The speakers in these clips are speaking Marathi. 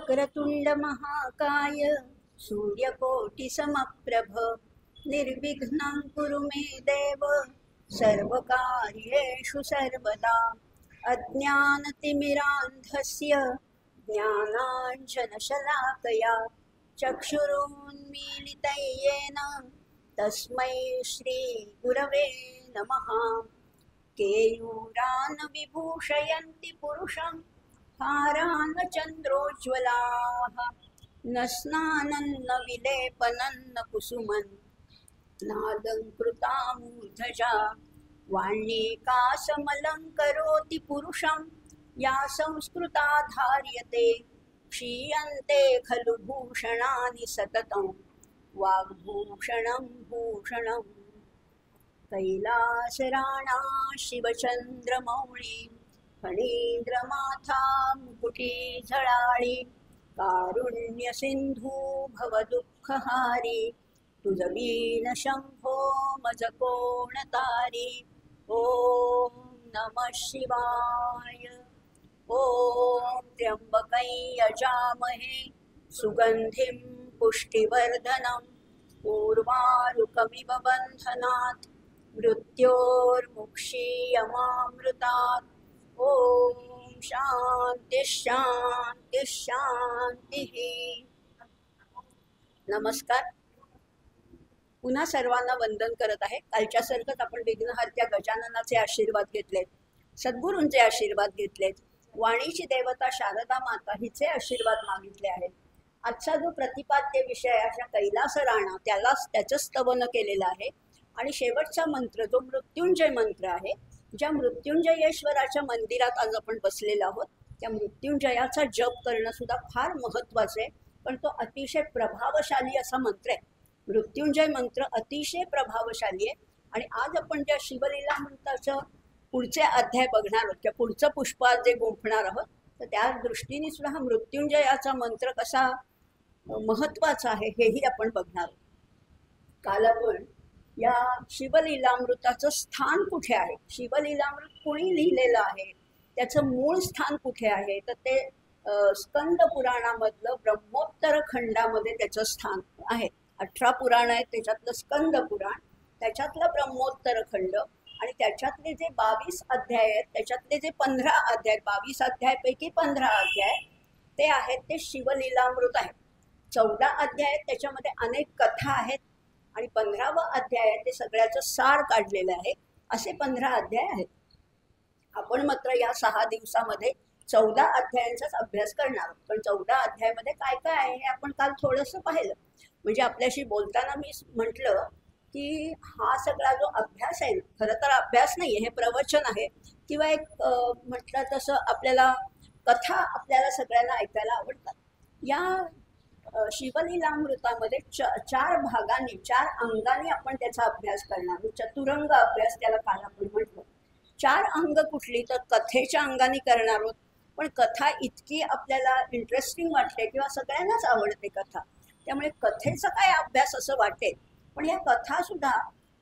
वक्रतुंड महाकाय सूर्यकोटि समप्रभ निर्विघ्नं कुरु मे देव सर्वकार्येषु सर्वदा। अज्ञानतिमिरान्धस्य ज्ञानाञ्जनशलाकया चक्षुरुन्मीलितं येन तस्मै श्रीगुरवे नमः। केयूरान् विभूषयन्ति पुरुषं हारान् चन्द्रोज्ज्वलाः न स्नानं न विलेपनं न कुसुमं नालङ्कृतामूर्धजा वाण्येकासमलङ्करोति पुरुषं या संस्कृता धार्यते क्षीयन्ते खलु भूषणानि सततं वाग्भूषणं भूषणम्। कैलासराणा शिवचन्द्रमौळी फणीन्द्रमाथा मुकुटीझळाळी कारुण्यसिन्धू भवदुःखहारी तुझवीन शंभो मज कोण तारी। ओम नमः शिवाय। ओम त्र्यंबकै यजामहे सुगंधिं पुष्टिवर्धनं उर्वारुकमिव बन्धनात् मृत्योर्मुक्षीयमामृतात्। ओम शांति शांति शांति। नमस्कार। पुन्हा सर्वांना वंदन करत आहे। कालच्या सारखंच आपण विघ्नहर्त्या गजाननाचे आशीर्वाद घेतलेत, सद्गुरूंचे आशीर्वाद घेतलेत, वाणीची देवता शारदा माता हिचे आशीर्वाद मागितले आहेत। आजचा जो प्रतिपाद्य विषय अशा कैलास राणा त्यालाच त्याचं स्तवन केलेलं आहे। आणि शेवटचा मंत्र जो मृत्युंजय मंत्र आहे, ज्या मृत्युंजयेश्वराच्या मंदिरात आज आपण बसलेलो आहोत, त्या मृत्युंजयाचा जप करणं सुद्धा फार महत्त्वाचं आहे, पण तो अतिशय प्रभावशाली असा मंत्र आहे। मृत्युंजय मंत्र अतिशय प्रभावशाली आहे। आणि आज आपण ज्या शिवलीला मंत्राचं पुढचे अध्याय बघणार आहोत, त्या पुढचं पुष्प आज जे गुंफणार आहोत, तर त्या दृष्टीने सुद्धा हा मृत्युंजयाचा मंत्र कसा महत्त्वाचा आहे हेही आपण बघणार आहोत। काल आपण या शिवलीलामृताचं स्थान कुठे आहे, शिवलीलामृत कोणी लिहिलेलं आहे, त्याचं मूळ स्थान कुठे आहे, तर ते स्कंद पुराणामधलं ब्रह्मोत्तर खंडामध्ये त्याचं स्थान आहे। 18 पुराण आहेत, त्याच्यातलं स्कंद पुराण, त्याच्यातलं ब्रह्मोत्तर खंड आणि त्याच्यातले जे 22 अध्याय आहेत, त्याच्यातले जे 15 अध्याय, 22 अध्यायापैकी 15 अध्याय ते आहेत ते शिवलीलामृत आहेत। 14 अध्याय आहेत, त्याच्यामध्ये अनेक कथा आहेत आणि 15वा अध्याय आहे ते सगळ्याचं सार काढलेलं आहे। असे 15 अध्याय आहेत। आपण मात्र या 6 दिवसामध्ये 14 अध्यायांचाच अभ्यास करणार आहोत। पण 14 अध्यायामध्ये काय काय आहे हे आपण काल थोडंसं पाहिलं। म्हणजे आपल्याशी बोलताना मी म्हटलं की हा सगळा जो अभ्यास आहे, खरं तर अभ्यास नाही आहे, हे प्रवचन आहे किंवा एक म्हटलं तसं आपल्याला कथा आपल्याला सगळ्यांना ऐकायला आवडतात। या शिवलीलामृतामध्ये 4 भागांनी 4 अंगाने आपण त्याचा अभ्यास करणार। चतुरंग अभ्यास त्याला काल आपण म्हटलं। 4 अंग कुठली तर कथेच्या अंगाने करणार आहोत। पण कथा इतकी आपल्याला इंटरेस्टिंग वाटते किंवा सगळ्यांनाच आवडते कथा, त्यामुळे कथेचा काय अभ्यास असं वाटेल, पण या कथा सुद्धा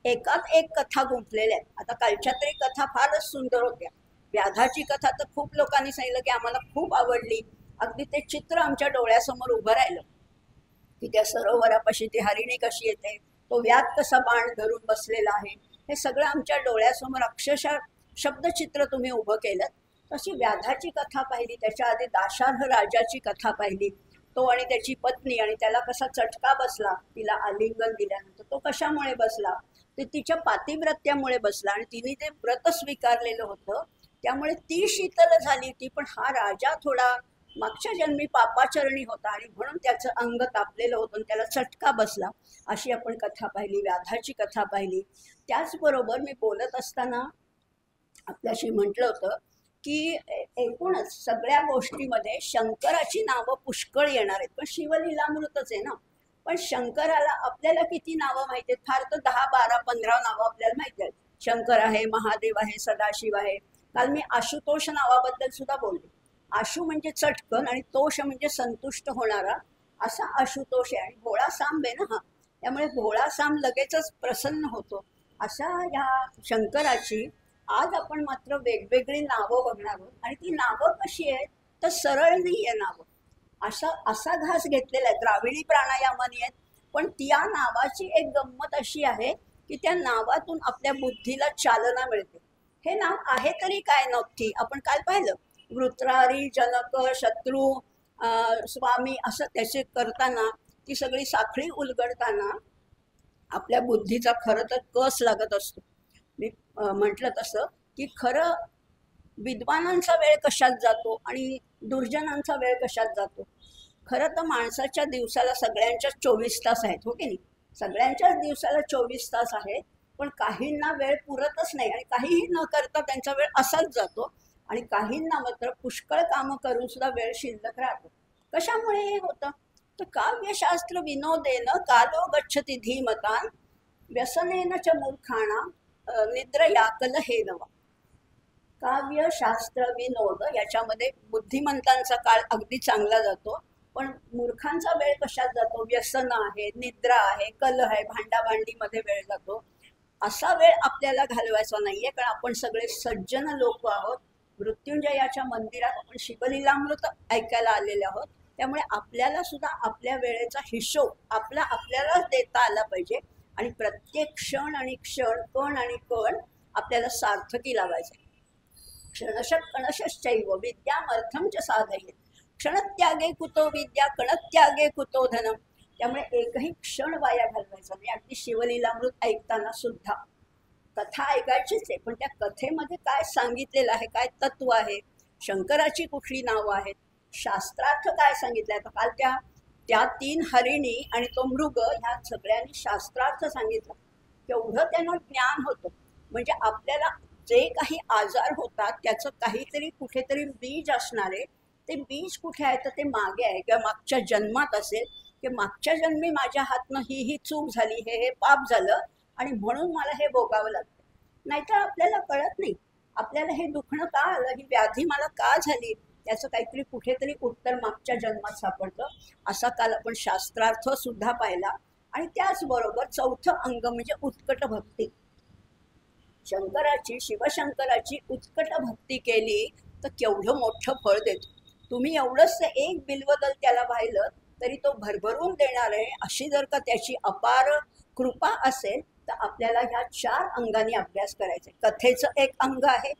एकात एक कथा गुंफलेल्या आहेत। आता कालच्या तरी कथा फारच सुंदर होत्या। व्याधाची कथा तर खूप लोकांनी सांगितलं की आम्हाला खूप आवडली, अगदी ते चित्र आमच्या डोळ्यासमोर उभं राहिलं की त्या सरोवरापाशी ती हरिणी कशी येते, तो व्याध कसा बाण धरून बसलेला आहे, हे सगळं आमच्या डोळ्यासमोर अक्षरशः शब्दचित्र तुम्ही उभं केलं। तशी व्याधाची कथा पाहिली, त्याच्या आधी दाशार्ह राजाची कथा पाहिली, तो आणि त्याची पत्नी आणि त्याला कसा चटका बसला, तिला आलिंगन दिल्यानंतर तो कशामुळे बसला, ते तिच्या पातिव्रत्यामुळे बसला आणि तिने ते व्रत स्वीकारलेलं होतं त्यामुळे ती शीतल झाली होती। पण हा राजा थोडा मागच्या जन्मी पापाचरणी होता आणि म्हणून त्याचं अंग तापलेलं होतं आणि त्याला चटका बसला, अशी आपण कथा पाहिली, व्याधाची कथा पाहिली। त्याचबरोबर मी बोलत असताना आपल्याशी म्हटलं होतं की एकूणच सगळ्या गोष्टीमध्ये शंकराची नावं पुष्कळ येणार आहेत, पण शिवलीलामृतच आहे ना। पण शंकराला आपल्याला किती नावं माहिती आहेत, फार तर 10, 12, 15 नावं आपल्याला माहिती आहेत। शंकर आहे, महादेव आहे, सदाशिव आहे। काल मी आशुतोष नावाबद्दल सुद्धा बोलले। आशु म्हणजे चटकन आणि तोष म्हणजे संतुष्ट होणारा, असा आशुतोष आहे। आणि भोळा सांब आहे ना हा, त्यामुळे भोळा सांब लगेचच प्रसन्न होतो। अशा ह्या शंकराची आज आपण मात्र वेगवेगळी नावं बघणार आहोत। आणि ती नावं कशी आहेत तर सरळ नाही आहे नावं, असा घास घेतलेला आहे. द्राविडी प्राणायामाने आहेत, पण त्या नावाची एक गंमत अशी आहे की त्या नावातून आपल्या बुद्धीला चालना मिळते. हे नाव आहे तरी काय नक्की? आपण काल पाहिलं, वृत्रारी, जनक, शत्रू, स्वामी असं त्याचे करताना ती सगळी साखळी उलगडताना आपल्या बुद्धीचा खरं तर कस लागत असतो. मी म्हटलं तसं की खरं विद्वानांचा वेळ कशात जातो आणि दुर्जनांचा वेळ कशात जातो. खरं तर माणसाच्या दिवसाला सगळ्यांच्याच 24 तास आहेत, हो की नाही? सगळ्यांच्याच दिवसाला 24 तास आहेत, पण काहींना वेळ पुरतच नाही आणि काहीही न करता त्यांचा वेळ असाच जातो आणि काहींना मात्र पुष्कळ कामं करून सुद्धा वेळ शिल्लक राहतो. कशामुळे हे होतं? तर काव्यशास्त्र विनोदेन कालो गच्छति धीमतान व्यसनेन च मूर्खाणां निद्रया कलहेनवा. काव्य, शास्त्र, विनोद याच्यामध्ये बुद्धिमंतांचा काळ अगदी चांगला जातो, पण मूर्खांचा वेळ कशात जातो? व्यसन आहे, निद्रा आहे, कल आहे, भांडाभांडीमध्ये वेळ जातो. असा वेळ आपल्याला घालवायचा नाहीये, कारण आपण सगळे सज्जन लोक आहोत. मृत्युंजयाच्या मंदिरात आपण शिवलीलामृत ऐकायला आलेले आहोत. त्यामुळे आपल्याला सुद्धा आपल्या वेळेचा हिशोब आपल्यालाच देता आला पाहिजे आणि प्रत्येक क्षण आणि क्षण, कण आणि कण आपल्याला सार्थकी लावायचे. क्षणशः कणशश्चैव विद्यामर्थं च साधयेत्. क्षणत्यागे कुतो विद्या, कणत्यागे कुतो धनम. त्यामुळे एकही क्षण वाया घालवायचा नाही. अगदी शिवलीलामृत ऐकताना सुद्धा कथा ऐकायचीच आहे, पण त्या कथेमध्ये काय सांगितलेलं आहे, काय तत्व आहे, शंकराची कुठली नावं आहेत, शास्त्रार्थ काय सांगितलंय. आता काल त्या 3 हरिणी आणि तो मृग ह्या सगळ्यांनी शास्त्रार्थ सांगितलं. तेवढं त्यांना ज्ञान होतं. म्हणजे आपल्याला जे काही आजार होतात त्याचं काहीतरी कुठेतरी बीज असणारे, ते बीज कुठे आहे तर ते मागे आहे, किंवा मागच्या जन्मात असेल की मागच्या जन्मी माझ्या हातनं ही चूक झाली, हे पाप झालं आणि म्हणून मला हे भोगावं लागतं. नाहीतर आपल्याला कळत नाही. आपल्याला हे दुखणं का आलं, ही व्याधी मला का झाली, त्याचं काहीतरी कुठेतरी उत्तर मागच्या जन्मात सापडतं. असा काल आपण शास्त्रार्थ सुद्धा पाहिला. आणि त्याचबरोबर 4थं अंग म्हणजे उत्कट भक्ती. शिवशंकराची उत्कट भक्ती केली तर केवढं मोठं फळ देतो. तुम्ही एवढंच एक बिल्वदल त्याला वाहिलं तरी तो भरभरून देणार आहे. अशी जर का त्याची अपार कृपा असेल तर आपल्याला ह्या 4 अंगांनी अभ्यास करायचा. कथेचं एक अंग आहे,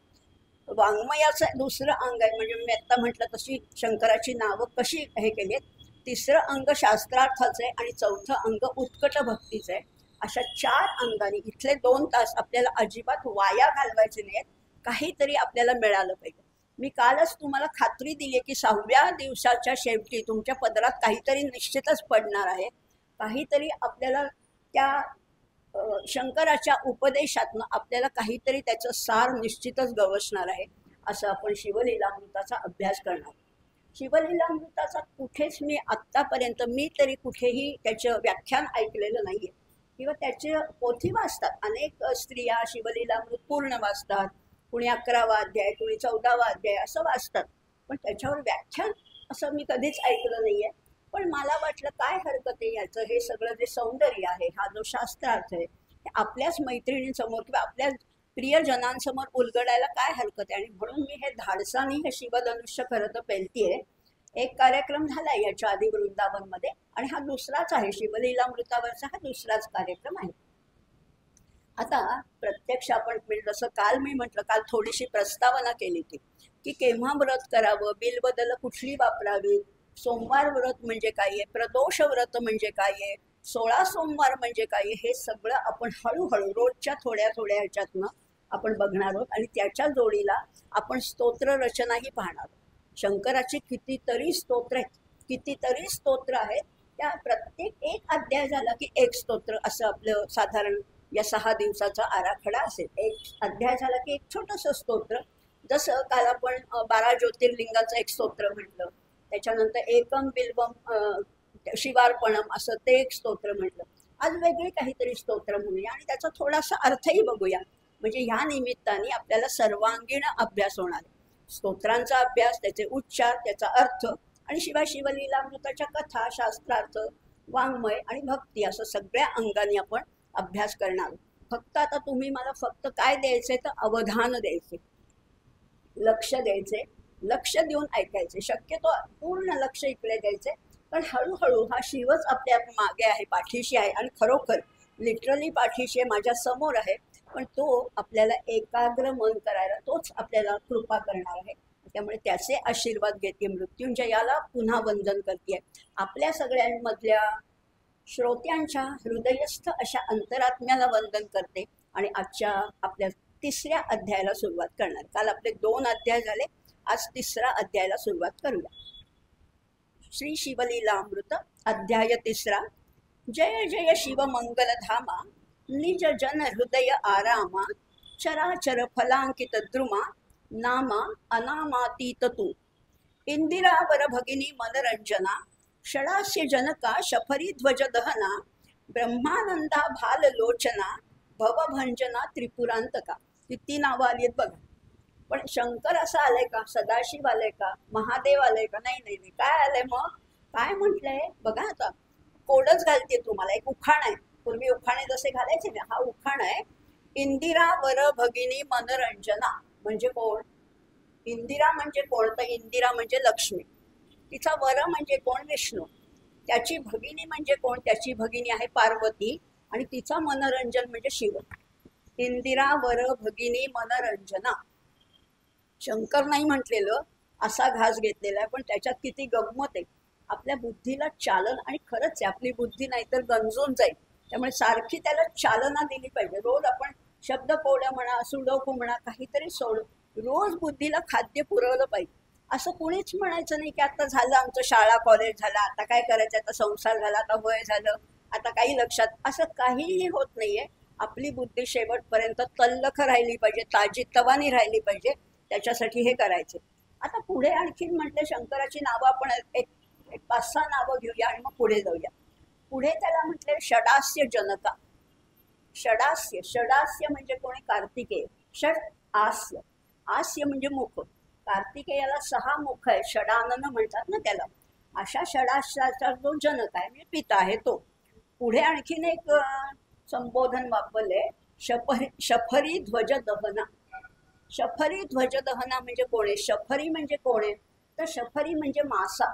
वाङ्मयाचं दुसरं अंग आहे, म्हणजे मी आत्ता म्हटलं तशी शंकराची नावं कशी हे केली आहेत. 3रं अंग शास्त्रार्थाचं आहे आणि 4थं अंग उत्कट भक्तीचं आहे. अशा 4 अंगांनी इथले 2 तास आपल्याला अजिबात वाया घालवायचे नाहीत. काहीतरी आपल्याला मिळालं पाहिजे. मी कालच तुम्हाला खात्री दिली की 6व्या दिवसाच्या शेवटी तुमच्या पदरात काहीतरी निश्चितच पडणार आहे. काहीतरी आपल्याला त्या शंकराच्या उपदेशातनं आपल्याला काहीतरी त्याचं सार निश्चितच गवसणार आहे. असं आपण शिवलीलामृताचा अभ्यास करणार. शिवलीलामृताचा कुठेच मी आत्तापर्यंत तरी कुठेही त्याचं व्याख्यान ऐकलेलं नाहीये, किंवा त्याचे पोथी वाचतात. अनेक स्त्रिया शिवलीलामृत पूर्ण वाचतात, कुणी 11वा अध्याय, कुणी 14वा अध्याय असं वाचतात, पण त्याच्यावर व्याख्यान असं मी कधीच ऐकलं नाहीये. पण मला वाटलं काय हरकत आहे, याचं हे सगळं जे सौंदर्य आहे, हा जो शास्त्रार्थ आहे, हे आपल्याच मैत्रिणींसमोर किंवा आपल्या प्रियजनांसमोर उलगडायला काय हरकत आहे. आणि म्हणून मी हे धाडसानी हे शिवधनुष्य खरं तर पेलतीये. एक कार्यक्रम झालाय याच्या आधी वृंदावनमध्ये आणि हा दुसराच आहे. शिवलीलामृतावरचा हा दुसराच कार्यक्रम आहे. आता प्रत्यक्ष आपण जसं काल मी म्हटलं, काल थोडीशी प्रस्तावना केली होती की केव्हा व्रत करावं, बिलबदल कुठली वापरावी, सोमवार व्रत म्हणजे काय आहे, प्रदोष व्रत म्हणजे काय आहे, 16 सोमवार म्हणजे काय आहे, हे सगळं आपण हळूहळू रोजच्या थोड्या थोड्या ह्याच्यातनं आपण बघणार आहोत. आणि त्याच्या जोडीला आपण स्तोत्र रचनाही पाहणार आहोत. शंकराची कितीतरी स्तोत्र आहेत, कितीतरी स्तोत्र आहेत. त्या प्रत्येक एक अध्याय झाला की एक स्तोत्र, असं आपलं साधारण या 6 दिवसाचा आराखडा असेल. एक अध्याय झाला की एक छोटंसं स्तोत्र. जसं काल आपण 12 ज्योतिर्लिंगाचं एक स्तोत्र म्हटलं, त्याच्यानंतर एकम बिल्वम शिवार्पणम असं ते एक स्तोत्र म्हटलं. आज वेगळे काहीतरी स्तोत्र म्हणूया आणि त्याचा थोडासा अर्थही बघूया. म्हणजे ह्या निमित्ताने आपल्याला सर्वांगीण अभ्यास होणार आहे. स्तोत्रांचा अभ्यास, त्याचे उच्चार, त्याचा अर्थ आणि शिवाय शिवलीलामृताच्या कथा, शास्त्रार्थ, वाङ्मय आणि भक्ती असं सगळ्या अंगाने आपण अभ्यास करणार. फक्त आता तुम्ही मला फक्त काय द्यायचंय तर अवधान द्यायचे, लक्ष द्यायचे. लक्ष देऊन ऐकायचे, शक्यतो पूर्ण लक्ष इकडे द्यायचे. पण हळूहळू हा शिवच आपल्या मागे आहे, पाठीशी आहे, आणि खरोखर लिटरली पाठीशी माझ्या समोर आहे. पण तो आपल्याला एकाग्र मन करायला तोच आपल्याला कृपा करणार आहे. त्यामुळे त्याचे आशीर्वाद घेते, मृत्युंजयाला पुन्हा वंदन करते. आपल्या सगळ्यांमधल्या श्रोत्यांच्या हृदयस्थ अशा अंतरात्म्याला वंदन करते आणि आजच्या आपल्या 3ऱ्या अध्यायाला सुरुवात करणार. काल आपले 2 अध्याय झाले, आज 3रा अध्यायाला सुरुवात करूया. श्री शिवलीलामृत अध्याय 3. जय जय शिव मंगल धामा, निज जन हृदय आरामा, चराचर फलांकित द्रुमा, नामा अनामातीत तू. इंदिरावर भगिनी मनरंजना, षडास्य जनका शफरी ध्वज दहना, ब्रह्मानंदा भाल लोचना, भवभंजना त्रिपुरांतका. किती नावं आली आहेत बघा. पण शंकर असं आलंय का, सदाशिव आलंय का, महादेव आलंय का? नाही नाही नाही. काय आलंय मग? काय म्हटलंय बघा. आता कोडच घालते तुम्हाला. एक उखाण आहे, पूर्वी उखाणे जसे घालायचे ना, हा उखाण आहे. इंदिरा वर भगिनी मनरंजना म्हणजे कोण? इंदिरा म्हणजे कोण? तर इंदिरा म्हणजे लक्ष्मी. तिचा वर म्हणजे कोण? विष्णू. त्याची भगिनी म्हणजे कोण? त्याची भगिनी आहे पार्वती. आणि तिचा मनोरंजन म्हणजे शिव. इंदिरा वर भगिनी मनरंजना. शंकर नाही म्हटलेलं, असा घास घेतलेला आहे, पण त्याच्यात किती गंमत आहे. आपल्या बुद्धीला चालन, आणि खरंच आहे आपली बुद्धी नाहीतर गंजून जाईल. त्यामुळे सारखी त्याला चालना दिली पाहिजे. रोज आपण शब्दकोड्या म्हणा, सुडोकू म्हणा, काहीतरी रोज बुद्धीला खाद्य पुरवलं पाहिजे. असं कोणीच म्हणायचं नाही की आता झालं आमचं शाळा कॉलेज झालं, आता काय करायचं, आता संसार झाला, आता वय झालं, आता काही लक्षात. असं काहीही होत नाहीये. आपली बुद्धी शेवटपर्यंत तल्लख राहिली पाहिजे, ताजी तवानी राहिली पाहिजे. त्याच्यासाठी हे करायचे. आता पुढे आणखीन म्हटलं, शंकराची नावं आपण एक 5-6 नावं घेऊया आणि मग पुढे जाऊया. पुढे त्याला म्हटले षडास्य जनका. षडास्य, षडास्य म्हणजे कोणी? कार्तिकेय. षड आस्य, आस्य म्हणजे मुख. कार्तिकेयाला 6 मुख आहे, षडानन म्हणतात ना त्याला. अशा षडास्याचा जो जनक आहे म्हणजे पिता आहे तो. पुढे आणखीन एक संबोधन वापरले, शफरी ध्वज दहना. शफरी ध्वज दहना म्हणजे कोणे? शफरी म्हणजे कोणे? तर शफरी म्हणजे मासा.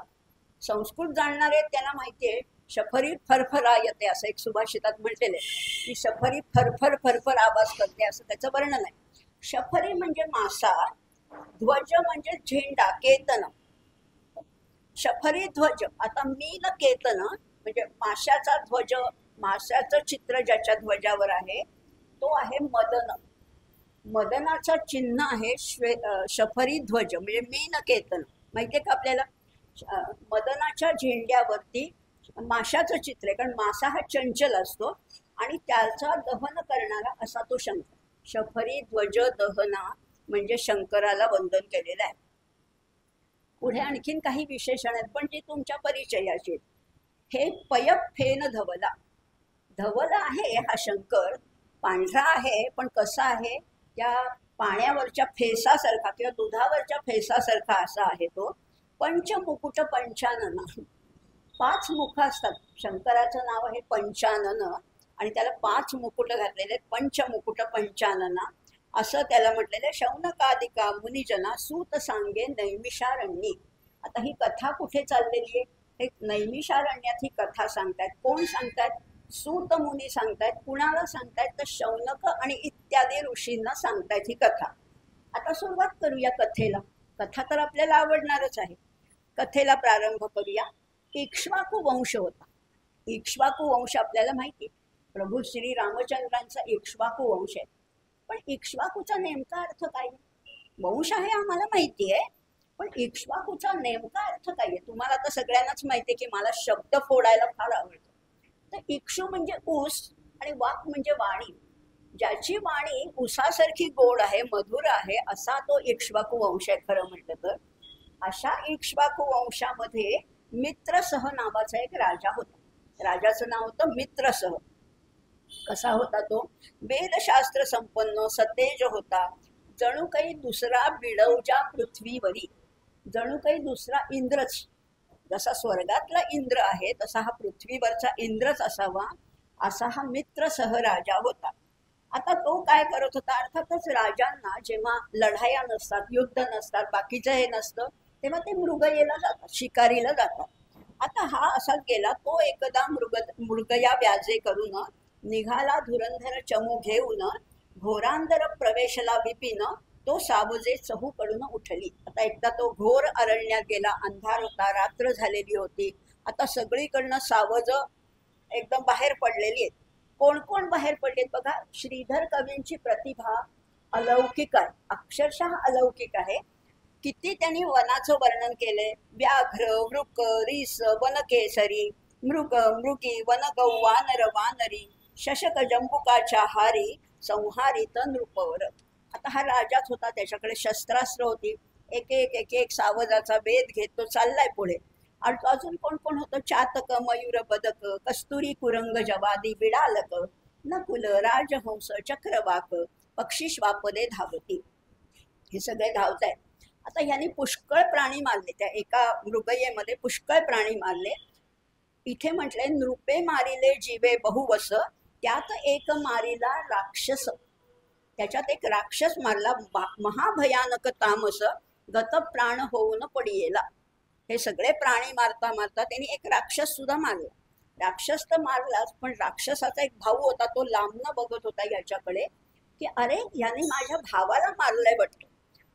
संस्कृत जाणणारे त्यांना माहितीये, शफरी फरफरायते असं एक सुभाषितात म्हटलेले की शफरी फरफर फरफर आवाज करते, असं त्याचं वर्णन आहे. शफरी म्हणजे मासा, ध्वज म्हणजे झेंडा, केतन. शफरी ध्वज. आता मीन केतन म्हणजे माशाचा ध्वज, माशाचं चित्र ज्याच्या ध्वजावर आहे तो आहे मदन. मदनाचं चिन्ह आहे शफरी ध्वज म्हणजे मीन केतन. माहितीये का आपल्याला? मदनाच्या झेंड्यावरती माशाचं चित्र आहे, कारण मासा हा चंचल असतो आणि त्याचा दहन करणारा असा तो शंकर. शफरी ध्वज दहना म्हणजे शंकराला वंदन केलेलं आहे. पुढे आणखीन काही विशेषण आहेत, पण ती तुमच्या परिचयाची. हे पयप फेन धवला. धवला आहे हा शंकर, पांढरा आहे, पण कसा आहे? त्या पाण्यावरच्या फेसासारखा किंवा दुधावरच्या फेसासारखा असा आहे तो. पंचमुकुट पंचानन. 5 मुख असतात. शंकराचं नाव आहे पंचानन आणि त्याला 5 मुकुट घातलेले आहेत. पंचमुकुट पंचानना असं त्याला म्हटलेलं आहे. शौनकादिका मुनिजना सूत सांगे नैमिषारण्यी. आता ही कथा कुठे चाललेली आहे? हे नैमिषारण्यात ही कथा सांगतायत. कोण सांगतायत? सूत मुनी सांगतायत. कुणाला सांगतायत? तर शौनक आणि इत्यादी ऋषींना सांगतायत ही कथा. आता सुरुवात करूया कथेला. कथा तर आपल्याला आवडणारच आहे. कथेला प्रारंभ करूया. इक्ष्वाकू वंश होता. इक्ष्वाकू वंश आपल्याला माहिती, प्रभू श्री रामचंद्रांचा इक्ष्वाकू वंश आहे. पण इक्ष्वाकूचा नेमका अर्थ काय? वंश आहे आम्हाला माहिती आहे, पण इक्ष्वाकूचा नेमका अर्थ काय आहे? तुम्हाला तर सगळ्यांनाच माहिती आहे की मला शब्द फोडायला फार आवडतो. तर इक्षु म्हणजे ऊस आणि वाक म्हणजे वाणी. ज्याची वाणी ऊसासारखी गोड आहे, मधुर आहे, असा तो इक्ष्वाकू वंश आहे खरं म्हटलं तर. अशा इक्ष्वाकू वंशामध्ये मित्रसह नावाचा एक राजा होता. राजाचं नाव होतं मित्रसह. कसा होता तो? वेदशास्त्र संपन्न, सतेज होता. जणू काही दुसरा बिडवजा पृथ्वीवरी. जणू काही दुसरा इंद्रच. जसा स्वर्गातला इंद्र आहे तसा हा पृथ्वीवरचा इंद्रच असावा, असा हा मित्रसह राजा होता. आता तो काय करत होता, अर्थातच राजांना जेव्हा लढाया नसतात, युद्ध नसतात, बाकीचं हे नसतं, तेव्हा ते मृगयेला जातात, शिकारीला जातात. आता हा असाच गेला, तो एकदा मृगया व्याजे करून निघाला धुरंधर चमू घेऊन, घोरांधर प्रवेशला विपिन, तो सावजे चहूकडून उठली. आता एकदा तो घोर अरण्यात गेला, अंधार होता, रात्र झालेली होती. आता सगळीकडनं सावज एकदम बाहेर पडलेली आहेत. कोण कोण बाहेर पडलेत बघा. श्रीधर कवींची प्रतिभा अलौकिक आहे, अक्षरशः अलौकिक आहे. किती त्यांनी वनाचं वर्णन केलंय. व्याघ्र, वृक, रिस, वनकेसरी, मृग, मृगी, वनगौ, वानर, वानरी, शशक जंबुकाच्या हारी, संहारित नृपवर. आता हा राजाच होता, त्याच्याकडे शस्त्रास्त्र होती. एक एक एक एक सावजाचा वेध घेत तो चाललाय पुढे. आणि अजून कोण कोण होतं, चातक, मयूर, बदक, कस्तुरी, कुरंग, जवादी, बिडालक, नकुल, राजहंस, चक्रवाक, पक्षी श्वापदे धावती. हे सगळे धावत आहेत. आता यांनी पुष्कळ प्राणी मारले, त्या एका मृगयेमध्ये पुष्कळ प्राणी मारले. इथे म्हटलंय नृपे मारिले जीवे बहुवस, त्यात एक मारिला राक्षस. त्याच्यात एक राक्षस मारला, महाभयानक तामस, गत प्राण होऊन पडियेला. हे सगळे प्राणी मारता मारता त्यांनी एक राक्षस सुद्धा मारला. राक्षस तर मारलाच, पण राक्षसाचा एक भाऊ होता, तो लांबनं बघत होता याच्याकडे की अरे याने माझ्या भावाला मारलंय वाटतं.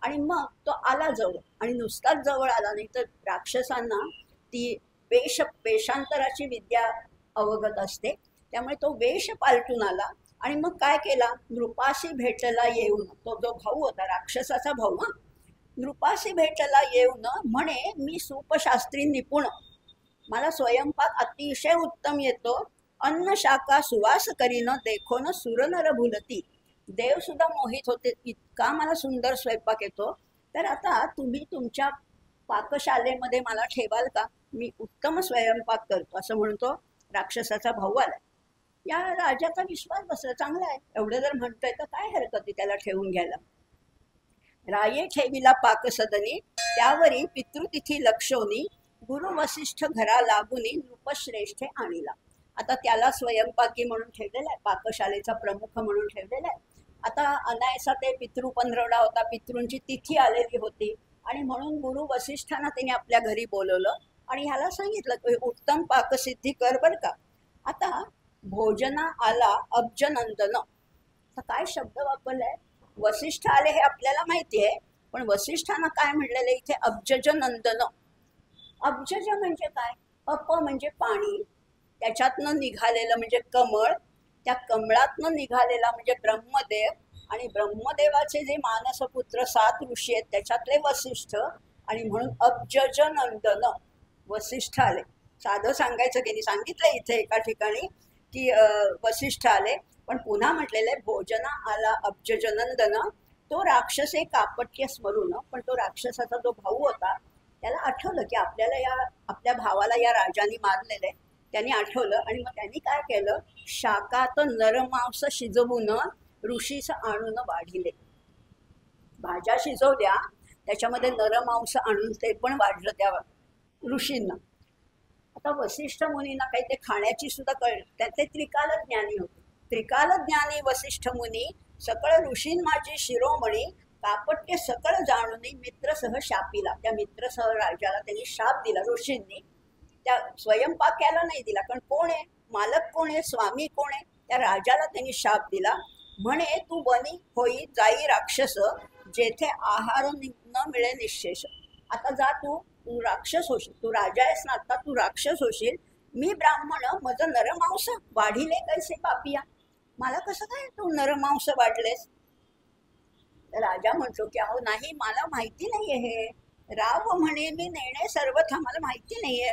आणि मग तो आला जवळ, आणि नुसताच जवळ आला नाही तर राक्षसांना ती वेशांतराची विद्या अवगत असते, त्यामुळे तो वेश पालटून आला. आणि मग काय केला, नृपाशी भेटला येऊन, तो जो भाऊ होता राक्षसाचा भाऊ, नृपाशी भेटला येऊन म्हणे मी सूपशास्त्री निपुण, मला स्वयंपाक अतिशय उत्तम येतो, अन्न शाखा सुवास करीन देखोन सुरनर भुलती. देव सुद्धा मोहित होते, इतका मला सुंदर स्वयंपाक येतो. तर आता तुम्ही तुमच्या पाकशालेमध्ये मला ठेवाल का, मी उत्तम स्वयंपाक करतो, असं म्हणतो राक्षसाचा भाऊ आला. या राजाचा विश्वास बसला, चांगला आहे, एवढं जर म्हणतोय तर काय हरकत आहे त्याला ठेवून घ्यायला. राये ठेविला पाकसदनी, त्यावरी पितृतिथी लक्षोनी, गुरु वसिष्ठ घरा लागुनी नृपश्रेष्ठे आणिला. आता त्याला स्वयंपाकी म्हणून ठेवलेला आहे, पाकशालेचा प्रमुख म्हणून ठेवलेला आहे. आता अनायसा ते पितृ पंधरवडा होता, पितृंची तिथी आलेली होती, आणि म्हणून गुरु वसिष्ठांना त्यांनी आपल्या घरी बोलवलं आणि ह्याला सांगितलं उत्तम पाकसिद्धी कर बर का. आता भोजना आला अब्जनंदन. आता काय शब्द वापरलाय, वसिष्ठ आले हे आपल्याला माहिती आहे, पण वसिष्ठांना काय म्हणलेलं इथे, अब्जज नंदन. अब्जज म्हणजे काय, अप म्हणजे पाणी, त्याच्यातनं निघालेलं म्हणजे कमळ, त्या कमळातनं निघालेला म्हणजे ब्रह्मदेव, आणि ब्रह्मदेवाचे जे मानसपुत्र 7 ऋषी आहेत त्याच्यातले वसिष्ठ, आणि म्हणून अब्जज नंदन वसिष्ठ आले. साधं सांगायचं की नाही, सांगितलं इथे एका ठिकाणी की वसिष्ठ आले, पण पुन्हा म्हटलेलं आहे भोजना आला अब्जज नंदन. तो राक्षस एक कापट्य स्मरून, पण तो राक्षसाचा जो भाऊ होता त्याला आठवलं की आपल्या भावाला या राजाने मारलेलं आहे. त्यांनी आठवलं, आणि मग त्यांनी काय केलं, शाकात नरमांस शिजवून ऋषीस आणून वाढिले. भाज्या शिजवल्या, त्याच्यामध्ये नरमांस आणून ते पण वाढलं त्या ऋषींना. आता वसिष्ठ मुनींना काही ते खाण्याची सुद्धा कळलं, त्याचे त्रिकाल ज्ञानी होते. त्रिकाल ज्ञानी वसिष्ठ मुनी, सकळ ऋषीं माझी शिरोमणी, कापट्य सकळ जाणून मित्रसह शापीला. त्या मित्रसह राजाला त्यांनी शाप दिला ऋषींनी. त्या स्वयंपाक्याला नाही दिला, कारण कोण आहे मालक, कोण आहे स्वामी, कोण आहे, त्या राजाला त्यांनी शाप दिला. म्हणे तू बनी होई जाई राक्षस, जेथे आहार न मिळे निशेष. आता जा, तू राक्षस होशील, तू राजा आहेस ना, आता तू राक्षस होशील. मी ब्राह्मण, माझं नरमांस वाढिले कैसे पापिया, मला कसं काय तू नरमांस वाढलेस. राजा म्हणतो की अहो नाही, मला माहिती नाहीये हे. राव म्हणे मी नेणे सर्वथा, मला माहिती नाहीये.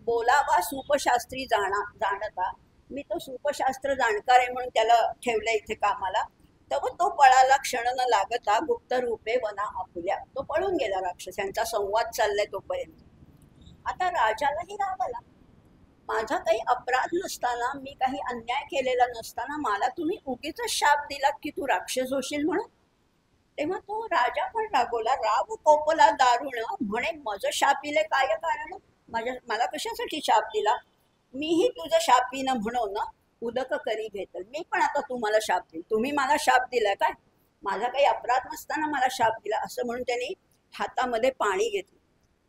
बोलावा सूपशास्त्री जाणता, मी तो सूपशास्त्र जाणकार आहे म्हणून त्याला ठेवलं इथे कामाला. तर तो पळाला क्षण न लागता, गुप्त रूपे वना आपुल्या. तो पळून गेला राक्षस, यांचा संवाद चाललाय तोपर्यंत. आता राजालाही राग आला, माझा काही अपराध नसताना, मी काही अन्याय केलेला नसताना मला तुम्ही उगीच शाप दिला की तू राक्षस होशील म्हणून. तेव्हा तो राजा पण रागवला, राव कोपला दारुण, म्हणे माझं शापीले काय कारण, मला कशासाठी शाप दिला. मीही तुझं शापीन म्हणून उदक करी घेतल. मी पण आता तुम्हाला शाप देईन. तुम्ही मला शाप दिलाय काय? माझा काही अपराध नसताना मला शाप दिला, असं म्हणून त्यांनी हातामध्ये पाणी घेतलं.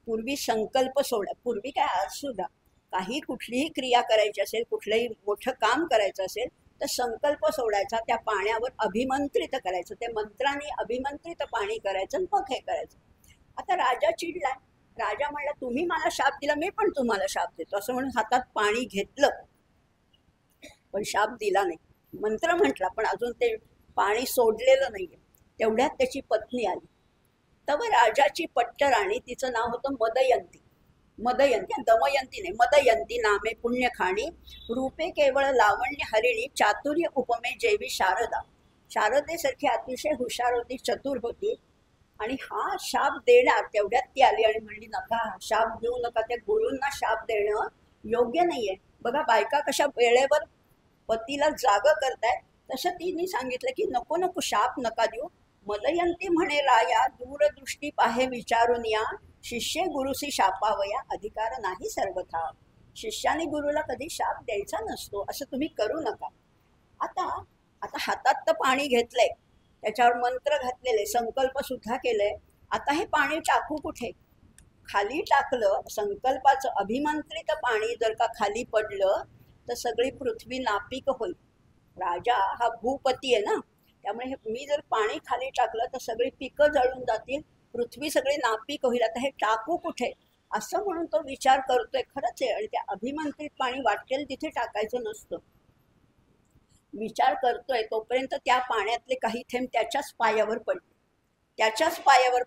पूर्वी संकल्प सोडा, पूर्वी काय आज सुद्धा काही कुठलीही क्रिया करायची असेल, कुठलंही मोठं काम करायचं असेल तर संकल्प सोडायचा, त्या पाण्यावर अभिमंत्रित करायचं, ते मंत्राने अभिमंत्रित पाणी करायचं, मग हे करायचं. आता राजा चिडलाय. राजा म्हणला तुम्ही मला शाप दिला, मी पण तुम्हाला शाप देतो, असं म्हणून हातात पाणी घेतलं पण शाप दिला नाही. मंत्र म्हटला पण अजून ते पाणी सोडलेलं नाहीये. तेवढ्यात त्याची पत्नी आली. तव राजाची पट्टराणी, तिचं नाव होतं मदयंती. मदयंती, दमयंती नाही, मदयंती नामे पुण्यखाणी, रूपे केवळ लावण्य हरिणी, चातुर्य उपमे जेवी शारदा. शारदेसारखी अतिशय हुशार होती, चतुर होती. आणि हा शाप देणार, तेवढ्यात ती आली आणि म्हणली नका, शाप देऊ नका, त्या गुरूंना शाप देणं योग्य नाहीये. बघा बायका कशा वेळेवर पतीला जाग करतायत, तसं तिने सांगितलं की नको नको, शाप नका देऊ. मदयंती म्हणे राया, दूरदृष्टी पाहे विचारून या, शिष्य गुरुसी शापावया, अधिकार नाही सर्वथा. शिष्याने गुरुला कधी शाप द्यायचा नसतो, असं तुम्ही करू नका. आता आता हातात तर पाणी घेतलंय, त्याच्यावर मंत्र घातलेले, संकल्प सुद्धा केलंय. आता हे पाणी टाकू कुठे? खाली टाकलं, संकल्पाचं अभिमंत्रित पाणी जर का खाली पडलं तर सगळी पृथ्वी नापीक होईल. राजा हा भूपती आहे ना, त्यामुळे मी जर पाणी खाली टाकलं तर सगळी पिकं जळून जातील, पृथ्वी सगळी नापीक होईल. आता हे टाकू कुठे, असं म्हणून तो विचार करतोय. खरंच आहे, आणि त्या अभिमंत्रित पाणी वाटेल तिथे टाकायचं नसतं. विचार करतोय तोपर्यंत त्या पाण्यातले काही थेंब त्याच्याच पायावर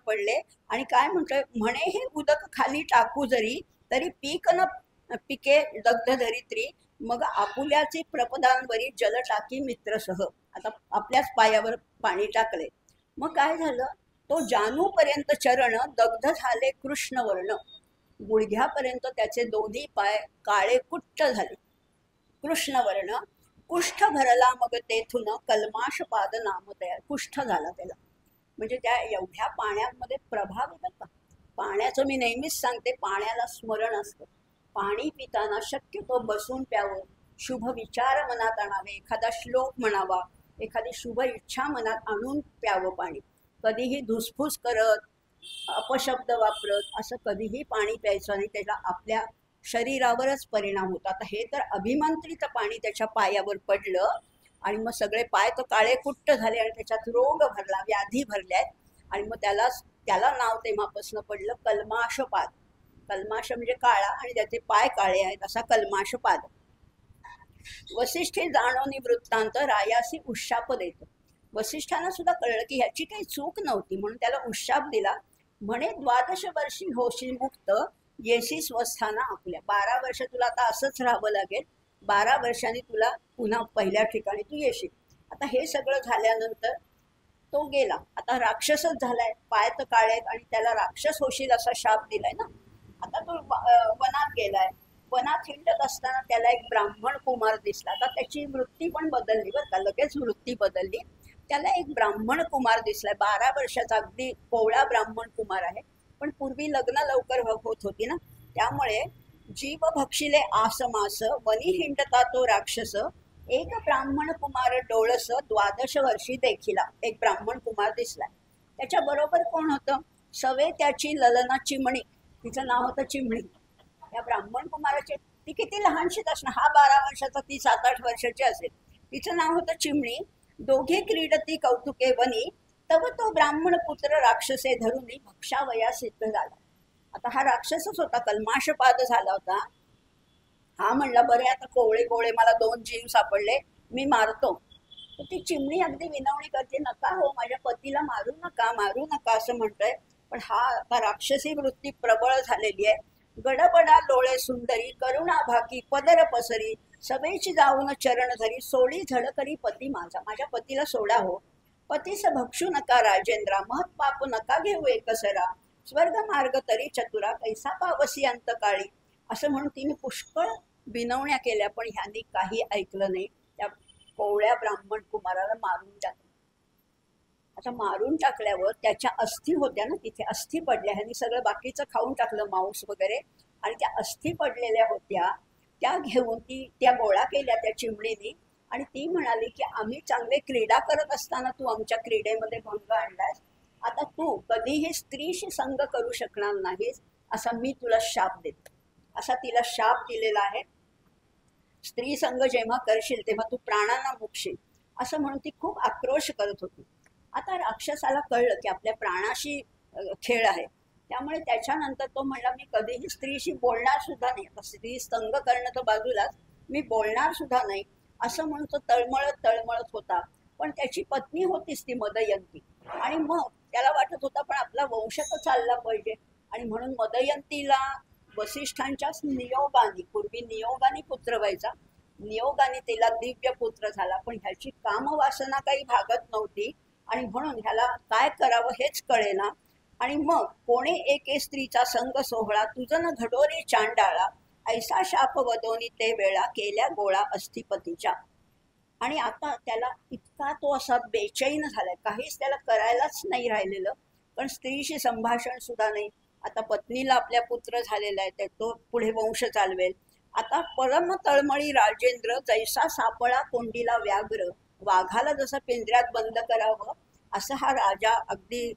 पडले आणि काय म्हणतोय, म्हणे हे उदक खाली टाकू जरी, तरी पीक न पिके दग्ध धरित्री, मग आपुल्याचे प्रपदांवरी जल टाकी मित्रसह. आता आपल्याच पायावर पाणी टाकले. मग काय झालं, तो जानूपर्यंत चरण दग्ध झाले कृष्णवर्ण, गुडघ्यापर्यंत त्याचे दोन्ही पाय काळे कुट्ट झाले, कृष्णवर्ण. कुष्ठ भरला मग तेथून कल्माश पाद नाम तयार. कुष्ठ झाला त्याला, म्हणजे त्या एवढ्या पाण्यामध्ये प्रभाव आहे का. पाण्याचं मी नेहमीच सांगते, पाण्याला स्मरण असतं. पाणी पिताना शक्यतो बसून प्यावं, शुभ विचार मनात आणावे, एखादा श्लोक म्हणावा, एखादी शुभ इच्छा मनात आणून प्यावं पाणी. कधीही धुसफूस करत, अपशब्द वापरत असं कधीही पाणी प्यायचं आणि त्याला आपल्या शरीरावरच परिणाम होता. आता हे तर अभिमंत्रित पाणी त्याच्या पायावर पडलं आणि मग सगळे पाय तर काळे कुट्ट झाले आणि त्याच्यात रोग भरला, व्याधी भरल्यात. आणि मग त्याला नाव तेव्हापासून पडलं कल्माशपाद. कल्माश म्हणजे काळा आणि त्याचे पाय काळे आहेत, असा कल्माशपाद. वसिष्ठे जाणोनी वृत्तांत, रायासी उशाप देतो. वसिष्ठांना सुद्धा कळलं की ह्याची काही चूक नव्हती, म्हणून त्याला उशाप दिला. म्हणे 12 वर्षी होशी मुक्त, येशी स्वस्थाना आपल्या. 12 वर्ष तुला आता असंच राहावं लागेल, 12 वर्षांनी तुला पुन्हा पहिल्या ठिकाणी तू येशील. आता हे सगळं झाल्यानंतर तो गेला. आता राक्षसच झालाय, पाय तर काळे आहेत आणि त्याला राक्षस होशील असा शाप दिलाय ना. आता तो वनात गेलाय. वनात हिंडत असताना त्याला एक ब्राह्मण कुमार दिसला. आता त्याची वृत्ती पण बदलली बरं का, लगेच वृत्ती बदलली. त्याला एक ब्राह्मण कुमार दिसलाय, 12 वर्षाचा, अगदी कोवळा ब्राह्मण कुमार आहे. पण पूर्वी लग्न लवकर होत होती ना, त्यामुळे जीव भक्षिले आसमास, वनी हिंडता तो राक्षस, एक ब्राह्मण कुमार डोळस, 12 वर्षी देखीला. एक ब्राह्मण कुमार दिसलाय. त्याच्या बरोबर कोण होतं, सवे त्याची ललना चिमणी, तिचं नाव होतं चिमणी. या ब्राह्मण कुमाराचे, ती किती लहानशीच असणार, हा 12 वर्षाचा, ती 7-8 वर्षाची असेल. तिचं नाव होतं चिमणी. दोघे क्रीडती कौतुके वनी, तव तो ब्राह्मण पुत्र राक्षसे धरुनी, भक्षावया सिद्ध झाला. आता हा राक्षसच होता, कल्माशपाद झाला होता. हा म्हणला बरे आता कोवळे मला 2 जीव सापडले, मी मारतो. तर ती चिमणी अगदी विनवणी करते, नका हो, माझ्या पतीला मारू नका असं म्हणतोय. पण हा आता राक्षसी वृत्ती प्रबळ झालेली आहे. गडबडा लोळे सुंदरी, करुणा भाकी पदर पसरी, सभेची जाऊन चरण धरी, सोडी झळकरी पती माझा. माझ्या पतीला सोडा हो, पतीस भक्षू नका राजेंद्रा, महत् पाप नका घेऊ एकसरा, स्वर्ग मार्ग तरी चतुरा, कैसा पावसी अंतकाळी. असं म्हणून तिने पुष्कळ विनवण्या केल्या, पण ह्यांनी काही ऐकलं नाही. त्या कोवळ्या ब्राह्मण कुमाराला मारून टाकलं. आता मारून टाकल्यावर त्याच्या अस्थी होत्या ना, तिथे अस्थी पडल्या. ह्यांनी सगळं बाकीचं खाऊन टाकलं, मांस वगैरे, आणि त्या अस्थी पडलेल्या होत्या. त्या घेऊन त्या गोळा केल्या त्या चिमणीने आणि ती म्हणाली की आम्ही चांगले क्रीडा करत असताना तू आमच्या क्रीडेमध्ये भंग आणलास, आता तू कधीही स्त्रीशी संग करू शकणार नाहीस, असा मी तुला शाप देतो. असा तिला शाप दिलेला आहे. स्त्री संग जेव्हा करशील तेव्हा तू प्राणांना मुकशील, असं म्हणून ती खूप आक्रोश करत होती. आता राक्षसाला कळलं की आपल्या प्राणाशी खेळ आहे, त्यामुळे त्याच्यानंतर तो म्हणला मी कधीही स्त्रीशी बोलणार सुद्धा नाही, स्त्री संग करणं तर बाजूलाच, मी बोलणार सुद्धा नाही, असं म्हणून तो तळमळत तळमळत होता. पण त्याची पत्नी होतीच ती मदयंती, आणि मग त्याला वाटत होता पण आपला वंश तर चालला पाहिजे, आणि म्हणून मदयंतीला वसिष्ठांच्याच नियोगाने, पूर्वी नियोगाने पुत्र व्हायचा, नियोगाने तिला दिव्य पुत्र झाला, पण ह्याची कामवासना काही भागत नव्हती आणि म्हणून ह्याला काय करावं हेच कळेना. आणि मग कोणे एके स्त्रीचा संग सोहळा तुझं न घडोरे चांडाळा, ऐसा शाप वदोनी ते वेळा केल्या गोळा अस्थिपतीच्या. आणि आता त्याला इतका तो असा बेचैन झालाय, काहीच त्याला करायलाच नाही राहिलेलं, पण स्त्रीशी संभाषण सुद्धा नाही. आता पत्नीला आपल्या पुत्र झालेला आहे, तो पुढे वंश चालवेल. आता परम तळमळी राजेंद्र, जैसा सापळा कोंडीला व्याघ्र, वाघाला जसं पिंजऱ्यात बंद करावं असं हा राजा अगदी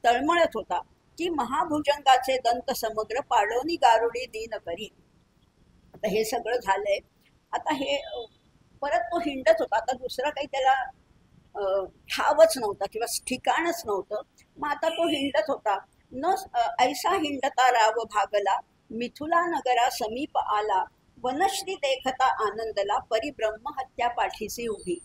तळमळत होता की महाभुजंगाचे दंत समग्र पाडोनी गारुडी दीन करी. आता हे सगळं झालंय. आता हे परत तो हिंडत होता, आता दुसरा काही त्याला ठावच नव्हता किंवा ठिकाणच नव्हतं. मग आता तो हिंडत होता. न ऐसा हिंडता राव भागला, मिथुला नगरा समीप आला, वनश्री देखता आनंदला, परी ब्रह्महत्या पाठीसी उभी.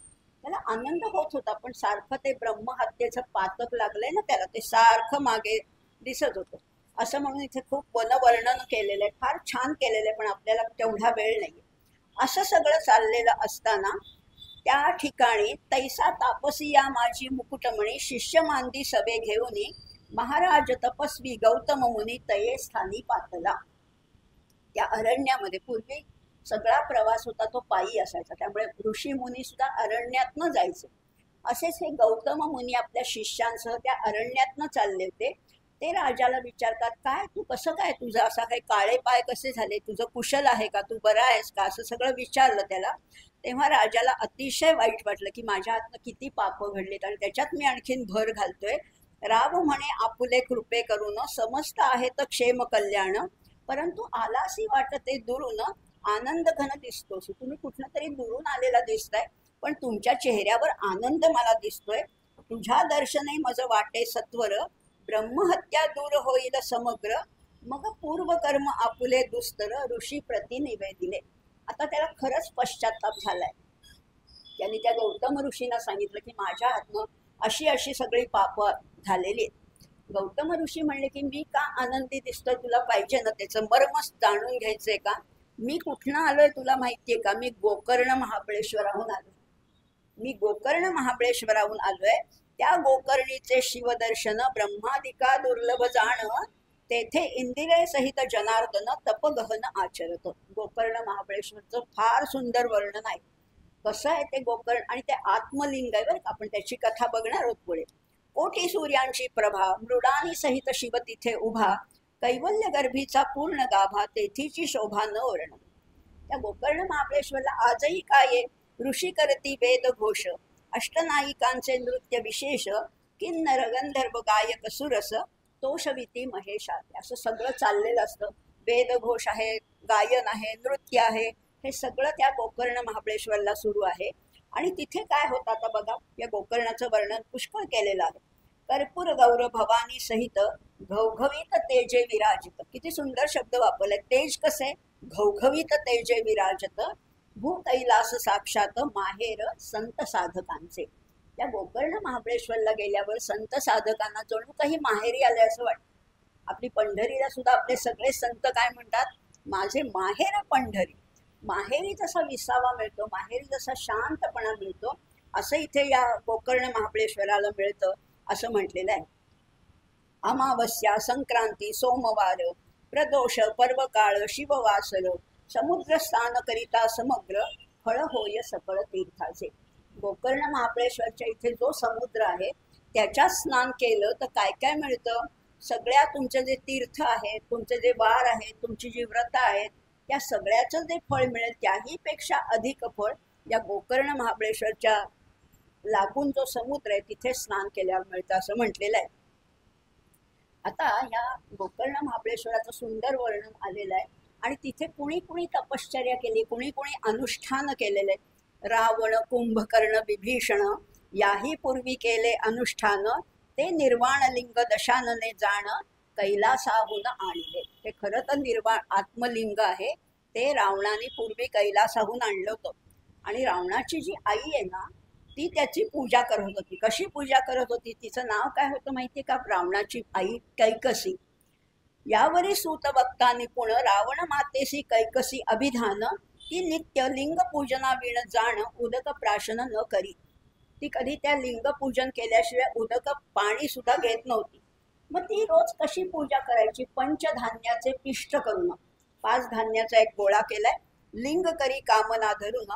त्याला आनंद होत होता, पण सारखं ते ब्रह्महत्येचं पातक लागलंय ना त्याला, ते सारखं मागे दिसत होतं. असं म्हणून इथे खूप वनवर्णन केलेलं आहे, फार छान केलेलं आहे, पण आपल्याला तेवढा वेळ नाही. असं सगळं चाललेलं असताना त्या ठिकाणी तैसा तापसिया माझी मुकुटमणी, शिष्य मांदी सभे घेऊनी, महाराज तपस्वी गौतम मुनी तये स्थानी पातला. त्या अरण्यामध्ये पूर्वी सगळा प्रवास होता तो पायी असायचा, त्यामुळे ऋषी मुनी सुद्धा अरण्यातनं जायचे. असेच हे गौतम मुनी आपल्या शिष्यांसह त्या अरण्यातनं चालले होते. ते राजाला विचारतात, काय तू कसं काय, तुझं असा काही काळे पाय कसे झाले, तुझं कुशल आहे का, तू बरा आहेस का, असं सगळं विचारलं त्याला. तेव्हा राजाला अतिशय वाईट वाटलं की माझ्या हातनं किती पापं घडलीत आणि त्याच्यात मी आणखीन भर घालतोय. राव म्हणे आपुले कृपे करून, समस्त आहे तर क्षेम कल्याण, परंतु आलासी वाटते दुरून, आनंद घन दिसतोस. तुम्ही कुठनं तरी दुरून आलेला दिसताय, पण तुमच्या चेहऱ्यावर आनंद मला दिसतोय. तुझ्या दर्शने मज वाटे सत्वर, ब्रह्महत्या दूर होईल समग्र, मग पूर्वकर्म आपुले दुस्तर, ऋषी प्रति निवेदिले. आता त्याला खरंच पश्चाताप झालाय. त्यांनी त्या गौतम ऋषींना सांगितलं की माझ्या हातनं अशी अशी सगळी पाप झालेली आहेत. गौतम ऋषी म्हणले की मी का आनंदी दिसतोय, तुला पाहिजे ना त्याचं मर्म जाणून घ्यायचंय का? मी कुठनं आलोय तुला माहितीये का? मी गोकर्ण महाबळेश्वराहून आलोय. मी गोकर्ण महाबळेश्वराहून आलोय. त्या गोकर्णीचे शिवदर्शन ब्रह्मादिका दुर्लभ जाण, तेथे इंदिरे सहित जनार्दन तपगहन आचरत. गोकर्ण महाबळेश्वरचं फार सुंदर वर्णन आहे. कसं आहे ते गोकर्ण, आणि ते आत्मलिंग आहे बरं का, आपण त्याची कथा बघणार आहोत पुढे. कोटी सूर्यांची प्रभा, मृडानी सहित शिव तिथे उभा, कैवल्य गर्भीचा पूर्ण गाभा, तेथीची शोभा न वर्णन. त्या गोकर्ण महाबळेश्वरला आजही काय ऋषी करती वेद घोष, अष्टनायिकांचे नृत्य विशेष, किन्नर गंधर्व गायक सुरस, तोषविती महेशा. असं सगळं चाललेलं असतं. वेदघोष आहे, गायन आहे, नृत्य आहे, हे सगळं त्या गोकर्ण महाबळेश्वरला सुरू आहे. आणि तिथे काय होतं आता बघा, या गोकर्णाचं वर्णन पुष्कळ केलेलं आहे. कर्पूर गौर भवानी सहित, घवघवीत तेजे विराजित. किती सुंदर शब्द वापरले. तेज कसे, घवघवीत तेजे विराजत, भू कैलास साक्षात माहेर संत साधकांचे. त्या गोकर्ण महाबळेश्वरला गेल्यावर संत साधकांना जणू काही माहेरी आले असं वाटतं. आपली पंढरीला सुद्धा आपले सगळे संत काय म्हणतात, माझे माहेर पंढरी. माहेरी जसा विसावा मिळतो, माहेरी जसा शांतपणा मिळतो, असं इथे या गोकर्ण महाबळेश्वराला मिळतं असं म्हटलेलं आहे. अमावस्या, संक्रांती, सोमवार, प्रदोष, पर्वकाळ, शिववासर, समुद्र स्नान करिता समग्र, फळ होय सकळ तीर्थाचे. गोकर्ण महाबळेश्वरच्या इथे जो समुद्र आहे त्याच्यात स्नान केलं तर काय काय मिळतं? सगळ्या तुमचे जे तीर्थ आहेत, तुमचे जे वार आहेत, तुमची जी व्रत आहेत, त्या सगळ्याचं जे फळ मिळेल त्याही पेक्षा अधिक फळ या गोकर्ण महाबळेश्वरच्या लागून जो समुद्र आहे तिथे स्नान केल्यावर मिळतं असं म्हटलेलं आहे. आता या गोकर्ण महाबळेश्वराचं सुंदर वर्णन आलेलं आहे आणि तिथे कुणी कुणी तपश्चर्या केली, कुणी कुणी अनुष्ठान केलेले. रावण, कुंभकर्ण, विभीषण याही पूर्वी केले अनुष्ठान, ते निर्वाण लिंग दशानने जाण, कैलासाहून आणले. हे खरं तर निर्वाण आत्मलिंग आहे, ते रावणाने पूर्वी कैलासाहून आणलं होतं. आणि रावणाची जी आई आहे ना ती त्याची पूजा करत होती. कशी पूजा करत होती, तिचं नाव काय होतं माहितीये का? रावणाची आई कैकसी. यावरी सूत बघता निपुण, रावण मातेसी कैकसी अभिधान, ती नित्य लिंग पूजना विण जाण, उदक प्राशन न करी. ती कधी त्या लिंग पूजन केल्याशिवाय उदक पाणी सुद्धा घेत नव्हती. मग ती रोज कशी पूजा करायची? पंचधान्याचे पिष्ट करून 5 धान्याचा एक गोळा केलाय. लिंग करी कामना धरून,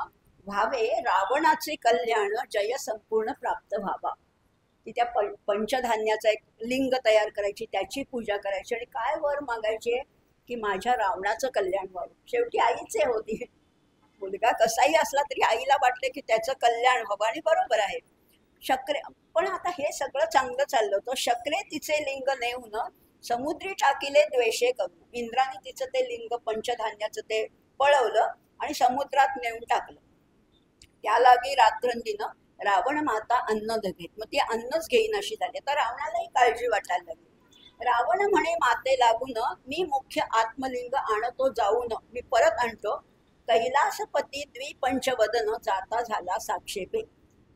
व्हावे रावणाचे कल्याण, जय संपूर्ण प्राप्त व्हावा. ती त्या पंचधान्याचा एक लिंग तयार करायची, त्याची पूजा करायची आणि काय वर मागायचे की माझ्या रावणाचं कल्याण व्हावं. शेवटी आईचे होती. मुलगा कसाही असला तरी आईला वाटले की त्याचं कल्याण व्हावं आणि बरोबर आहे. शक्रे पण आता हे सगळं चांगलं चाललं होतं. शक्रे तिचे लिंग नेऊन समुद्री टाकिले द्वेषे करून. इंद्राने तिचं ते लिंग पंचधान्याचं ते पळवलं आणि समुद्रात नेऊन टाकलं. त्यालागी रात्रंदिनं रावण माता अन्न घेत. मग ती अन्नच घेईन अशी झाली. तर रावणालाही काळजी वाटायला लागली. रावण म्हणे माते लागून, मी मुख्य आत्मलिंग आणतो जाऊन, मी परत आणतो. कैलासपती द्विपंचवदन, जाता झाला साक्षेपे.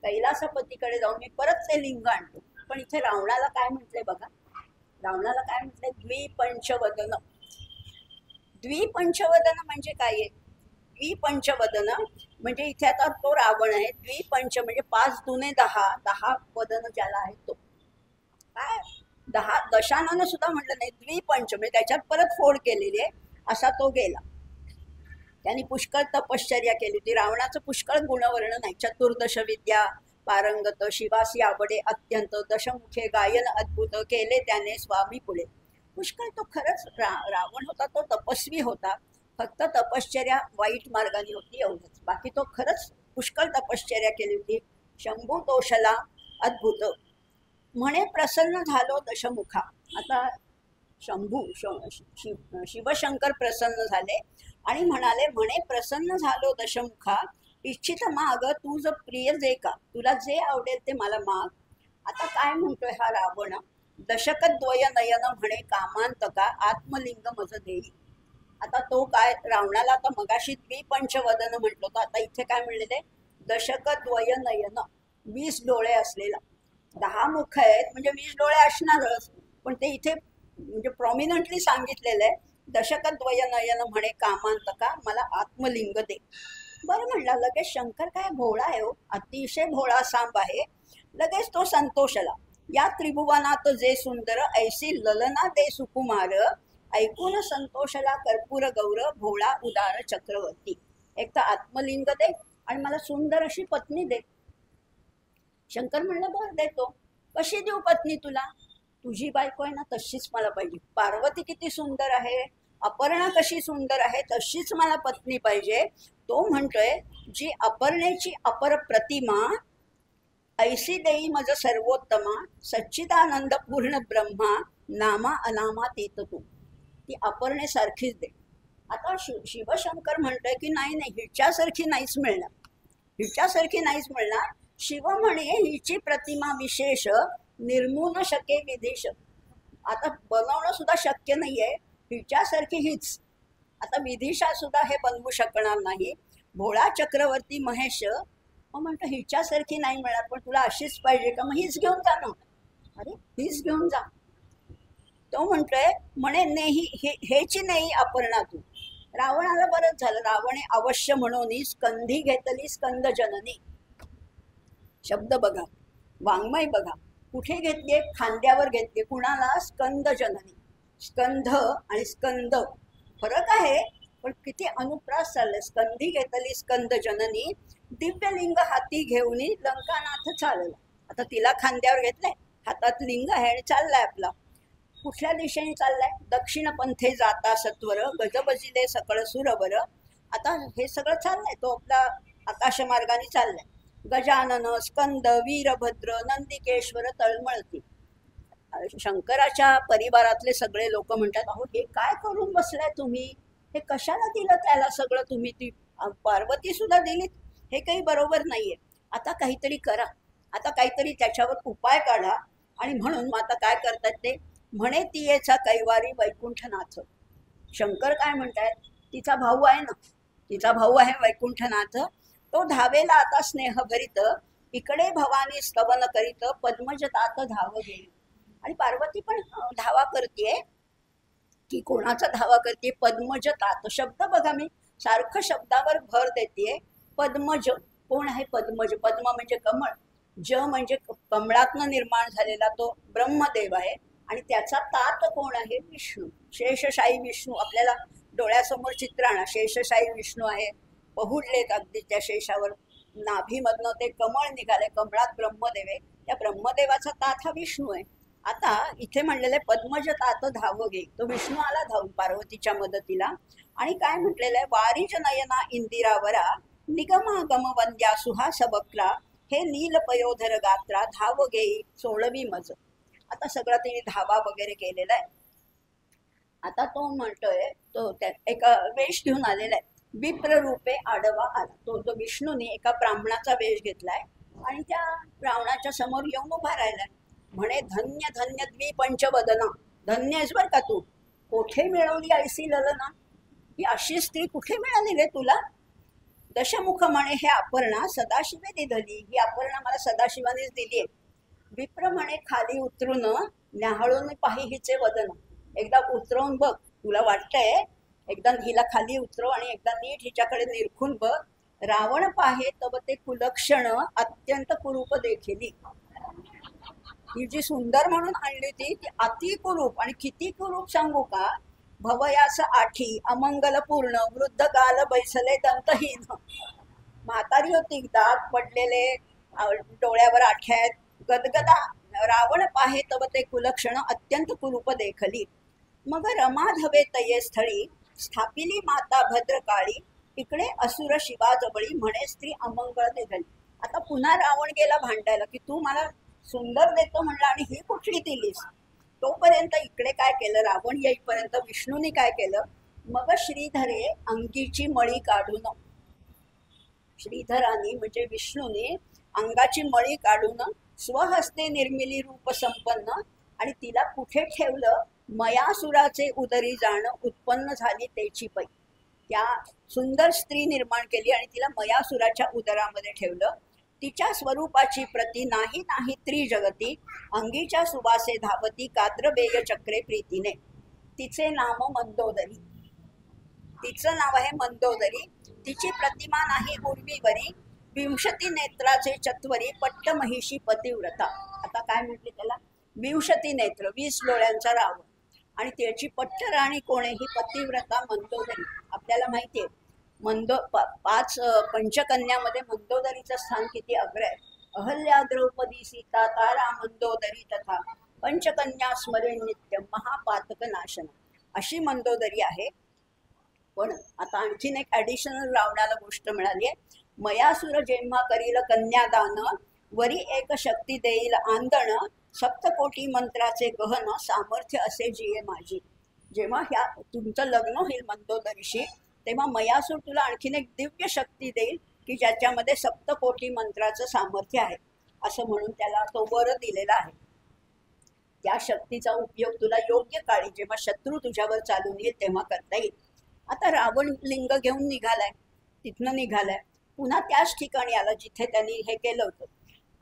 कैलासपतीकडे जाऊन मी परत ते लिंग आणतो. पण इथे रावणाला काय म्हटलंय बघा, रावणाला काय म्हटलंय? द्विपंचवदन. द्विपंचवदन म्हणजे काय आहे? द्विपंचवदन म्हणजे इथे आता तो रावण आहे. द्विपंच म्हणजे 5 दुने 10, 10 वदन ज्याला आहे तो. काय 10 दशाननं सुद्धा म्हटलं नाही. द्विपंच म्हणजे त्याच्यात परत फोड केलेली आहे असा तो गेला. त्यांनी पुष्कळ तपश्चर्या केली होती. रावणाचं पुष्कळ गुणवर्ण नाही. चतुर्दश विद्या पारंगत, शिवासी आवडे अत्यंत, दशमुखे गायन अद्भुत, केले त्याने स्वामी पुढे. पुष्कळ तो खरंच रावण होता, तो तपस्वी होता. फक्त तपश्चर्या वाईट मार्गाने होती एवढंच. बाकी तो खरंच पुष्कळ तपश्चर्या केली होती. शंभू तोषला अद्भुत, म्हणे प्रसन्न झालो दशमुखा. आता शंभू शिवशंकर प्रसन्न झाले आणि म्हणाले, म्हणे प्रसन्न झालो दशमुखा, इच्छित माग तुझ प्रिय जे का, तुला जे आवडेल ते मला माग. आता काय म्हणतोय हा रावण? दशकद्वय नयन म्हणे कामांतका, आत्मलिंग मज देई. आता तो काय रावणाला आता मगाशी द्विपंचवदन म्हटलं होतं, आता इथे काय म्हणलेले? दशकद्वय नयन, 20 डोळे असलेला. 10 मुख आहेत म्हणजे 20 डोळे असणारच. पण ते इथे म्हणजे प्रॉमिनंटली सांगितलेलं आहे, दशकद्वय नयन म्हणे कामांतका, मला आत्मलिंग दे. बरं म्हणला. लगेच शंकर काय भोळा आहे हो, अतिशय भोळा सांब आहे. लगेच तो संतोषला. या त्रिभुवनात जे सुंदर, ऐसी ललना दे सुकुमार, ऐकून संतोषला कर्पूर गौर, भोळा उदार चक्रवर्ती. एक तर आत्मलिंग दे आणि मला सुंदर अशी पत्नी दे. शंकर म्हणलं बरं देतो. कशी देऊ पत्नी तुला? तुझी बायको आहे ना तशीच मला पाहिजे. पार्वती किती सुंदर आहे, अपर्णा कशी सुंदर आहे, तशीच मला पत्नी पाहिजे. तो म्हणतोय, जी अपर्णेची अपर प्रतिमा, ऐसी देई मज सर्वोत्तमा, सच्चिदानंद पूर्ण ब्रह्मा, नामा अनामातीत तू. ती अपर्णेसारखीच दे. आता शिवशंकर म्हणतोय की नाही नाही, हिच्यासारखी नाहीच मिळणार, हिच्यासारखी नाहीच मिळणार. शिव म्हणे हिची प्रतिमा विशेष, निर्मून शके विदेश. आता बनवणं सुद्धा शक्य नाहीये, हिच्यासारखी हीच. आता विदिशा सुद्धा हे बनवू शकणार नाही. भोळा चक्रवर्ती महेश. मग म्हणतो हिच्यासारखी नाही मिळणार, पण तुला अशीच पाहिजे का? मग हीच घेऊन जा ना. अरे हीच घेऊन जा. तो म्हणतोय, म्हणे नेही हेची नाही अपर्णा तू. रावणाला बरंच झालं. रावणे अवश्य म्हणून स्कंधी घेतली स्कंद जननी. शब्द बघा, वाङ्मय बघा, कुठे घेतले? खांद्यावर घेतले. कुणाला? स्कंद जननी. स्कंध आणि स्कंद फरक आहे, पण किती अनुप्रास चाललंय. स्कंधी घेतली स्कंद जननी, दिव्यलिंग हाती घेऊन लंकानाथ चालला. आता तिला खांद्यावर घेतलंय, हातात लिंग आहे आणि चाललाय आपला. कुठल्या दिशेने चाललाय? दक्षिण पंथे जाता सत्वर गजबजिले सकळ सुरवर. आता हे सगळं चाललंय, तो आपला आकाश मार्गाने चाललाय. गजानन स्कंद वीरभद्र नंदिकेश्वर तळमळती. शंकराच्या परिवारातले सगळे लोक म्हणतात, अहो हे काय करून बसलाय तुम्ही, हे कशाला दिलं त्याला सगळं तुम्ही, ती पार्वती सुद्धा दिलीत, हे काही बरोबर नाहीये. आता काहीतरी करा, आता काहीतरी त्याच्यावर उपाय काढा. आणि म्हणून मग आता काय करतात ते म्हणे, तियेचा कैवारी वैकुंठनाथ. शंकर काय म्हणतायत, तिचा भाऊ आहे ना, तिचा भाऊ आहे वैकुंठनाथ, तो धावेला आता स्नेहभरित, इकडे भवानी स्तवन करीत पद्मज तात धाव घेईल. आणि पार्वती पण धावा करते, की कोणाचा धावा करते? पद्मज तात. शब्द बघा, मी सारखं शब्दावर भर देते. पद्मज कोण आहे? पद्मज, पद्म म्हणजे कमळ, ज म्हणजे कमळातनं निर्माण झालेला तो ब्रह्मदेव आहे. आणि त्याचा तात कोण आहे? विष्णू, शेषशाही विष्णू. आपल्याला डोळ्यासमोर चित्र आणा, शेषशाही विष्णू आहे, पहुडलेत अगदी त्या शेषावर, नाभीमधनं ते कमळ निघाले, कमळात ब्रह्मदेव आहे, त्या ब्रह्मदेवाचा तात हा विष्णू आहे. आता इथे म्हणलेलं आहे पद्मज तात धाव घे, तो विष्णू आला धावून पार्वतीच्या मदतीला. आणि काय म्हटलेलं आहे? वारिज नयना इंदिरावरा निगमागम वंद्या सुहास बक्रा हे नील पयोधर गात्रा धाव घेई सोळवी मज. आता सगळा तिने धावा वगैरे केलेला आहे. आता तो म्हणतोय, तो त्या एका वेश घेऊन आलेला आहे, विप्र रूपे आडवा आला. तो विष्णूने एका ब्राह्मणाचा वेश घेतलाय आणि त्या ब्राह्मणाच्या समोर येऊन उभा राहिलाय. म्हणे, धन्य धन्य द्विपंचवदना, धन्य आहेस बर का तू, कोठे मिळवली ऐसी ललना, ही अशी स्त्री कुठे मिळाली रे तुला? दशमुख म्हणे, हे अपर्णा सदाशिवे दिधली, ही अपर्णा मला सदाशिवानेच दिली आहे. विप्र म्हणे, खाली उतरून न्याहाळून पाही हिचे वदन, एकदा उतरवून बघ, तुला वाटतंय, एकदा हिला खाली उतरव आणि एकदा नीट हिच्याकडे निरखून बघ. रावण पाहे तब ते कुलक्षण अत्यंत कुरूप देखील. ही जी सुंदर म्हणून आणली होती ती अति कुरूप, आणि किती कुरूप सांगू का? भवयास आठी अमंगल पूर्ण वृद्ध गाल बैसले दंतहीन. म्हातारी होती, दात पडलेले, डोळ्यावर आठ्या आहेत, गदगदा. रावण पाहे तब ते कुलक्षण अत्यंत कुरूप देखली. मग रमा धवे तये स्थळी स्थापिली माता भद्रकाळी, इकडे असुर शिवाजवळी म्हणे स्त्री अमंगळ निघाली. आता पुन्हा रावण गेला भांडायला, की तू मला सुंदर देतो म्हणला आणि ही कुठली दिलीस. तोपर्यंत इकडे काय केलं, रावण येईपर्यंत विष्णूने काय केलं, मग श्रीधरे अंगीची मळी काढून, श्रीधराने म्हणजे विष्णूने अंगाची मळी काढून स्वहस्ते निर्मिली रूप संपन्न, आणि तिला कुठे ठेवलं? मयासुराचे उदरी जाण उत्पन्न झाली त्याची पै. त्या सुंदर स्त्री निर्माण केली आणि तिला मयासुराच्या उदरामध्ये ठेवलं. तिच्या स्वरूपाची प्रती नाही नाही त्रिजगती, अंगीच्या सुवासे धावती काद्रबेय चक्रे प्रीतीने. तिचे नाम मंदोदरी, तिचं नाव आहे मंदोदरी. तिची प्रतिमा नाही उर्वीवरी, विंशती नेत्राचे चत्वरी पट्ट महिषी पतिव्रता. आता काय म्हटले त्याला? विंशती नेत्र, 20 डोळ्यांचा रावण, आणि त्याची पट्ट राणी कोण आहे? ही पतिव्रता मंदोदरी. आपल्याला माहितीये पाच पंचकन्यामध्ये मंदोदरीचं स्थान किती अग्र आहे. अहल्या द्रौपदी सीता तारा मंदोदरी तथा पंचकन्या स्मरे नित्य महापातक नाशन, अशी मंदोदरी आहे. पण आता आणखीन एक ऍडिशनल रावणाला गोष्ट मिळाली आहे. मयासुर जेव्हा करील कन्यादान, वरी एक शक्ती देईल आंदण, सप्तकोटी मंत्राचे गहन सामर्थ्य असे जिये माझी. जेव्हा ह्या तुमचं लग्न होईल मंदोदरीशी, तेव्हा मयासूर तुला आणखीन एक दिव्य शक्ती देईल की ज्याच्यामध्ये सप्तकोटी मंत्राचं सामर्थ्य आहे, असं म्हणून त्याला तो वर दिलेला आहे. त्या शक्तीचा उपयोग तुला योग्य काळी जेव्हा शत्रू तुझ्यावर चालून येईल तेव्हा करता येईल. आता रावण लिंग घेऊन निघालाय, तिथनं निघालाय, पुन्हा त्याच ठिकाणी आला जिथे त्यांनी हे केलं होतं.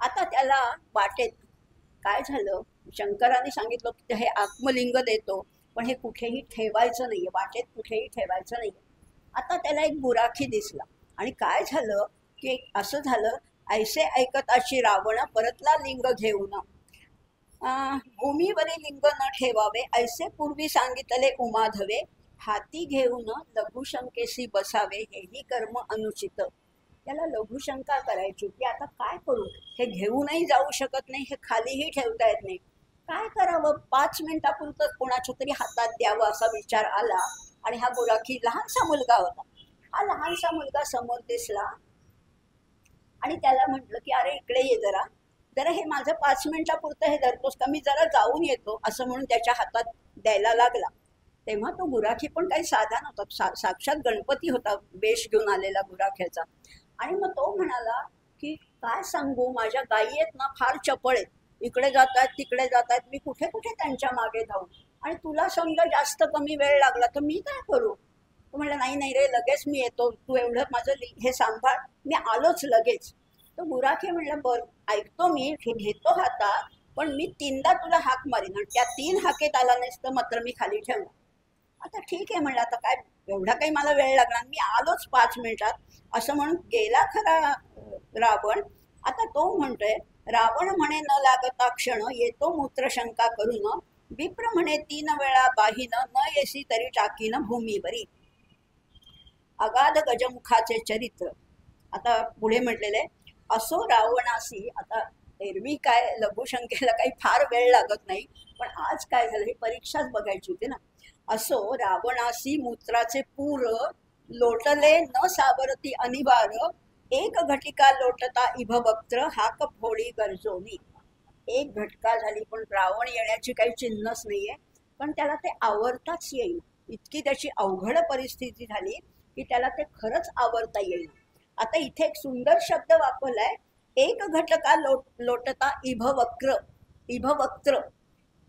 आता त्याला वाटेत काय झालं, शंकराने सांगितलं की हे आत्मलिंग देतो, पण हे कुठेही ठेवायचं नाहीये, वाटेत कुठेही ठेवायचं नाहीये. आता त्याला एक बुराखी दिसला, आणि काय झालं की असं झालं, ऐसे ऐकताची रावण परतला लिंग घेऊन, भूमीवरील लिंग न ठेवावे ऐसे पूर्वी सांगितले उमाधवे, हाती घेऊन लघुशंकेशी बसावे हेही कर्म अनुचित. त्याला लघुशंका करायची की आता काय करू, हे घेऊनही जाऊ शकत नाही, हे खालीही ठेवता येत नाही, काय करावं, 5 मिनिटापुरतं कोणाच्या तरी हातात द्यावं असा विचार आला. आणि हा गुराखी लहानसा मुलगा होता. हा लहानसा मुलगा समोर दिसला आणि त्याला म्हटलं की अरे इकडे ये जरा, जरा हे माझं 5 मिनिटापुरतं हे धरतोस का, मी जरा जाऊन येतो असं म्हणून त्याच्या हातात द्यायला लागला. तेव्हा तो गुराखी पण काही साधा नव्हता, साक्षात गणपती होता वेश घेऊन आलेला गुराख्याचा. आणि मग तो म्हणाला की काय सांगू, माझ्या गायी आहेत ना फार चपळ आहेत, इकडे जात आहेत तिकडे जात आहेत, मी कुठे कुठे त्यांच्या मागे धावू, आणि तुला समजा जास्त कमी वेळ लागला तर मी काय करू. तो म्हणला नाही नाही रे, लगेच मी येतो, तू एवढं माझं हे सांभाळ, मी आलोच लगेच. तो गुराखी म्हणला बर ऐकतो, मी घेतो हातात, पण मी 3दा तुला हाक मारीन आणि त्या 3 हाकेत आला नाहीस तर मात्र मी खाली ठेवणार. आता ठीक आहे म्हणलं, आता काय एवढा काही मला वेळ लागणार, मी आलोच 5 मिनिटात असं म्हणून गेला खरा रावण. आता तो म्हणतोय, रावण म्हणे न लागता क्षण, येतो मूत्रशंका करून, विप्र म्हणे 3 वेळा बाहीन, न येसी तरी टाकीन भूमीवरी. अगाध गजमुखाचे चरित्र. आता पुढे म्हटलेले असो रावणासी. आता एरवी काय लघुशंकेला काही फार वेळ लागत नाही, पण आज काय झालं, ही परीक्षाच बघायची होती ना. असो रावणासी मूत्राचे पूर, लोटले न सावरती अनिवार, एक घटिका लोटता इभवक्त्र, हाक फोडी गरजोनी. एक घटका झाली पण रावण येण्याची काही चिन्हच नाहीये, पण त्याला ते आवरताच येईल, इतकी त्याची अवघड परिस्थिती झाली की त्याला ते खरंच आवरता येईल. आता इथे एक सुंदर शब्द वापरलाय, एक घटका लोटता इभवक्त्र. इभवक्त्र,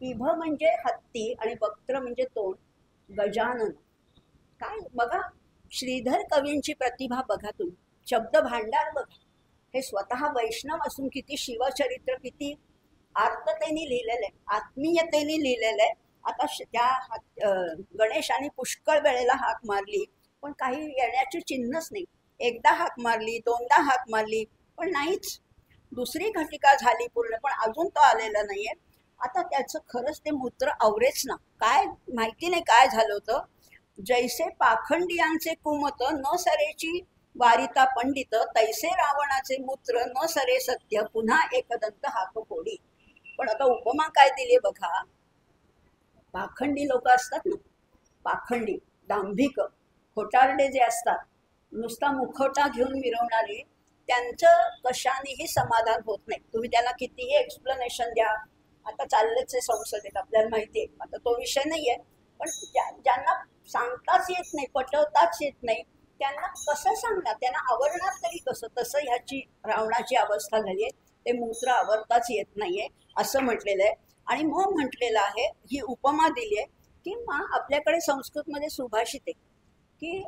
इभ म्हणजे हत्ती आणि वक्त्र म्हणजे तोंड. गजानन, काय बघा, श्रीधर कवींची प्रतिभा बघा तुम्ही, शब्द भांडार बघा. हे स्वतः वैष्णव असून किती शिवचरित्र किती आर्ततेने लिहिलेलं आहे, आत्मीयतेने लिहिलेलं आहे. आता त्या गणेशाने पुष्कळ वेळेला हाक मारली पण काही येण्याची चिन्हच नाही. एकदा हाक मारली, 2दा हाक मारली पण नाहीच. दुसरी घटिका झाली पूर्ण पण अजून तो आलेला नाहीये. आता त्याचं खरंच ते मूत्र आवरेच ना, काय माहिती नाही काय झालं होतं. जैसे पाखंडियांचे कुमत, न सरेची वारिता पंडित, तैसे रावणाचे मूत्र, न सरे सत्य, पुन्हा एकदंत हाक फोडी. पण आता उपमा काय दिली बघा. पाखंडी लोक असतात ना, पाखंडी दांभिक खोटारडे जे असतात, नुसता मुखवटा घेऊन मिरवणारे, त्यांचं कशानेही समाधान होत नाही. तुम्ही त्याला कितीही एक्सप्लेनेशन द्या. आता चाललेच आहे संसदेत, आपल्याला माहिती आहे, आता तो विषय नाहीये, पण ज्यांना सांगताच येत नाही, पटवताच येत नाही, त्यांना कसं सांगणार, त्यांना आवरणार तरी कसं. तसं ह्याची रावणाची अवस्था झाली आहे, ते मूत्र आवरताच येत नाहीये असं म्हटलेलं आहे. आणि मग म्हटलेलं आहे, ही उपमा दिली आहे किंवा आपल्याकडे संस्कृतमध्ये सुभाषित आहे की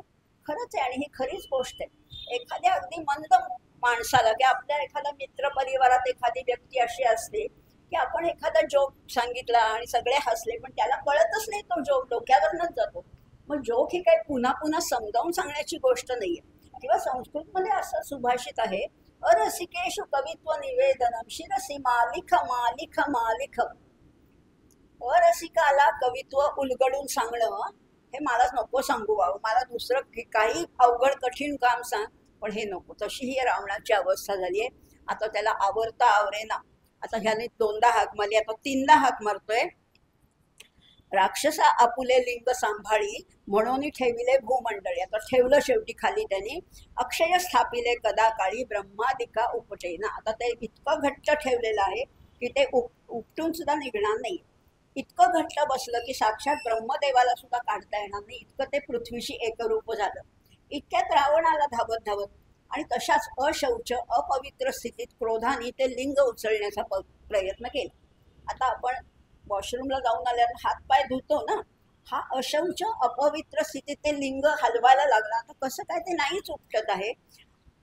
खरंच आहे, आणि ही खरीच गोष्ट आहे. एखाद्या अगदी मंद माणसाला, की आपल्या एखाद्या मित्र परिवारात एखादी व्यक्ती अशी असते की आपण एखादा जोक सांगितला आणि सगळे हसले, पण त्याला कळतच नाही, तो जोक डोक्यावरनच जातो. मग जोक ही काही पुन्हा पुन्हा समजावून सांगण्याची गोष्ट नाहीये. किंवा संस्कृतमध्ये असं सुभाषित आहे, अरसिकेशु कवित्व निवेदनम शिरसी मालिख मालिख मालिखम. अरसिकाला कवित्व उलगडून सांगणं हे मलाच नको सांगू बाबा, मला दुसरं काही अवघड कठीण काम सांग, पण हे नको. तशी ही रावणाची अवस्था झाली आहे. आता त्याला आवरता आवरेना. आता ह्याने 2दा हाक मारली, आता 3दा हाक मारतोय. राक्षसा आपुले लिंग सांभाळी, म्हणून ठेविले भूमंडळी. आता ठेवलं शेवटी खाली त्यांनी. अक्षय स्थापिले कदा काळी, ब्रह्मादिका उपटेना. आता ते इतकं घट्ट ठेवलेलं आहे की ते उपटून सुद्धा निघणार नाही. इतकं घट्ट बसलं की साक्षात ब्रह्मदेवाला सुद्धा काढता येणार नाही, इतकं ते पृथ्वीशी एकरूप झालं. इतक्यात रावण आला धावत धावत, आणि तशाच अशौच अपवित्र स्थितीत क्रोधाने ते लिंग उचलण्याचा प्रयत्न केला. आता आपण वॉशरूमला जाऊन आल्यावर हातपाय धुतो ना, हा अशौच अपवित्र स्थितीत ते लिंग हलवायला लागला. आता कसं काय, ते नाहीच उपटत आहे,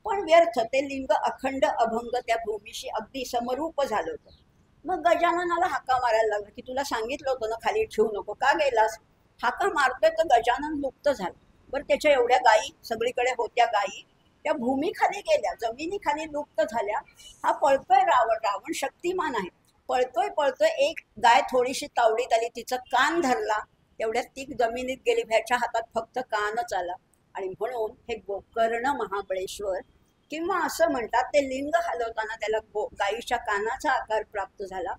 पण व्यर्थ. ते लिंग अखंड अभंग त्या भूमीशी अगदी समरूप झालं होतं. मग गजाननाला हाका मारायला लागला की तुला सांगितलं होतं ना खाली ठेवू नको, का गेलास. हाका मारतोय तर गजानन लुप्त झाला. बरं, त्याच्या एवढ्या गायी सगळीकडे होत्या, गायी त्या भूमीखाली गेल्या, जमिनीखाली लुप्त झाल्या. हा पळतोय रावण. रावण शक्तिमान आहे, पळतोय पळतोय. एक गाय थोडीशी तावडीत आली, तिचा कान धरला, तेवढ्यात ती जमिनीत गेली. ह्याच्या हातात फक्त कानच आला. आणि म्हणून हे गोकर्ण महाबळेश्वर, किंवा असं म्हणतात ते लिंग हलवताना त्याला गायीच्या कानाचा आकार प्राप्त झाला.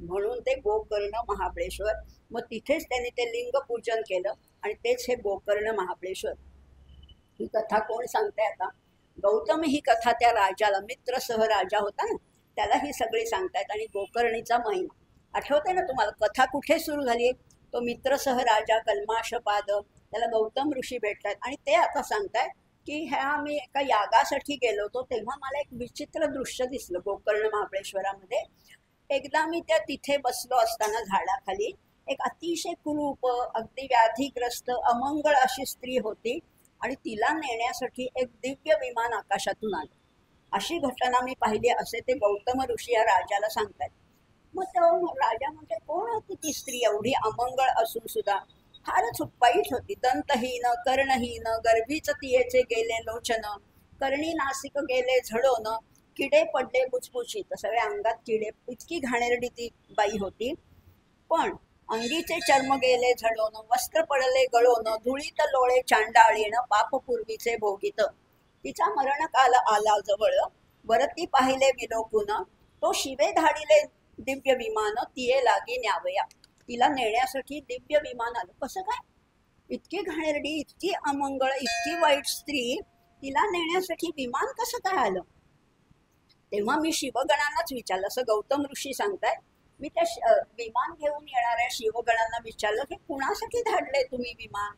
म्हणून ते गोकर्ण महाबळेश्वर. मग तिथेच त्यांनी ते लिंग पूजन केलं आणि तेच हे गोकर्ण महाबळेश्वर. ही कथा कोण सांगते आता? गौतम ही कथा त्या राजाला, मित्रसह राजा होता ना, त्याला ही सगळी सांगतायत. आणि गोकर्णीचा महिमा आठवतंय ना तुम्हाला? कथा कुठे सुरू झाली? तो मित्रसह राजा कल्माशपाद, त्याला गौतम ऋषी भेटतात आणि ते आता सांगतायत की ह्या मी एका यागासाठी गेलो होतो, तेव्हा मला एक विचित्र दृश्य दिसलं गोकर्ण महाबळेश्वरामध्ये. एकदा मी त्या तिथे बसलो असताना झाडाखाली एक अतिशय कुरूप, अगदी व्याधीग्रस्त, अमंगळ अशी स्त्री होती आणि तिला नेण्यासाठी एक दिव्य विमान आकाशातून आलं. अशी घटना मी पाहिली, असे ते गौतम ऋषी या राजाला सांगतात. मग तो राजा म्हणजे कोण होती ती स्त्री एवढी अमंगळ असून सुद्धा? फारच वाईट होती. दंतहीन, कर्णहीन, गर्भीच तियेचे गेले लोचन, कर्णी नासिक गेले झडोन, किडे पडले बुचबुचीत. सगळ्या अंगात किडे, इतकी घाणेरडी ती बाई होती. पण अंगीचे चर्म गेले झडोन, वस्त्र पडले गळोन, धुळीत लोळे चांडाळीन, पाप पूर्वीचे भोगीत. तिचा मरणकाल आला जवळ, वरती पाहिले विलोपून, तो शिवे धाडिले दिव्य विमान, तिये लागी न्यावया. तिला नेण्यासाठी दिव्य विमान आलं. कसं काय? इतकी घाणेरडी, इतकी अमंगळ, इतकी वाईट स्त्री, तिला नेण्यासाठी विमान कसं काय आलं? तेव्हा मी शिवगणांनाच विचारलं, असं गौतम ऋषी सांगतायत. मी त्या विमान घेऊन येणाऱ्या शिवगणांना विचारलं की कुणासाठी धाडले तुम्ही विमान?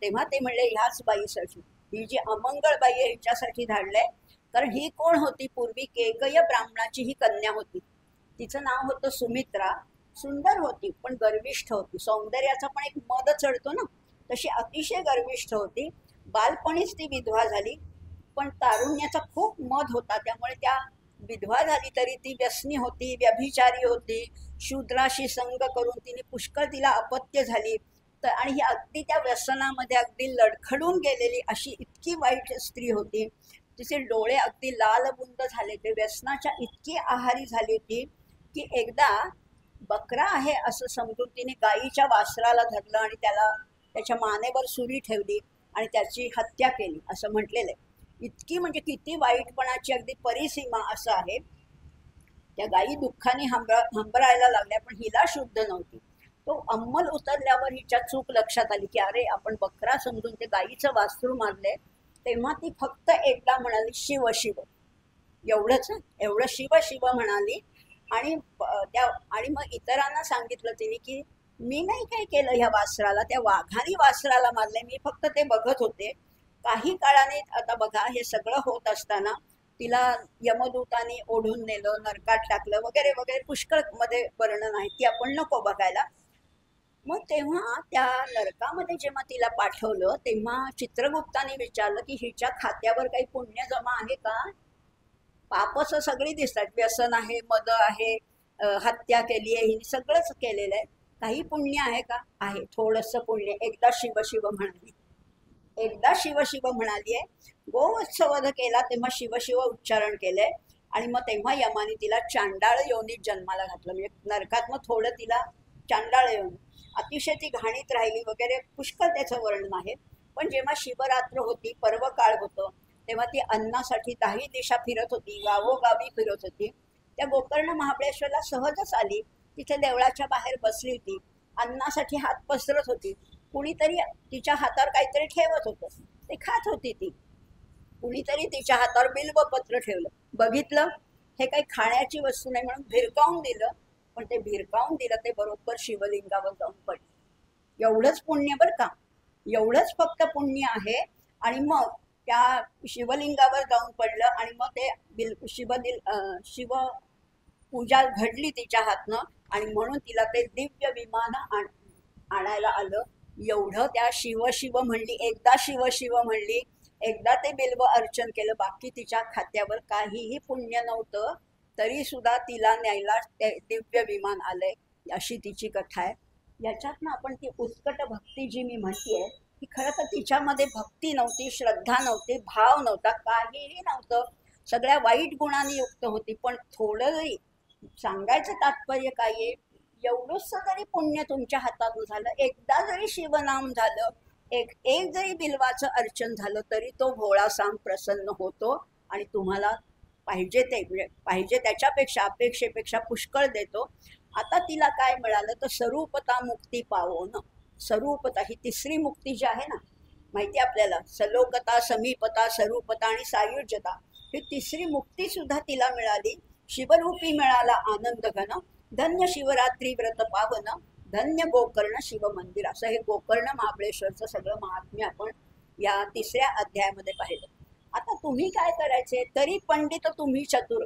तेव्हा ते म्हणले ह्याच बाईसाठी, ही जी अमंगळ बाई आहे हिच्यासाठी धाडलंय. कारण ही कोण होती? पूर्वी केकय ब्राह्मणाची ही कन्या होती. तिचं नाव होतं सुमित्रा. सुंदर होती पण गर्विष्ठ होती. सौंदर्याचा पण एक मद चढतो ना, तशी अतिशय गर्विष्ठ होती. बालपणीच ती विधवा झाली, पण तारुण्याचा खूप मद होता, त्यामुळे त्या विधवा झाली तरी ती व्यसनी होती, व्यभिचारी होती. शूद्राशी संग करून तिने पुष्कळ, तिला अपत्य झाली. तर आणि ही अगदी त्या व्यसनामध्ये अगदी लडखडून गेलेली अशी इतकी वाईट स्त्री होती. तिचे डोळे अगदी लालबुंद झाले, ते व्यसनाच्या इतकी आहारी झाली होती की एकदा बकरा आहे असं समजून तिने गायीच्या वासराला धरलं आणि त्याला त्याच्या मानेवर सुरी ठेवली आणि त्याची हत्या केली असं म्हटलेलं आहे. इतकी म्हणजे किती वाईटपणाची अगदी परिसीमा असं आहे. त्या गायी दुःखाने हंबरायला लागल्या, पण हिला शुद्ध नव्हती. तो अंमल उतरल्यावर हिच्या चूक लक्षात आली की अरे आपण बकरा समजून ते गायीचं वासरू मारले. तेव्हा ती फक्त एकदा म्हणाली शिव शिव, एवढंच, एवढं शिव शिव म्हणाली. आणि मग इतरांना सांगितलं तिने की मी नाही काय केलं ह्या वासराला, त्या वाघाने वासराला मारले, मी फक्त ते बघत होते. काही काळाने आता बघा हे सगळं होत असताना तिला यमदूताने ओढून नेलं, नरकात टाकलं वगैरे वगैरे पुष्कळ मध्ये वर्णन आहे, ती आपण नको बघायला. मग तेव्हा त्या नरकामध्ये जेव्हा तिला पाठवलं तेव्हा चित्रगुप्ताने विचारलं की हिच्या खात्यावर काही पुण्य जमा आहे का? पापच सगळी दिसतात, व्यसन आहे, मद आहे, हत्या केली आहे, हिने सगळंच केलेलं आहे. काही पुण्य आहे का? आहे, थोडंसं पुण्य. एकदा शिवशिव म्हणाली, एकदा शिवशिव म्हणाली आहे. गोवत्सवध केला तेव्हा शिवशिव उच्चारण केलंय आणि मग तेव्हा यमाने तिला चांडाळ योनीत जन्माला घातलं. म्हणजे नरकात मग थोडं तिला चांडाळ योनी, अतिशय ती घाणीत राहिली वगैरे पुष्कळ त्याचं वर्णन आहे. पण जेव्हा शिवरात्र होती, पर्व काळ होतं, तेव्हा ती अन्नासाठी 10 दिशा फिरत होती, गावोगावी फिरत होती. त्या गोकर्ण महाबळेश्वरला सहजच आली, तिथे देवळाच्या बाहेर बसली होती, अन्नासाठी हात पसरत होती. कुणीतरी तिच्या हातावर काहीतरी ठेवत होतं, ते खात होती ती. कुणीतरी तिच्या हातावर बिल्वपत्र ठेवलं, बघितलं हे काही खाण्याची वस्तू नाही म्हणून भिरकावून दिलं. पण ते भिरकावून दिलं ते बरोबर शिवलिंगावर जाऊन पडलं. एवढंच पुण्य बरं का, एवढंच फक्त पुण्य आहे. आणि मग त्या शिवलिंगावर जाऊन पडलं आणि मग ते शिव पूजा घडली तिच्या हातनं आणि म्हणून तिला ते दिव्य विमान आणायला आलं. एवढं त्या शिव शिव म्हणली, एकदा शिव शिव म्हणली, एकदा ते बिल्व अर्चन केलं, बाकी तिच्या खात्यावर काहीही पुण्य नव्हतं, तरी सुद्धा तिला न्यायला ते दिव्य विमान आलंय. अशी तिची कथा आहे. याच्यातनं आपण ती उत्कट भक्ती जी मी म्हणतीये की खरं तर तिच्यामध्ये भक्ती नव्हती, श्रद्धा नव्हती, भाव नव्हता, काहीही नव्हतं, सगळ्या वाईट गुणांनी युक्त होती. पण थोडं जरी सांगायचं तात्पर्य काय आहे, एवढंच जरी पुण्य तुमच्या हातातून झालं, एकदा जरी शिवनाम झालं, एक जरी बिल्वाचं अर्चन झालं, तरी तो भोळा सांग प्रसन्न होतो आणि तुम्हाला पाहिजे ते, म्हणजे पाहिजे त्याच्यापेक्षा, अपेक्षेपेक्षा पुष्कळ देतो. आता तिला काय मिळालं तर स्वरूपता मुक्ती पावोन. स्वरूपता ही तिसरी मुक्ती जी आहे ना, माहिती आपल्याला, सलोकता, समीपता, स्वरूपता आणि सायुज्यता, ही तिसरी मुक्ती सुद्धा तिला मिळाली. शिवरूपी मिळाला आनंद घन, धन्य शिवरात्री व्रत पावन, धन्य गोकर्ण शिव मंदिर. असं हे गोकर्ण महाबळेश्वरचं सगळं महात्म्य आपण या तिसऱ्या अध्यायामध्ये पाहिलं. आता तुम्ही काय करायचे, तरी पंडित तुम्ही चतुर,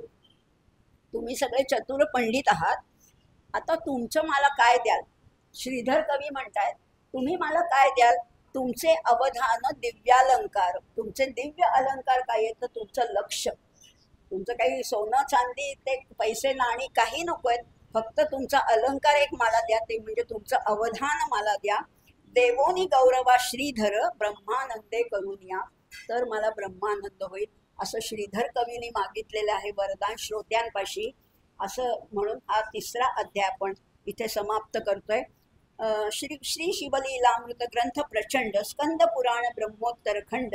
तुम्ही सगळे चतुर पंडित आहात. आता तुमचं मला काय द्याल? श्रीधर कवी म्हणतायत, तुम्ही मला काय द्याल? तुमचे अवधान दिव्यालंकार. तुमचे दिव्य अलंकार काय आहेत? तर तुमचं लक्ष. तुमचं काही सोनं चांदी ते पैसे नाणी काही नको आहेत, फक्त तुमचा अलंकार एक मला द्या, ते म्हणजे तुमचं अवधान मला द्या. देवोनी गौरवा श्रीधर ब्रह्मानंदे करून या, तर मला ब्रह्मानंद होईल. असं श्रीधर कवींनी मागितलेलं आहे वरदान श्रोत्यांपाशी. असं म्हणून हा तिसरा अध्याय आपण इथे समाप्त करतोय. श्री शिवलीलामृत ग्रंथ प्रचंड, स्कंद पुराण ब्रह्मोत्तर खंड,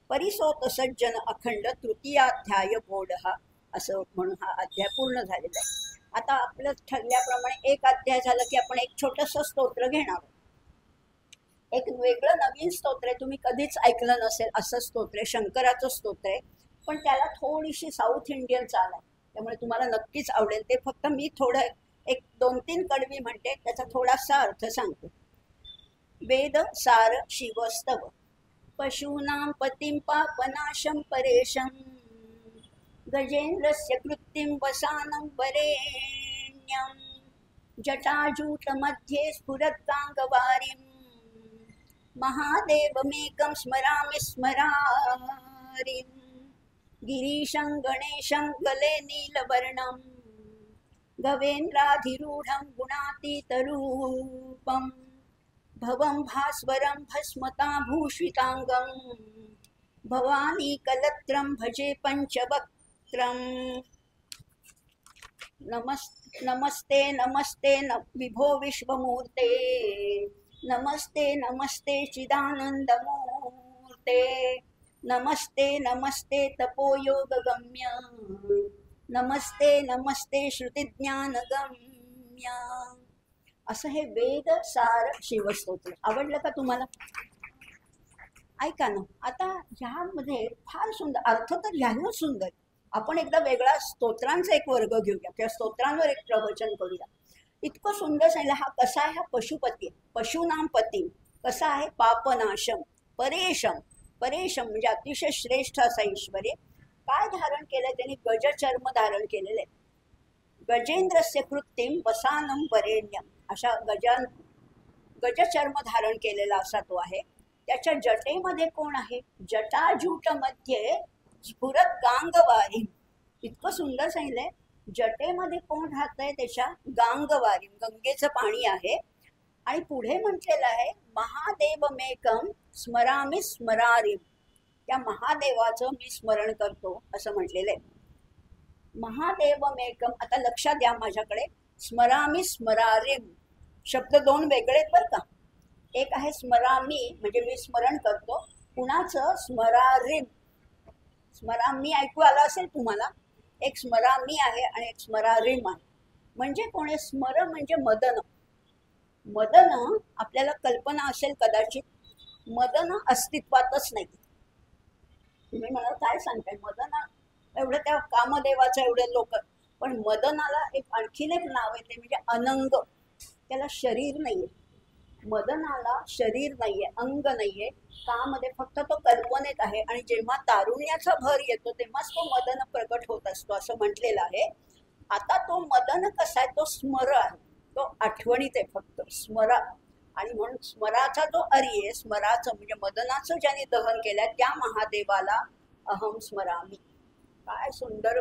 परिसोत सज्जन अखंड, तृतीयाध्याय बोध. हा असं म्हणून हा अध्याय पूर्ण झालेला आहे. आता आपलं ठरल्याप्रमाणे एक अध्याय झालं की आपण एक छोटंसं स्तोत्र घेणार. एक वेगळं नवीन स्तोत्र आहे, तुम्ही कधीच ऐकलं नसेल असं स्तोत्र आहे, शंकराचं स्तोत्र आहे, पण त्याला थोडीशी साऊथ इंडियन चाल आहे, त्यामुळे तुम्हाला नक्कीच आवडेल. ते फक्त मी थोडं एक 2-3 कडवी म्हणते, त्याचा थोडासा अर्थ सांगते. वेद सार शिवस्तव, पशूनां पतिं पापनाशं परेशं, गजेन्द्रस्य कृत्तिं वसानं वरेण्यं, जटाजूटमध्ये स्फुरत्काङ्गवारिं, महादेवमेकं स्मरामि स्मरारिं, गिरीशं गणेशं गले नीलवर्णं, गवेन्द्राधिरूढं गुणातीतरूपं, भवं भास्वरं भस्मताभूषितांगं, भवानी कलत्रं भजे पंचवक्त्रं. नमस्ते नमस्ते विभो विश्वमूर्ते, नमस्ते नमस्ते चिदानंदमूर्ते, नमस्ते नमस्ते तपोयोगगम्य, नमस्ते नमस्ते श्रुतिज्ञानगम्य. असं हे वेद सार शिवस्तोत्र. आवडलं का तुम्हाला? ऐका ना, आता ह्यामध्ये फार सुंदर अर्थ तर ह्यानं सुंदर. आपण एकदा वेगळा स्तोत्रांचा एक वर्ग घेऊया किंवा स्तोत्रांवर एक प्रवचन करूया. इतकं सुंदर सांगितलं. हा कसा आहे? हा पशुपती आहे, पशुनाम पती. कसा आहे? पापनाशम, परेशम. परेशम म्हणजे अतिशय श्रेष्ठ असा ईश्वरी. काय धारण केलंय त्यांनी? गजचर्म धारण केलेले. गजेंद्रस्य कृत्तिम वसानम वरेण्यम, अशा गजचर्म धारण केलेला असा तो आहे. त्याच्या जटेमध्ये कोण आहे? जटाजूट मध्ये स्फुरत गांगवारी. इतकं सुंदर सांगितलंय. जटेमध्ये कोण राहतंय? त्याच्या गांगवारी, गंगेचं पाणी आहे. आणि पुढे म्हटलेलं आहे महादेवमेकम स्मरामि स्मरारिम, त्या महादेवाचं मी स्मरण करतो असं म्हटलेलं आहे. महादेवमेकम. आता लक्षात द्या माझ्याकडे, स्मरामि स्मरारिम शब्द 2 वेगळे आहेत बरं का. एक आहे स्मरामी म्हणजे मी स्मरण करतो, कुणाचं? स्मरारिम. स्मरामी ऐकू आला असेल तुम्हाला. एक स्मरामी आहे आणि एक स्मरारिम आहे. म्हणजे कोण आहे? स्मर म्हणजे मदन. मदन आपल्याला कल्पना असेल कदाचित, मदन अस्तित्वातच नाही. तुम्ही मला काय सांगताय? मदन एवढं त्या कामदेवाचं एवढे लोक, पण मदनाला एक आणखीन एक नाव आहे, ते म्हणजे अनंग. त्याला शरीर नाहीये. मदनाला शरीर नाहीये, अंग नाहीये. कामध्ये फक्त तो कल्पनेत आहे. आणि जेव्हा तारुण्याचा भर येतो तेव्हाच तो मदन प्रकट होत असतो असं म्हटलेलं आहे. आता तो मदन कसा आहे? तो स्मर आहे, तो आठवणीत आहे फक्त स्मरा. आणि म्हणून स्मराचा जो अरी आहे, स्मराचं म्हणजे मदनाचं ज्याने दहन केलंय त्या महादेवाला अहम स्मरामी. काय सुंदर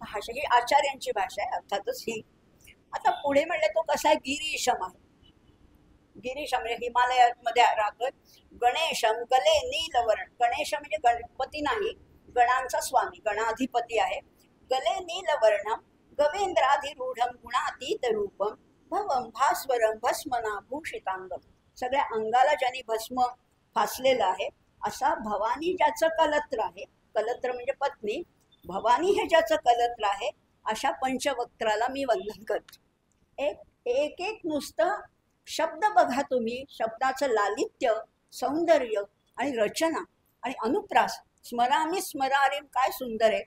भाषा ही, आचार्यांची भाषा आहे अर्थातच ही. आता पुढे म्हणले तो कसा आहे? गिरीशम आहे. गिरीशम म्हणजे हिमालयामध्ये राहतोय. गणेशम गले नीलवर्ण. गणेश म्हणजे गणपती नाही, गणांचा स्वामी, गणाधिपती आहे. गले नीलवर्णम गवेंद्राधिरूढम गुणातीत रूपम, भवम भास्वरम भस्मनाभूषितांगम. सगळ्या अंगाला ज्यांनी भस्म फासलेलं आहे असा भवानी ज्याचं कलत्र आहे, कलत्र म्हणजे पत्नी, भवानी हे ज्याचं कलत्र आहे, अशा पंचवक्त्राला मी वंदन करतो. एक एक एक नुसतं शब्द बघा तुम्ही, शब्दाचं लालित्य, सौंदर्य आणि रचना आणि अनुप्रास. स्मरामी स्मरारीम काय सुंदर आहे.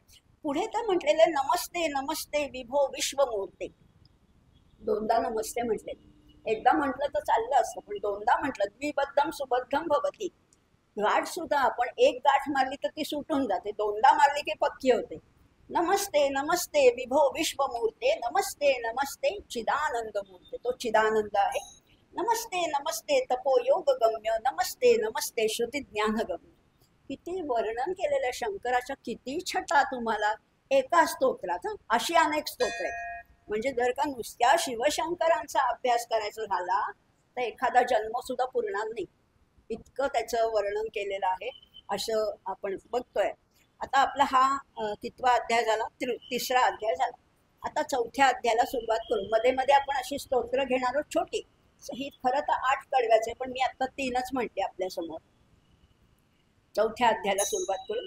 पुढे तर म्हटलेले नमस्ते नमस्ते विभो विश्वमूर्ते. दोनदा नमस्ते म्हटले. एकदा म्हटलं तर चाललं असतं, पण दोनदा म्हटलं द्विबद्धम सुबद्धम भवती. गाठ सुद्धा आपण एक गाठ मारली तर ती सुटून जाते, दोनदा मारली की पक्की होते. नमस्ते नमस्ते विभो विश्वमूर्ते, नमस्ते नमस्ते चिदानंद मूर्ते. तो चिदानंद आहे. नमस्ते नमस्ते तपोयोग गम्य, नमस्ते नमस्ते श्रुती ज्ञानगम्य. किती वर्णन केलेलं शंकराच्या, किती छटा तुम्हाला एका स्तोत्रात. अशी अनेक स्तोत्र आहेत. म्हणजे जर का नुसत्या शिवशंकरांचा अभ्यास करायचा झाला तर एखादा जन्म सुद्धा पुरणार नाही, इतकं त्याचं वर्णन केलेलं आहे. असं आपण बघतोय. आता आपला हा कितवा अध्याय झाला? तिसरा अध्याय झाला. आता चौथ्या अध्यायाला सुरुवात करू. मध्ये मध्ये आपण अशी स्तोत्र घेणार आहोत छोटी. ही खरं तर 8 कडव्याचे, पण मी आता 3च म्हणते आपल्या समोर. चौथ्या अध्यायाला सुरुवात करू.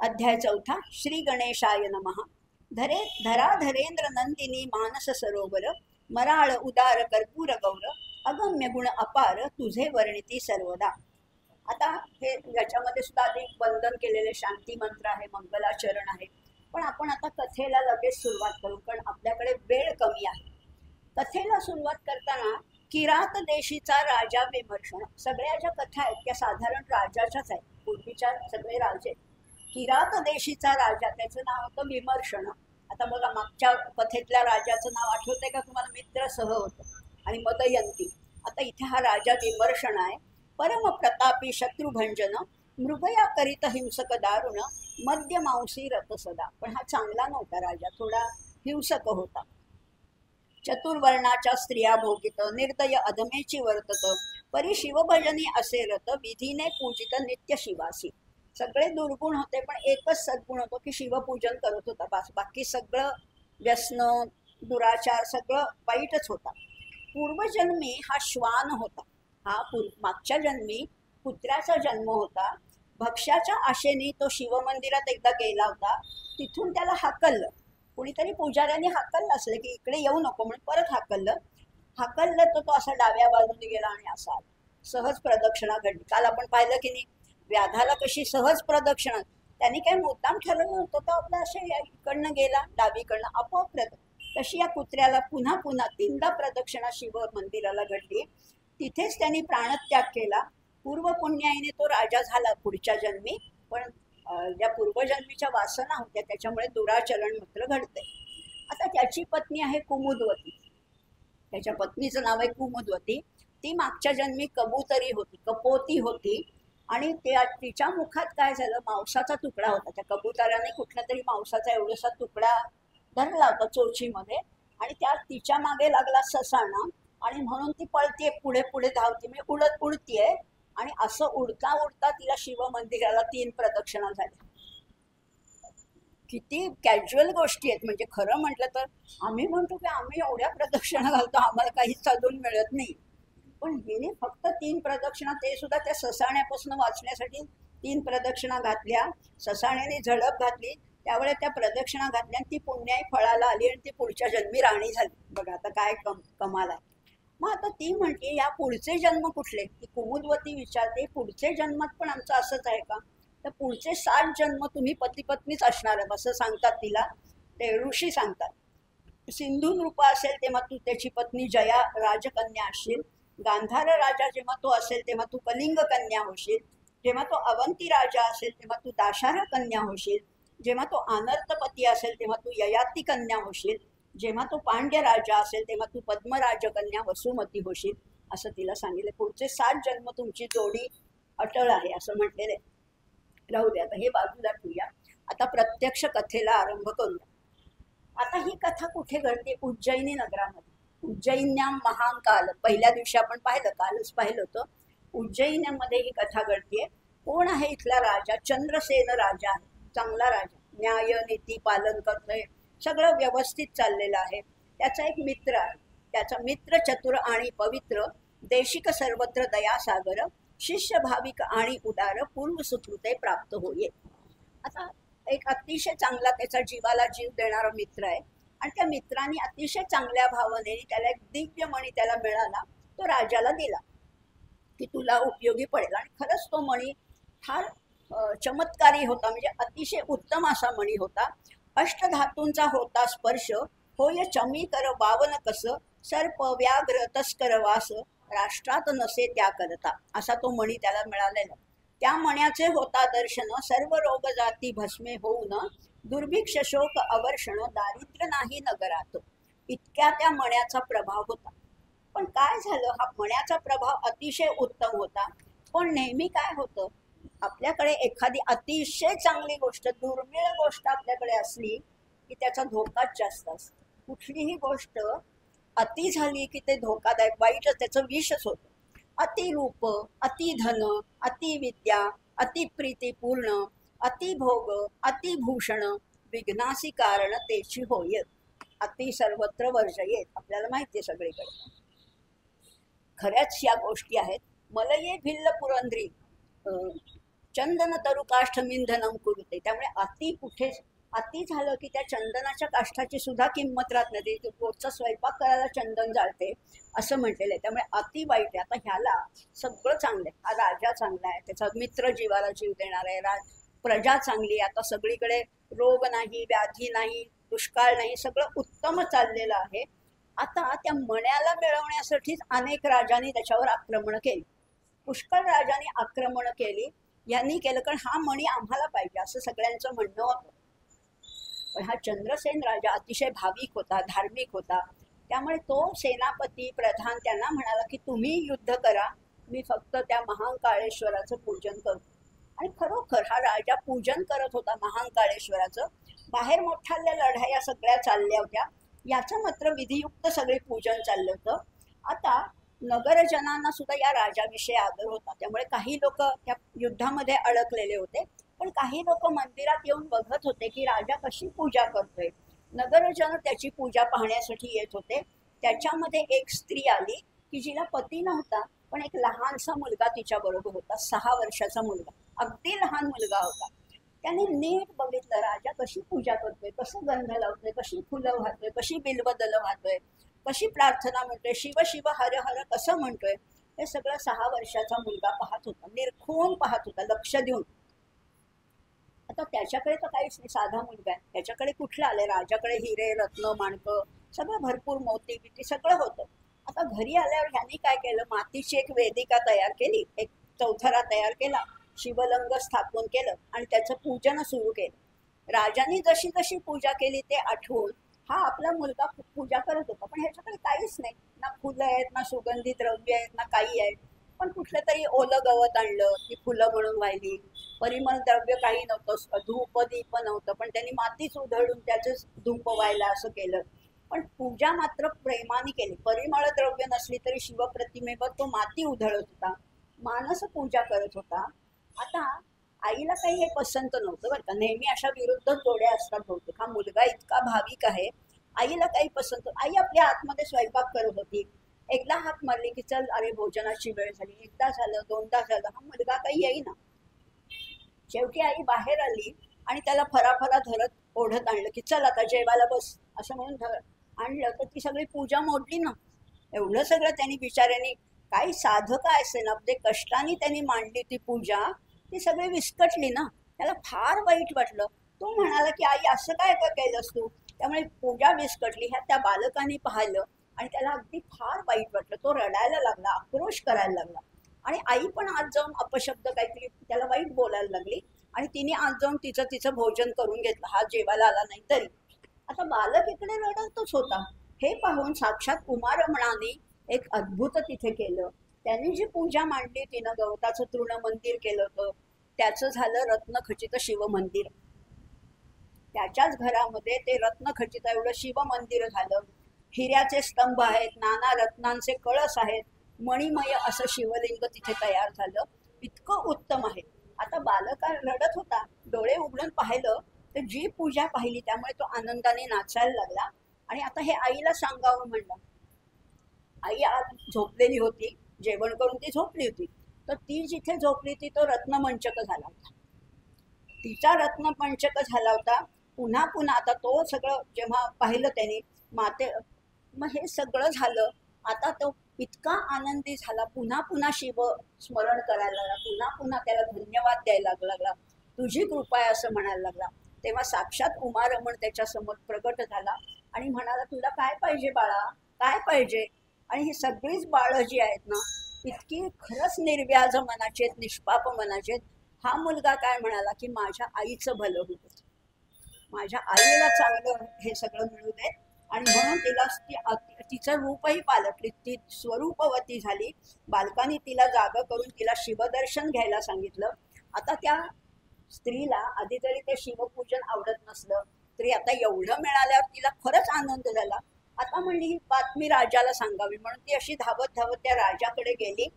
अध्याय चौथा. श्री गणेशाय नमः. धरा धरेंद्र नंदिनी मानस सरोवर, मराळ उदार कर्पूर गौर, अगम्य गुण अपार तुझे वर्णिती सर्वदा. आता हे याच्यामध्ये सुद्धा अधिक वंदन केलेले शांती मंत्र आहे, मंगलाचरण आहे. पण आपण आता कथेला लगेच सुरुवात करू, कारण आपल्याकडे वेळ कमी आहे. कथेला सुरुवात करताना किरात देशीचा राजा विमर्शन. सगळ्या ज्या कथा आहेत त्या साधारण राजाच्याच आहेत. पूर्वीच्या सगळे राजे. किरात देशीचा राजा, त्याचं नाव होतं विमर्शन. आता बघा, मागच्या कथेतल्या राजाचं नाव आठवतंय का तुम्हाला? मित्रसह होतं आणि मदयंती. आता इथे हा राजा विमर्शन आहे. परम प्रतापी शत्रुभंजन, मृगया करीत हिंसक दारुण, मध्य मांसी रथ सदा. पण हा चांगला नव्हता राजा, थोडा हिंसक होता. चतुर्वर्णाच्या स्त्रिया भोगित, निर्दय अधमेची वर्तत, परी शिवभजनी असे रत, विधीने पूजित नित्य शिवासी. सगळे दुर्गुण होते, पण एकच सद्गुण होतो की शिवपूजन करत होता. बाकी सगळं व्यसन, दुराचार सगळं वाईटच होता. पूर्वजन्मी हा श्वान होता. हा मागच्या जन्मी कुत्र्याचा जन्म होता. भक्ष्याच्या आशेने तो शिवमंदिरात एकदा गेला होता. तिथून त्याला हाकललं कुणीतरी, पुजाऱ्यांनी हाकललं असलं की इकडे येऊ नको म्हणून परत हाकललं तर तो असा डाव्या बाजूने गेला आणि असा सहज प्रदक्षिणा घडली. काल आपण पाहिलं की नाही, व्याधाला कशी सहज प्रदक्षिणा. त्यांनी काही मुद्दाम ठरवलं नव्हतं, तो आपला असे इकडनं गेला डावीकडनं आपोआप. तशी या कुत्र्याला पुन्हा पुन्हा 3दा प्रदक्षिणा शिव मंदिराला घडली. तिथेच त्यांनी प्राणत्याग केला. पूर्व पुण्याईने तो राजा झाला पुढच्या जन्मी, पण ज्या पूर्वजन्मीच्या वासना होत्या त्याच्यामुळे दुराचरण मात्र घडते. आता त्याची पत्नी आहे कुमुदवती. त्याच्या पत्नीचं नाव आहे कुमुदवती. ती मागच्या जन्मी कबूतरी होती, कपोती होती. आणि तिच्या मुखात काय झालं, मांसाचा तुकडा होता. त्या कबुतराने कुठला तरी मांसाचा एवढासा तुकडा धरला होता चोचीमध्ये, आणि त्यात तिच्या मागे लागला ससाणा. आणि म्हणून ती पळतीये, पुढे पुढे धावती, म्हणजे उडतीये. आणि असं उडता उडता तिला शिव मंदिराला 3 प्रदक्षिणा झाल्या. किती कॅज्युअल गोष्टी आहेत. म्हणजे खरं म्हटलं तर आम्ही म्हणतो की आम्ही एवढ्या प्रदक्षिणा घालतो, आम्हाला काहीच चालून मिळत नाही. पण हिने फक्त 3 प्रदक्षिणा, ते सुद्धा त्या ससाण्यापासून वाचण्यासाठी 3 प्रदक्षिणा घातल्या. ससाण्याने झडप घातली, त्यावेळेस त्या प्रदक्षिणा घातल्या, ती पुण्याई फळाला आली आणि ती पुढच्या जन्मी राणी झाली. बघा आता काय कमाल आहे. मग आता ती म्हणते या पुढचे जन्म कुठले? ती कुमुदवती विचारते, पुढचे जन्मात पण आमचं असंच आहे का? तर पुढचे 7 जन्म तुम्ही पती पत्नीच असणार आहे असं सांगतात तिला. ते ऋषी सांगतात. सिंधू नृप असेल तेव्हा तू त्याची पत्नी जया राजकन्या असशील. गांधार राजा जेव्हा तो असेल तेव्हा तू कलिंग कन्या होशील. जेव्हा तो अवंती राजा असेल तेव्हा तू दाशार कन्या होशील. जेव्हा तो अनर्थपती असेल तेव्हा तू ययाती कन्या होशील. जेव्हा तो पांड्य राजा असेल तेव्हा तू पद्मराज कन्या वसुमती होशील. असं तिला सांगितलं. पुढचे 7 जन्म तुमची जोडी अटळ आहे असं म्हटलेलं आहे. राहू द्या, आता हे बाजूला ठेवूया. आता प्रत्यक्ष कथेला आरंभ करूया. आता ही कथा कुठे घडते? उज्जैनी नगरामध्ये. उज्जैन्याम महाकाल, पहिल्या दिवशी आपण पाहिलं, कालच पाहिलं होतं. उज्जैन्यामध्ये ही कथा घडतीये. कोण आहे इथला राजा? चंद्रसेन राजा आहे. चांगला राजा, न्याय नीती पालन करतोय, सगळं व्यवस्थित चाललेलं आहे. त्याचा एक मित्र आहे. त्याचा मित्र चतुर आणि पवित्र, देशिक सर्वत्र दयासागर, शिष्य भाविक आणि उदार, पूर्व सुकृते प्राप्त होईल. आता एक अतिशय चांगला, त्याचा जीवाला जीव देणारा मित्र आहे. आणि त्या मित्रांनी अतिशय चांगल्या भावनेने त्याला एक दिव्य मणी त्याला मिळाला, तो राजाला दिला की तुला उपयोगी पडेल. आणि खरंच तो मणी फार चमत्कारी होता, म्हणजे अतिशय उत्तम असा मणी होता. अष्टधातूंचा होता स्पर्श, होय चमी कर बावन कस, सर्प व्याघ्र तस्कर वास, राष्ट्रात नसे त्या करता, असा तो मणी त्याला मिळालेला. त्या मण्याचे होता दर्शन, सर्व रोग जाती भस्मे होऊन, दुर्भिक्ष शोक अवर्षण, दारिद्र्य नाही नगरात. इतक्या त्या मण्याचा प्रभाव होता. पण काय झालं, हा मण्याचा प्रभाव अतिशय उत्तम होता, पण नेहमी काय होतं, आपल्याकडे एखादी अतिशय चांगली गोष्ट, दुर्मिळ गोष्ट आपल्याकडे असली की त्याचा धोकाच जास्त असतो. कुठलीही गोष्ट अति झाली की ते धोकादायक, वाईट, त्याचं विषच होतं. अतिरूप, अतिधन, अतिविद्या, अतिप्रीतीपूर्ण, अतिभोग, अतिभूषण, विघ्नासी कारण तेची होय, अति सर्वत्र वर्जयेत. आपल्याला माहिती आहे सगळीकडे. खऱ्याच या गोष्टी आहेत. मलये भिल्ल पुरंद्री चंदन तरु काष्ठ मिंधनम कुरुते. त्यामुळे अति कुठे अति झालं की त्या चंदनाच्या काष्ठाची सुद्धा किंमत राहत नाही. रोजचा स्वयंपाक करायला चंदन जाळते असं म्हटलेलं आहे. त्यामुळे अति वाईट आहे. आता ह्याला सगळं चांगलं आहे. हा राजा चांगला आहे, त्याचा मित्र जीवाला जीव देणार आहे, प्रजा चांगली, आता सगळीकडे रोग नाही, व्याधी नाही, दुष्काळ नाही, सगळं उत्तम चाललेलं आहे. आता त्या मण्याला मिळवण्यासाठीच अनेक राजांनी त्याच्यावर आक्रमण केली. पुष्कळ राजांनी आक्रमण केली. यांनी केलं कारण हा मणी आम्हाला पाहिजे असं सगळ्यांचं म्हणणं होतं. पण हा चंद्रसेन राजा अतिशय भाविक होता, धार्मिक होता. त्यामुळे तो सेनापती प्रधान त्यांना म्हणाला की तुम्ही युद्ध करा, मी फक्त त्या महाकाळेश्वराचं पूजन करतो. आणि खरोखर हा राजा पूजन करत होता महाकाळेश्वराचं. बाहेर मोठ्या लढाया सगळ्या चालल्या होत्या, याचं मात्र विधियुक्त सगळे पूजन चाललं होतं. आता नगरजनांना सुद्धा या राजाविषयी आदर होता. त्यामुळे काही लोक त्या युद्धामध्ये अडकलेले होते, पण काही लोक मंदिरात येऊन बघत होते की राजा कशी पूजा करतोय. नगरजन त्याची पूजा पाहण्यासाठी येत होते. त्याच्यामध्ये एक स्त्री आली की जिला पती नव्हता, पण एक लहानसा मुलगा तिच्या बरोबर होता, 6 वर्षाचा मुलगा, अगदी लहान मुलगा होता. त्याने नीट बघितलं राजा कशी पूजा करतोय, कसं गंध लावतोय, कशी फुलं वाहतोय, कशी बिल्वदल वाहतोय, कशी प्रार्थना म्हणतोय, शिव शिव हर हर कसं म्हणतोय. हे सगळं 6 वर्षाचा मुलगा पाहत होता, निरखून पाहत होता, लक्ष देऊन. आता त्याच्याकडे तर काहीच नाही, साधा मुलगा आहे, त्याच्याकडे कुठलं आले, राजाकडे हिरे रत्न माणकं सगळं भरपूर, मोती बिती सगळं होतं. आता घरी आल्यावर ह्यांनी काय केलं, मातीची एक वेदिका तयार केली, एक चौथरा तयार केला, शिवलिंग स्थापन केलं आणि त्याचं पूजन सुरू केलं. राजांनी जशी जशी पूजा केली ते आठवून हा आपला मुलगा पूजा करत होता. पण ह्याच्याकडे काहीच नाही, ना फुलं आहेत, ना सुगंधी द्रव्य आहेत, ना काही आहेत. पण कुठलं तरी ओलं गवत आणलं, ती फुलं म्हणून वाहिली, परिमळ द्रव्य काही नव्हतं, धूप दीप नव्हतं, पण त्यांनी मातीच उधळून त्याच धूप व्हायला असं केलं. पण पूजा मात्र प्रेमाने केली. परिमळ द्रव्य नसली तरी शिवप्रतिमेवर तो माती उधळत होता, मानस पूजा करत होता. आता आईला काही हे पसंत नव्हतं बरं का, नेहमी अशा विरुद्ध जोड्या असतात बहुतेक. हा मुलगा इतका भाविक आहे, आईला काही पसंत. आई आपल्या आतमध्ये स्वयंपाक करत होती, एकदा हाक मारली की चल अरे भोजनाची वेळ झाली, एकदा झालं, दोनदा झालं, हा मुलगा काही येईना. शेवटी आई बाहेर आली आणि त्याला फराफरा धरत ओढत आणलं की चल आता जेवायला बस असं म्हणून आणलं. तर ती सगळी पूजा मोडली ना. एवढं सगळं त्यांनी बिचाऱ्यांनी, काही साधक असे ना, ते कष्टाने त्यांनी मांडली ती पूजा, ती सगळी विस्कटली ना. त्याला फार वाईट वाटलं. तो म्हणाला की आई असं काय केलंस तू. त्यामुळे पूजा विस्कटली. ह्या त्या बालकाने पाहिलं आणि त्याला अगदी फार वाईट वाटलं. तो रडायला लागला, आक्रोश करायला लागला. आणि आई पण आज जाऊन अपशब्द काहीतरी त्याला वाईट बोलायला लागली आणि तिने आज जाऊन तिचं भोजन करून घेतलं, हा जेवायला आला नाही तरी. आता बालक इकडे रडतच होता. हे पाहून साक्षात उमारमणाने एक अद्भुत तिथे केलं. त्यांनी जी पूजा मांडली, तिनं गवताचं तृण मंदिर केलं होतं, त्याचं झालं रत्नखचित शिव मंदिर. त्याच्याच घरामध्ये ते रत्नखचित एवढं शिव मंदिर झालं. हिऱ्याचे स्तंभ आहेत, नाना रत्नांचे कळस आहेत, मणिमय असं शिवलिंग तिथे तयार झालं. इतकं उत्तम आहे. आता बालका रडत होता, डोळे उघडून पाहिलं तर जी पूजा पाहिली त्यामुळे तो आनंदाने नाचायला लागला. आणि आता हे आईला सांगावं म्हणलं. आई आज झोपलेली होती, जेवण करून ती झोपली होती. तर ती जिथे झोपली ती तो रत्नमंचक झाला होता. तिचा रत्नपंचक झाला होता. पुन्हा पुन्हा आता तो सगळं जेव्हा पाहिलं त्यांनी माते, मग हे सगळं झालं. आता तो इतका आनंदी झाला, पुन्हा पुन्हा शिव स्मरण करायला लागला, पुन्हा पुन्हा त्याला धन्यवाद द्यायला लागला, तुझी कृपा आहे असं म्हणायला लागला. तेव्हा साक्षात उमारमण त्याच्या समोर प्रगट झाला आणि म्हणाला, तुला काय पाहिजे बाळा, काय पाहिजे? आणि ही सगळीच बाळं जी आहेत ना, इतकी खरंच निर्व्याज मनाची आहेत, निष्पाप मनाची आहेत. हा मुलगा काय म्हणाला की माझ्या आईचं भलं होऊ दे, माझ्या आईला चांगलं हे सगळं मिळू दे. आणि म्हणून तिला तिचं रूपही पालटली, ती स्वरूपवती झाली. बालकांनी तिला जागा करून तिला शिवदर्शन घ्यायला सांगितलं. आता त्या स्त्रीला आधी तरी ते शिवपूजन आवडत नसलं तरी आता एवढं मिळाल्यावर तिला खरंच आनंद झाला. आता म्हणली ही बातमी राजाला सांगावी, म्हणून ती अशी धावत धावत त्या राजाकडे गेली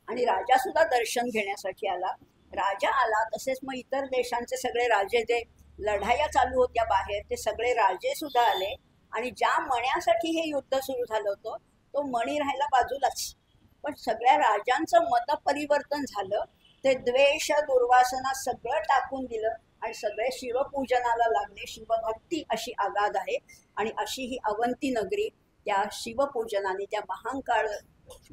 आणि राजा सुद्धा दर्शन घेण्यासाठी आला. राजा आला तसेच मग इतर देशांचे सगळे राजे, जे लढाया चालू होत्या बाहेर, ते सगळे राजे सुद्धा आले. आणि ज्या मण्यासाठी हे युद्ध सुरू झालं होतं तो मणी राहायला बाजूलाच, पण सगळ्या राजांचं मत परिवर्तन झालं. ते द्वेष दुर्वासना सगळं टाकून दिलं आणि सगळे शिवपूजनाला लागले. शिवभक्ती अशी आगाध आहे आणि अशी ही अवंती नगरी त्या शिवपूजनाने, त्या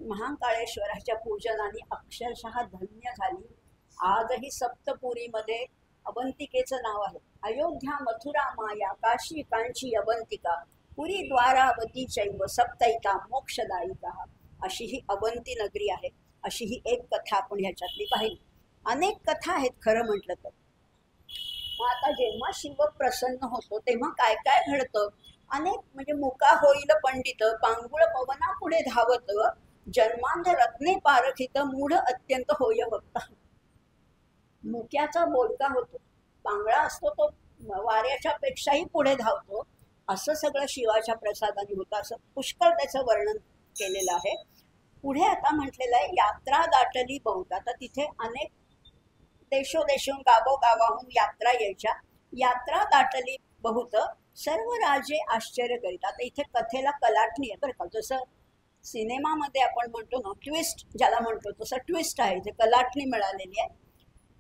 महाकाळेश्वराच्या पूजनाने अक्षरशः धन्य झाली. आजही सप्तपुरीमध्ये अवंतिकेचं नाव आहे. अयोध्या, मथुरा, माया, काशी, कांची, अवंतिका, पुरी द्वारावती चैव सप्तैका मोक्षदायिका, अशी ही अवंती नगरी आहे. अशी ही एक कथा आपण ह्याच्यातली पाहिली. अनेक कथा आहेत खरं म्हटलं तर. मग आता जेव्हा शिव प्रसन्न होतो तेव्हा काय काय घडतं, अनेक म्हणजे मुका होईल पंडित, पांगुळ पवना पुढे धावत, जन्मांध रत्ने पारखित, मूढ अत्यंत होय भक्त. मुक्याचा बोलका होतो, पांगळा असतो तो वाऱ्याच्या पेक्षाही पुढे धावतो. असं सगळं शिवाच्या प्रसादाने होतं, असं पुष्कळ त्याचं वर्णन केलेलं आहे. पुढे आता म्हटलेलं आहे, यात्रा दाटली बहुत. आता तिथे अनेक देशोदेशून गावोगावाहून यात्रा यायच्या. यात्रा दाटली बहुत, सर्व राजे आश्चर्य करीत. आता इथे कथेला कलाटणी आहे बरं का, जसं सिनेमामध्ये आपण म्हणतो ना ट्विस्ट ज्याला म्हणतो, तसं ट्विस्ट आहे, इथे कलाटणी मिळालेली आहे.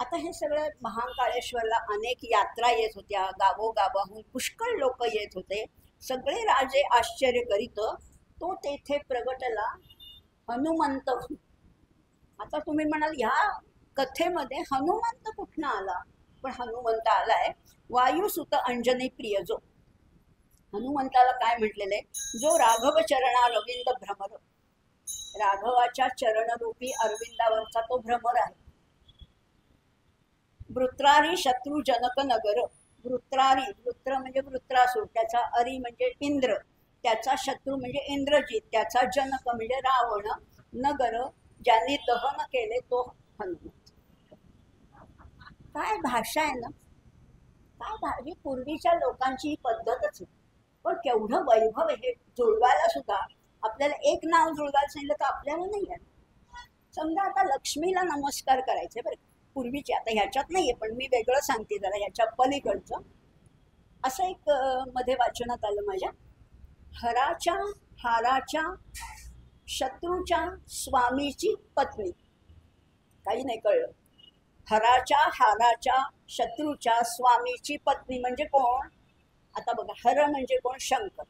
आता हे सगळं महाकाळेश्वरला अनेक यात्रा येत होत्या, गावोगावाहून पुष्कळ लोक येत होते, सगळे राजे आश्चर्य करीत. तो तेथे प्रगटला हनुमंत. आता तुम्ही म्हणाल ह्या कथेमध्ये हनुमंत कुठनं आला, पण हनुमंत आलाय वायुसुत अंजनी प्रिय. जो हनुमंताला काय म्हटलेलं आहे, जो राघव चरणा रविंद भ्रमर, राघवाच्या चरणरूपी अरविंदावरचा तो भ्रमर आहे. वृत्रारी शत्रू जनक नगर, वृत्रारी, वृत्र म्हणजे वृत्रासूर, त्याचा अरी म्हणजे इंद्र, त्याचा शत्रू म्हणजे इंद्रजित, त्याचा जनक म्हणजे रावण, नगर ज्यांनी दहन केले तो हनुमंत. काय भाषा आहे ना, काय ही पूर्वीच्या लोकांची ही पद्धतच आहे. पण केवढं वैभव हे जुळवायला सुद्धा. आपल्याला एक नाव जुळवायला सांगितलं तर आपल्याला नाही आहे. समजा आता लक्ष्मीला नमस्कार करायचे बरं, पूर्वीचे, आता ह्याच्यात नाहीये पण मी वेगळं सांगते जरा ह्याच्या पलीकडचं. असं एक मध्ये वाचनात आलं माझ्या, हराच्या हाराच्या शत्रूच्या स्वामीची पत्नी. काही नाही कळलं. हराच्या हाराच्या शत्रूच्या स्वामीची पत्नी म्हणजे कोण? आता बघा, हर म्हणजे कोण? शंकर.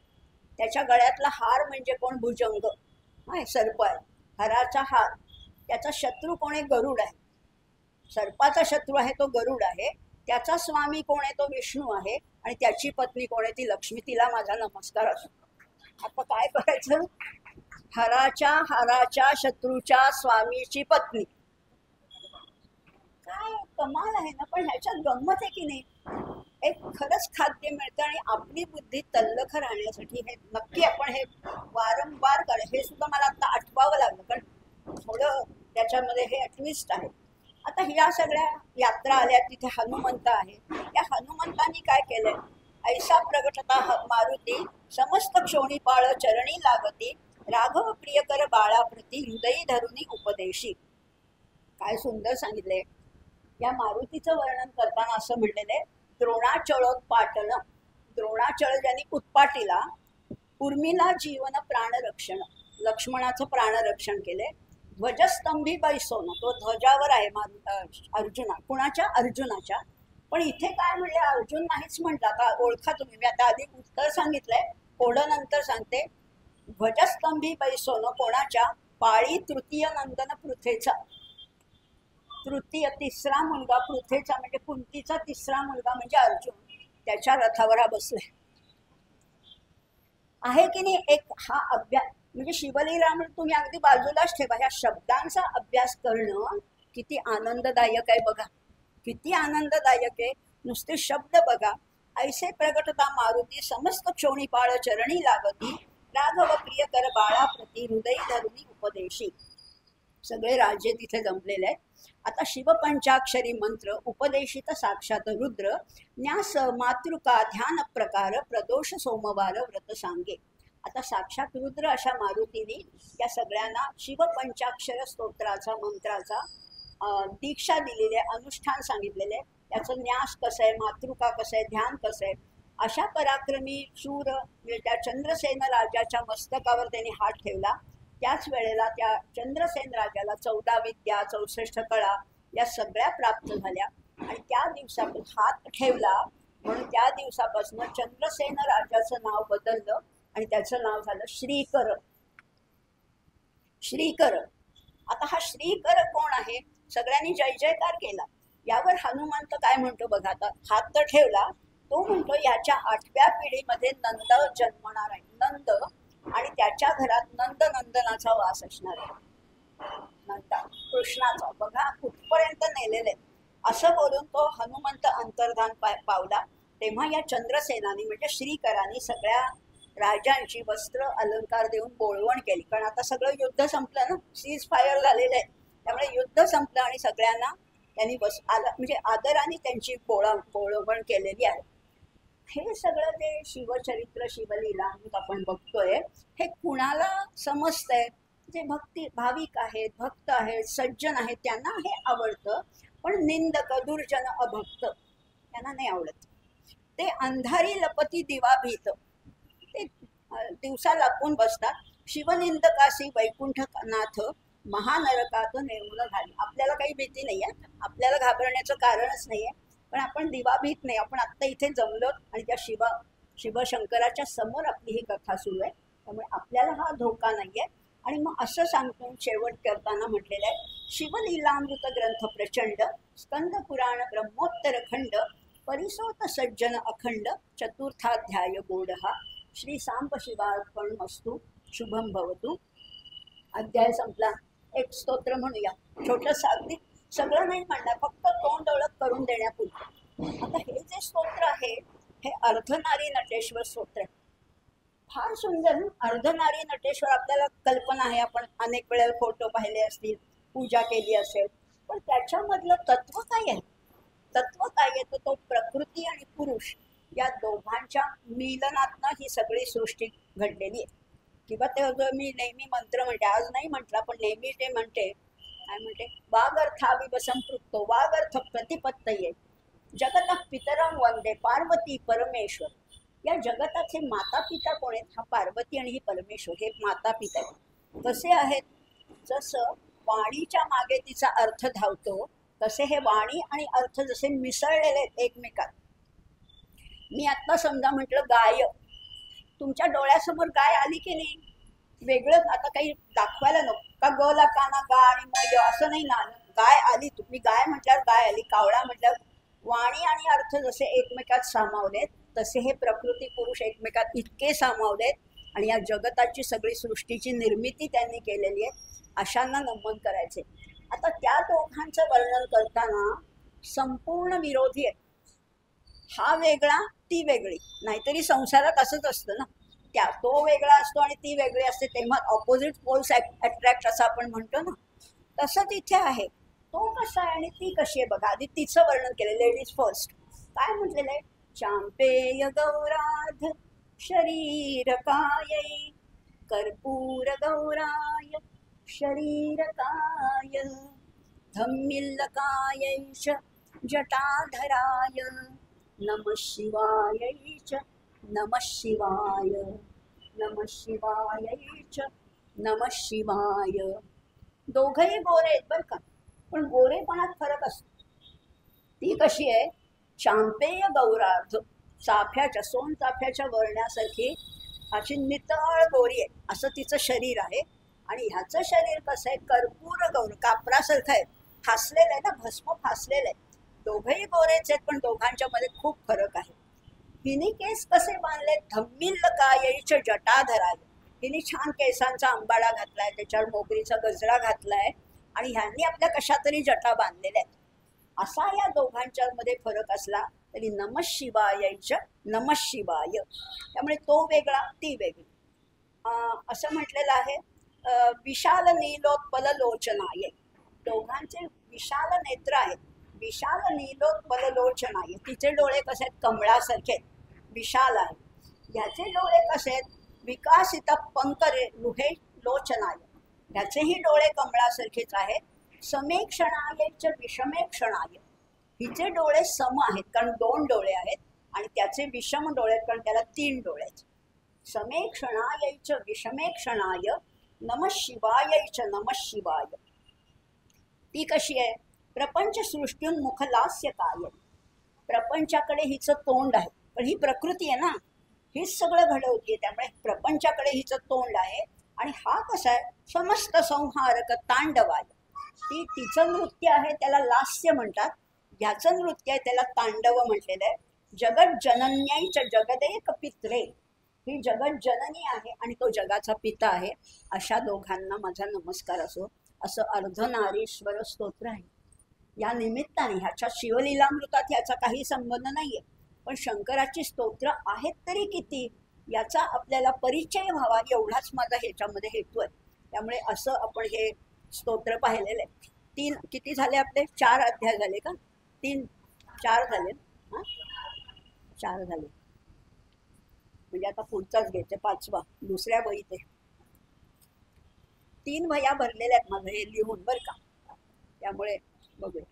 त्याच्या गळ्यातला हार म्हणजे कोण? भुजंग, सर्प आहे. हराचा हार, त्याचा शत्रू कोण आहे? गरुड आहे. सर्पाचा शत्रू आहे तो गरुड आहे. त्याचा स्वामी कोण आहे? तो विष्णू आहे. आणि त्याची पत्नी कोण आहे? ती लक्ष्मी. तिला माझा नमस्कार असतो. आता काय करायचं? हराच्या हाराच्या शत्रूच्या स्वामीची पत्नी. काय कमाल आहे ना. पण ह्याच्यात गंमत आहे की नाही, एक खरंच खाद्य मिळतं आणि आपली बुद्धी तल्लख राहण्यासाठी हे नक्की आपण हे वारंवार हे सुद्धा मला आता आठवावं लागलं, कारण थोडं त्याच्यामध्ये हे ट्विस्ट आहे. आता ह्या सगळ्या यात्रा आल्या, तिथे हनुमंत आहे. या हनुमंतांनी काय केलंय, ऐसा प्रगटता मारुती समस्त क्षोणीपाळ चरणी लागती, राघव प्रियकर बाळाप्रती हृदयी धरुनी उपदेशी. काय सुंदर सांगितलंय. या मारुतीचं वर्णन करताना असं म्हणलेलं आहे, द्रोणाचळोत्पाटन. द्रोणाचळ ज्यांनी उत्पाटीला, उर्मिला जीवन प्राणरक्षण, लक्ष्मणाचं प्राणरक्षण केले. ध्वजस्तंभी बैसोन, तो ध्वजावर आहे अर्जुना. कुणाच्या? अर्जुनाच्या. पण इथे काय म्हणले, अर्जुन नाहीच म्हटला. आता ओळखा तुम्ही, मी आता आधी उत्तर सांगितलंय, पुढं नंतर सांगते. ध्वजस्तंभी बैसोन कोणाच्या, पाळी तृतीय नंदन पृथेचा. तृतीय तिसरा मुलगा पृथेचा म्हणजे कुंतीचा तिसरा मुलगा म्हणजे अर्जुन, त्याच्या रथावर हा बसलाय. आहे की नाही. एक हा अभ्यास म्हणजे शिवलीला म्हणजे तुम्ही अगदी बाजूलाच ठेवा, ह्या शब्दांचा अभ्यास करणं किती आनंददायक आहे बघा, किती आनंददायक आहे. नुसते शब्द बघा. ऐसे प्रगटता मारुती समस्त क्षोणीपाळ चरणी लागती, राघव प्रिय कर बाळा प्रति हृदय धरुणी उपदेशी. सगळे राजे तिथे जमलेले आहेत. आता शिवपंचाक्षरी मंत्र उपदेशित साक्षात रुद्र, न्यास मातृका ध्यान प्रकार प्रदोष सोमवार व्रत सांगे. आता साक्षात रुद्र अशा मारुतीने या सगळ्यांना शिवपंचाक्षर स्तोत्राचा मंत्राचा दीक्षा दिलेली आहे, अनुष्ठान सांगितलेले आहे. त्याचं न्यास कसं आहे, मातृका कसं आहे, ध्यान कसं आहे. अशा पराक्रमी शूर म्हणजे त्या चंद्रसेन राजाच्या मस्तकावर त्यांनी हात ठेवला. त्याच वेळेला त्या चंद्रसेन राजाला 14 विद्या 64 कळा या सगळ्या प्राप्त झाल्या. आणि त्या दिवसापासून हात ठेवला म्हणून त्या दिवसापासून चंद्रसेन राजाचं नाव बदललं आणि त्याचं नाव झालं श्रीकर. श्रीकर. आता हा श्रीकर कोण आहे, सगळ्यांनी जय जयकार केला. यावर हनुमंत काय म्हणतो बघा. आता हात तर ठेवला, तो म्हणतो याच्या 8व्या पिढीमध्ये नंद जन्मणार आहे. नंद आणि त्याच्या घरात नंदनंदनाचा वास असणार आहे. नंदा कृष्णाचा बघा कुठपर्यंत नेलेले. असं बोलून तो हनुमंत अंतर्धान पावला. तेव्हा या चंद्रसेनानी म्हणजे श्रीकरांनी सगळ्या राजांची वस्त्र अलंकार देऊन बोळवण केली. कारण आता सगळं युद्ध संपलं ना, सीज फायर झालेलं आहे. त्यामुळे युद्ध संपलं आणि सगळ्यांना त्यांनी म्हणजे आदराने त्यांची बोळवण केलेली आहे. हे सगळं ते शिवचरित्र शिवलीला आपण बघतोय. हे कुणाला समजतंय, जे भाविक आहेत, भक्त आहेत, सज्जन आहेत त्यांना हे आवडतं. पण निंदक दुर्जन अभक्त त्यांना नाही आवडत. ते अंधारी लपती दिवा भीत, ते दिवसा लपून बसतात. शिवनिंदकासी वैकुंठनाथ महानरकात निर्मूल झाली. आपल्याला काही भीती नाही आहे, आपल्याला घाबरण्याचं कारणच नाही आहे. पण आपण दिवा भीत नाही. आपण आत्ता इथे जमलो आणि त्या शिवशंकराच्या समोर आपली ही कथा सुरू आहे. त्यामुळे आपल्याला हा धोका नाही आहे. आणि मग असं सांगतो शेवट करताना म्हटलेलं आहे, शिवलीलामृत ग्रंथ प्रचंड स्कंद पुराण ब्रह्मोत्तर खंड परिसोत सज्जन अखंड चतुर्थाध्याय गोडहा श्री सांब शिवार्पण मस्तू शुभम भवतु. अध्याय संपला. एक स्तोत्र म्हणूया, छोटंसं, अगदी सगळं नाही म्हणणार, फक्त तोंड ओळख करून देण्यापूर्वी. आता हे जे स्तोत्र आहे हे अर्धनारी नटेश्वर स्तोत्र आहे. फार सुंदर. अर्धनारी नटेश्वर आपल्याला कल्पना आहे, आपण अनेक वेळेला फोटो पाहिले असतील, पूजा केली असेल. पण त्याच्यामधलं तत्व काय आहे? तत्व काय आहे तर तो प्रकृती आणि पुरुष या दोघांच्या मिलनातनं ही सगळी सृष्टी घडलेली आहे. किंवा ते जो मी नेहमी मंत्र म्हणते, आज नाही म्हटला पण नेहमी ते म्हणते, काय म्हणते, वागर्थाविव संपृक्तो वागर्थ प्रतिपत्तये जगत पितरं वंदे पार्वती परमेश्वर. या जगताचे माता पिता कोण आहेत? हा पार्वती आणि ही परमेश्वर, हे माता पिता आहेत. कसे आहेत? जसं वाणीच्या मागे तिचा अर्थ धावतो तसे हे वाणी आणि अर्थ जसे मिसळलेले आहेत एकमेकात. मी आत्ता समजा म्हटलं गाय, तुमच्या डोळ्यासमोर गाय आली की नाही, वेगळं आता काही दाखवायला नको का, ग ला काना गा आणि मय असं नाही ना, गाय आली. तुम्ही गाय म्हटल्यावर गाय आली, कावळा म्हटल्यावर. वाणी आणि अर्थ जसे एकमेकात सामावलेत तसे हे प्रकृती पुरुष एकमेकात इतके सामावलेत आणि या जगताची सगळी सृष्टीची निर्मिती त्यांनी केलेली आहे. अशांना नमन करायचे. आता त्या दोघांचं वर्णन करताना संपूर्ण विरोधी आहे. हा वेगळा ती वेगळी, नाहीतरी संसारात असंच असतं ना, त्या तो वेगळा असतो आणि ती वेगळी असते, तेव्हा ऑपोजिट पोल्स अट्रॅक्ट असं आपण म्हणतो ना, तसं तिथे आहे. तो कसा आहे आणि ती कशी आहे बघा. आधी तिचं वर्णन केलं, लेडीज फर्स्ट. काय म्हटलेलं आहे? चांपेय गौराध शरीरकायै कर्पूर गौराय शरीरकाय धम्मिल्लकायैष जटाधराय नमः शिवायैच नमः शिवाय नमः शिवायैच नमः शिवाय. दोघंही गोरे आहेत बरं का, पण गोरेपणात फरक असतो. ती कशी आहे? चांपेय गौरार्ध, चाफ्याच्या सोन चाफ्याच्या वरण्यासारखी अशी नितळ गोरी आहे असं तिचं शरीर आहे. आणि ह्याचं शरीर कसं आहे, कर्पूर गौर, कापरासारखं आहे, फासलेलं आहे ना, भस्म फासलेलं आहे. दोघंही गोरेच आहेत पण दोघांच्या मध्ये खूप फरक आहे. हिने केस कसे बांधले, धम्मिल्ल कायईच जटाधराय, हिने छान केसांचा अंबाडा घातलाय, त्याच्यावर मोगरीचा गजरा घातलाय आणि ह्यांनी आपल्या कशा तरी जटा बांधलेल्या आहेत. असा या दोघांच्या मध्ये फरक असला तरी नमः शिवायच नमः शिवाय, त्यामुळे तो वेगळा ती वेगळी. असं म्हटलेलं आहे विशाल नीलोत्पल लोचनाय, दोघांचे विशाल नेत्र आहेत. विशाल नीलोत्पल लोचनाय, तिचे डोळे कसे आहेत, कमळासारखे विशाल आहेत. ह्याचे डोळे कसे आहेत, विकासित पंकरे लुहे लोचनाय, ह्याचेही डोळे कमळासारखेच आहेत. समेक्षणायच विषमेक्षणाय, हिचे डोळे सम आहेत कारण 2 डोळे आहेत आणि त्याचे विषम डोळे कारण त्याला 3 डोळे आहेत. समेक्षणायच विषमेक्षणाय नमः शिवायच नमः शिवाय. ती कशी आहे, प्रपंच सृष्टीन्मुख लास्य काय, प्रपंचाकडे हिचं तोंड आहे पण ही प्रकृती आहे ना, हीच सगळं घडवते, त्यामुळे प्रपंचाकडे हिचं तोंड आहे. आणि हा कसा आहे, समस्त संहारक तांडवाय, ती तिचं नृत्य आहे त्याला लास्य म्हणतात, ह्याचं नृत्य आहे त्याला तांडव म्हटलेलं आहे. जगत जनन्याईच जगदेक पित्रे, ही जगत जननी आहे आणि तो जगाचा पिता आहे. अशा दोघांना माझा नमस्कार असो, असं अर्धनारीश्वर स्तोत्र आहे. या निमित्ताने ह्याच्या शिवलीलामृतात ह्याचा काही संबंध नाहीये, पण शंकराची स्तोत्र आहेत तरी किती याचा आपल्याला परिचय व्हावा एवढाच माझा ह्याच्यामध्ये हेतू आहे. त्यामुळे असं आपण हे स्तोत्र पाहिलेलं आहे. 3 किती झाले आपले, 4 अध्याय झाले का, 4 झाले, 4 झाले, म्हणजे आता पुढचाच घ्यायचे 5वा, दुसऱ्या वहीत आहे. 3 वह्या भरलेल्या आहेत माझं हे लिहून बरं का, त्यामुळे बघूया.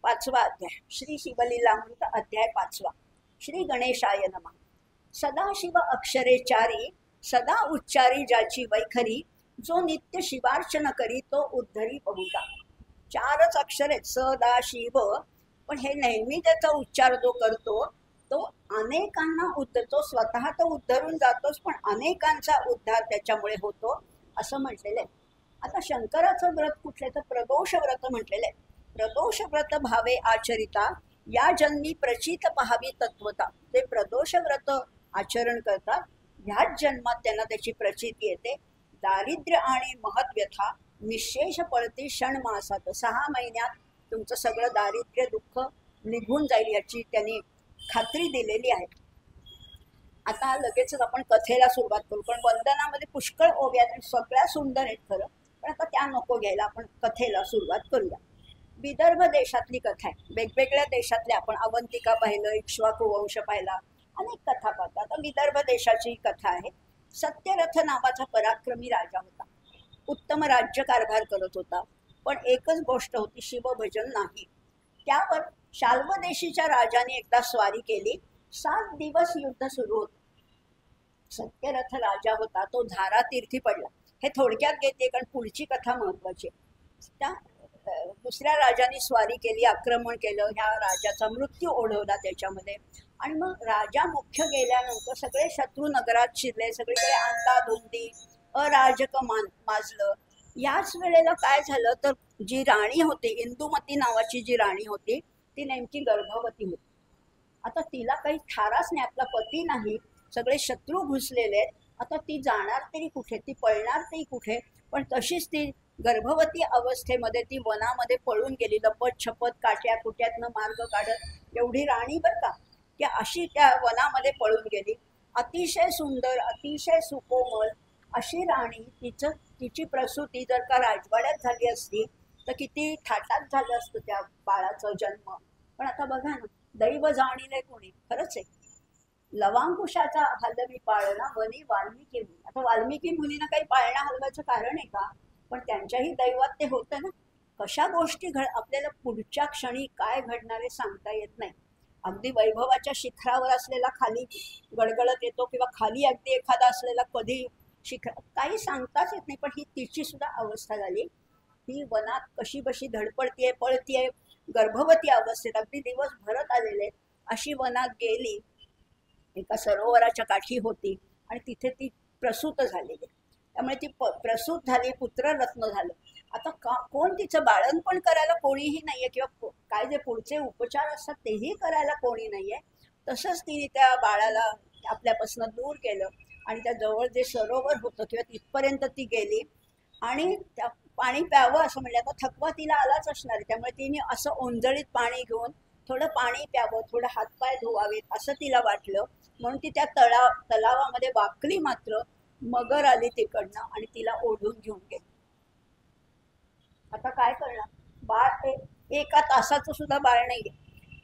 5वा अध्याय, श्री शिवलीलामृत अध्याय 5वा. श्री गणेशाय नमः. सदाशिव अक्षरे चारी, सदा उच्चारी ज्याची वैखरी, जो नित्य शिवार्चन करी तो उद्धरी बहुता. 4च अक्षर आहेत सदाशिव, पण हे नेहमी त्याचा उच्चार जो करतो तो अनेकांना उद्धरतो, स्वतः तो उद्धरून जातोच पण अनेकांचा उद्धार त्याच्यामुळे होतो असं म्हटलेलं आहे. आता शंकराचं व्रत कुठले तर प्रदोष व्रत म्हटलेलं आहे. प्रदोष व्रत भावे आचरिता, या जन्मी प्रचित पहावी तत्वता. ते प्रदोष व्रत आचरण करतात, ह्याच जन्मात त्यांना त्याची प्रचिती येते. दारिद्र्य आणि महत्व्यथा निशेष पळती क्षण मासात, 6 महिन्यात तुमचं सगळं दारिद्र्य दुःख निघून जाईल याची त्यांनी खात्री दिलेली आहे. आता लगेचच आपण कथेला सुरुवात करू, पण वंदनामध्ये पुष्कळ ओव्या सगळ्या सुंदर आहेत खरं, पण आता त्या नको घ्यायला, आपण कथेला सुरुवात करूया. विदर्भ देशातली कथा आहे, वेगवेगळ्या देशातले आपण अवंतिका पाहिलं, इक्ष्वाकू वंश पाहिला, अनेक कथा पाहतात. आता विदर्भ देशाची कथा आहे. सत्यरथ नावाचा पराक्रमी राजा होता, उत्तम राज्य कारभार करत होता, पण एकच गोष्ट होती, शिवभजन नाही. त्यावर शाल्वदेशीच्या राजाने एकदा स्वारी केली. 7 दिवस युद्ध सुरू होतं. सत्यरथ राजा होता तो धारातीर्थी पडला. हे थोडक्यात घेते कारण पुढची कथा महत्वाची. त्या दुसऱ्या राजाने स्वारी केली, आक्रमण केलं, ह्या राजाचा मृत्यू ओढवला त्याच्यामध्ये. आणि मग राजा मुख्य गेल्यानंतर सगळे शत्रू नगरात शिरले, सगळीकडे अंधाधुंदी अराजक माजलं. याच वेळेला काय झालं तर जी राणी होती, इंदुमती नावाची जी राणी होती, ती नेमकी गर्भवती होती. आता तिला काही ठाराच नाही, आपला पती नाही, सगळे शत्रू घुसलेले आहेत. आता ती जाणार तरी कुठे, ती पळणार तरी कुठे. पण तशीच ती गर्भवती अवस्थेमध्ये ती वनामध्ये पळून गेली, लपत छपत काट्या कुट्यातनं मार्ग काढत. एवढी राणी बरं का, की अशी त्या वनामध्ये पळून गेली. अतिशय सुंदर, अतिशय सुकोमल अशी राणी. तिची प्रसूती जर का राजवाड्यात झाली असती तर किती थाटात झालं असतं त्या बाळाचा जन्म. पण आता बघा ना, दैव जाणीले कोणी, खरंच आहे. लवांकुशाचा हलवी पाळणा वनी वाल्मिकी मुनी. आता वाल्मिकी मुनीनं काही पाळणा हलवायचं कारण आहे का, पण त्यांच्याही दैवात ते होतं ना. कशा गोष्टी आपल्याला पुढच्या क्षणी काय घडणार आहे सांगता येत नाही. अगदी वैभवाच्या शिखरावर असलेला खाली गडगडत येतो, किंवा खाली अगदी एखादा असलेला कधी शिखर, काही सांगताच येत नाही. पण ही तिची सुद्धा अवस्था झाली. ती वनात कशी बशी धडपडतीये, पळतीये, गर्भवती अवस्थेत अगदी दिवस भरत आलेले अशी वनात गेली, एका सरोवराच्या काठी होती आणि तिथे ती प्रसूत झालेली. त्यामुळे ती प्रसूत झाली, पुत्ररत्न झालं. आता कोण तिचं बाळणपण करायला कोणीही नाहीये, किंवा काय जे पुढचे उपचार असतात तेही करायला कोणी नाहीये. तसंच तिने त्या बाळाला आपल्यापासून दूर केलं आणि त्या जवळ जे सरोवर होतं किंवा तिथपर्यंत ती गेली आणि त्या पाणी प्यावं असं म्हणलं. आता थकवा तिला आलाच असणार आहे, त्यामुळे तिने असं ओंजळीत पाणी घेऊन थोडं पाणी प्यावं, थोडं हातपाय धुवावेत असं तिला वाटलं. म्हणून ती त्या तलावामध्ये वाकली, मात्र मगर आली तिकडनं आणि तिला ओढून घेऊन गेली. आता काय करणार, बाळ एका तासाचं सुद्धा बाळ नाहीये.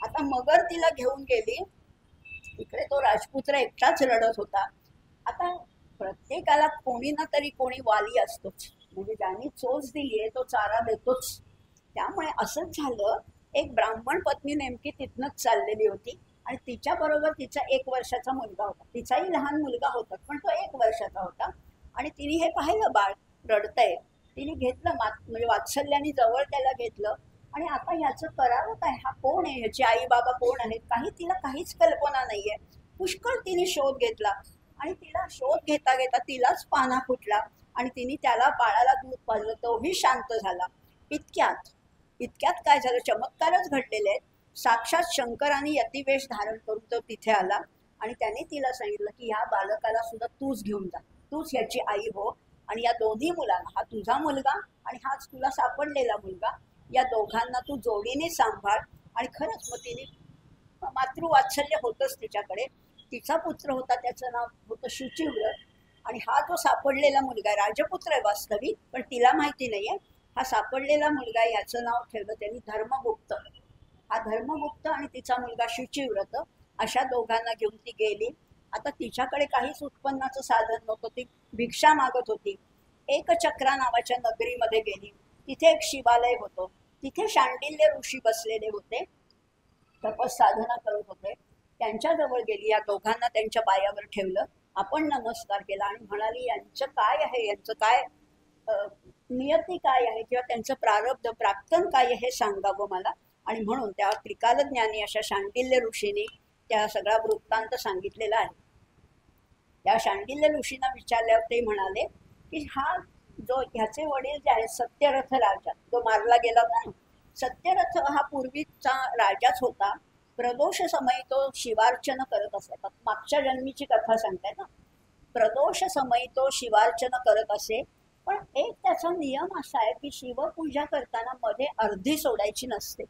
आता मगर तिला घेऊन गेली. इकडे तो राजपुत्र एकटाच रडत होता. आता प्रत्येकाला कोणी ना तरी कोणी वाली असतोच, म्हणजे ज्यांनी चोच दिलीये तो चारा देतोच. त्यामुळे असंच झालं, एक ब्राह्मण पत्नी नेमकी तिथनच चाललेली होती आणि तिच्या बरोबर तिचा 1 वर्षाचा मुलगा होता. तिचाही लहान मुलगा होता, पण तो 1 वर्षाचा होता. आणि तिने हे पाहिलं बाळ रडतंय. तिने घेतलं, म्हणजे वात्सल्याने जवळ त्याला घेतलं. आणि आता ह्याचं करावं काय, हा कोण आहे, ह्याची आई बाबा कोण आहेत, तिला काहीच कल्पना नाहीये. पुष्कळ तिने शोध घेतला आणि तिला शोध घेता घेता तिलाच पाना फुटला आणि तिने त्याला बाळाला दूध पाजलं, तोही शांत झाला. इतक्यात काय झालं, चमत्कारच घडलेले आहेत. साक्षात शंकराने यतिवेश धारण करून तो तिथे आला आणि त्याने तिला सांगितलं की ह्या बालकाला सुद्धा तूच घेऊन जा, तूच ह्याची आई हो, आणि या दोन्ही मुलांना, हा तुझा मुलगा आणि हाच तुला सापडलेला मुलगा, या दोघांना तू जोडीने सांभाळ. आणि खरंच मग तिने, मातृवात्सल्य होतंच तिच्याकडे. तिचा पुत्र होता, त्याचं नाव होतं शुचिव्र. आणि हा जो सापडलेला मुलगा आहे, राजपुत्र आहे वास्तविक, पण तिला माहिती नाहीये. हा सापडलेला मुलगा आहे, याचं नाव ठेवलं त्यांनी धर्मगुप्त. हा धर्मगुप्त आणि तिचा मुलगा शुचिव्रत, अशा दोघांना घेऊन ती गेली. आता तिच्याकडे काहीच उत्पन्नाचं साधन नव्हतं, ती भिक्षा मागत होती. एकचक्रा नावाच्या नगरीमध्ये गेली. तिथे एक शिवालय होतं, तिथे शांडिल्य ऋषी बसलेले होते, तपस साधना करत होते. त्यांच्याजवळ गेली, या दोघांना त्यांच्या पायावर ठेवलं, आपण नमस्कार केला आणि म्हणाली यांचं काय आहे, यांचं काय नियती काय आहे, किंवा त्यांचं प्रारब्ध प्राक्तन काय आहे हे सांगावं मला. आणि म्हणून त्या त्रिकालज्ञानी अशा शांडिल्य ऋषीने त्या सगळा वृत्तांत सांगितलेला आहे. त्या शांडिल्य ऋषींना विचारल्यावर ते म्हणाले की हा जो ह्याचे वडील जे आहेत सत्यरथ राजा, जो मारला गेला होता ना, सत्यरथ हा पूर्वीचा राजाच होता. प्रदोष समयी तो शिवार्चन करत असे. मागच्या जन्मीची कथा सांगताय ना. प्रदोष समयी तो शिवार्चन करत असे. पण एक त्याचा नियम असा आहे की शिवपूजा करताना मध्ये अर्धी सोडायची नसते.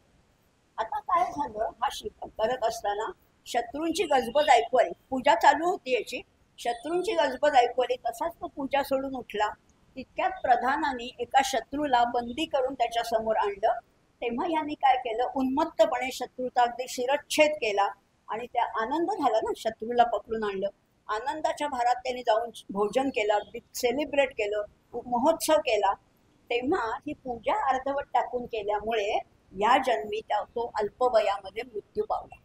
आता काय झालं, हा शिव करत असताना शत्रूंची गजबज ऐकू आली. पूजा चालू होती याची, शत्रूंची गजबज ऐकू आली. तसाच तो पूजा सोडून उठला. तितक्यात प्रधानाने एका शत्रूला बंदी करून त्याच्या समोर आणलं. तेव्हा यांनी काय केलं, उन्मत्तपणे शत्रूचा अगदी शिरच्छेद केला आणि त्या आनंद झाला ना, शत्रूला पकडून आणलं. आनंदाच्या भारात त्यांनी जाऊन भोजन केलं, अगदी सेलिब्रेट केलं, महोत्सव केला. तेव्हा ही पूजा अर्धवट टाकून केल्यामुळे या जन्मी तो अल्पवयामध्ये मृत्यू पावला.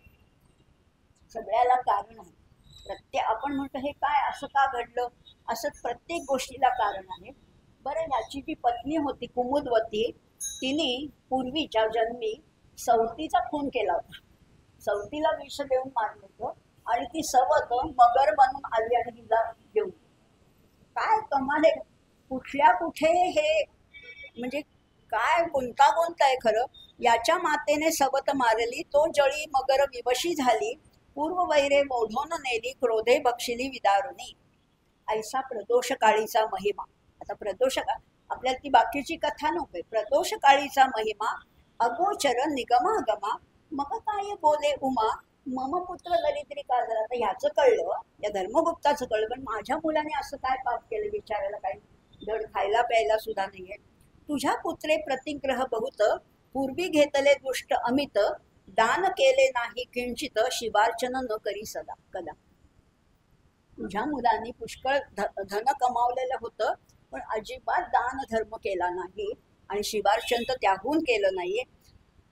सगळ्याला कारण आहे. आपण म्हणतो हे काय असं का घडलं, असं प्रत्येक गोष्टीला कारण आहे. बरं, याची जी पत्नी होती कुमुदवती, तिने पूर्वीच्या जन्मी सवतीचा खून केला होता. सवतीला विष देऊन मारलं होतं आणि ती सवत मगर बनून आली आणि तिला घेऊन. काय कमाल आहे, कुठल्या कुठे हे, म्हणजे काय गुंतागुंत आहे खरं. याच्या मातेने सवत मारली, तो जळी मगर विवशी झाली, पूर्व वैरे मोढून नेली, क्रोधे बक्षिली विदारुणी. ऐसा प्रदोष काळीचा महिमा. आता प्रदोष आपल्याला ती बाकीची कथा नव्हती. प्रदोष काळीचा महिमा अगोचर निगमागमा, मग काय बोले उमा, मम पुत्र दरिद्री का झाला. तर ह्याचं कळलं, या धर्मगुप्ताचं कळलं, पण माझ्या मुलाने असं काय पाप केलं, विचारायला काही धड खायला प्यायला सुद्धा नाहीये. तुझ्या पुत्रे प्रतिग्रह बहुत, पूर्वी घेतले दुष्ट अमित, दान केले नाही किंचित, शिवार्चन न करी सदा कदा. तुझ्या मुलांनी पुष्कळ धन कमावलेलं होतं, पण अजिबात दान धर्म केला नाही आणि शिवार्चन तर त्याहून केलं नाहीये.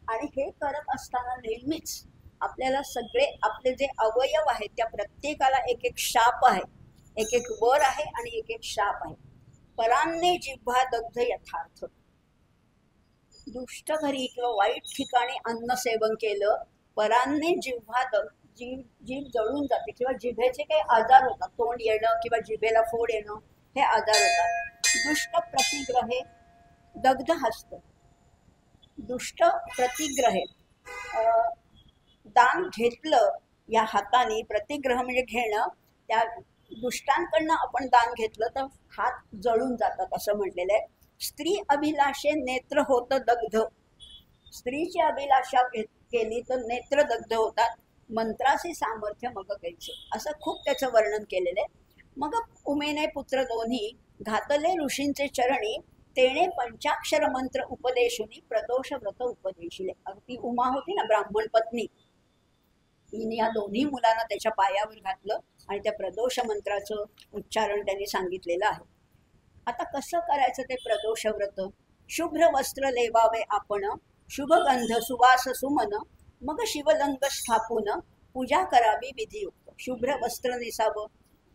आणि हे करत असताना नेहमीच आपल्याला सगळे आपले जे अवयव आहेत त्या प्रत्येकाला एक एक शाप आहे, एक एक वर आहे आणि एक एक शाप आहे. परान्ने जिव्हा दग्ध यथार्थ. दुष्ट घरी किंवा वाईट ठिकाणी अन्न सेवन केलं, परांनी जीभ जीभ जळून जाते किंवा जिभेचे काही आजार होतात, तोंड येणं किंवा जिभेला फोड येणं हे आजार होतात. दुष्ट प्रतिग्रहे दग्ध हस्त. दुष्ट प्रतिग्रहे दान घेतलं या हाताने, प्रतिग्रह म्हणजे घेणं, त्या दुष्टांकडनं आपण दान घेतलं तर हात जळून जातात असं म्हटलेलं आहे. स्त्री अभिलाषे नेत्र होत दग्ध. स्त्रीची अभिलाषा केली तर नेत्र दग्ध होतात. मंत्राचे सामर्थ्य मग कैचे, असं खूप त्याचं वर्णन केलेलं आहे. मग उमेने पुत्र दोन्ही घातले ऋषींचे चरणी, तेणे पंचाक्षर मंत्र उपदेशुनी प्रदोष व्रत उपदेशिले. अगदी उमा होती ना ब्राह्मण पत्नी, तिने या दोन्ही मुलांना त्याच्या पायावर घातलं आणि त्या प्रदोष मंत्राचं उच्चारण त्यांनी सांगितलेलं आहे. आता कसं करायचं ते प्रदोष व्रत? शुभ्र वस्त्र लेवावे आपण, शुभगंध सुवास सुमन, मग शिवलिंग स्थापून पूजा करावी विधियुक्त. शुभ्र वस्त्र नेसावं,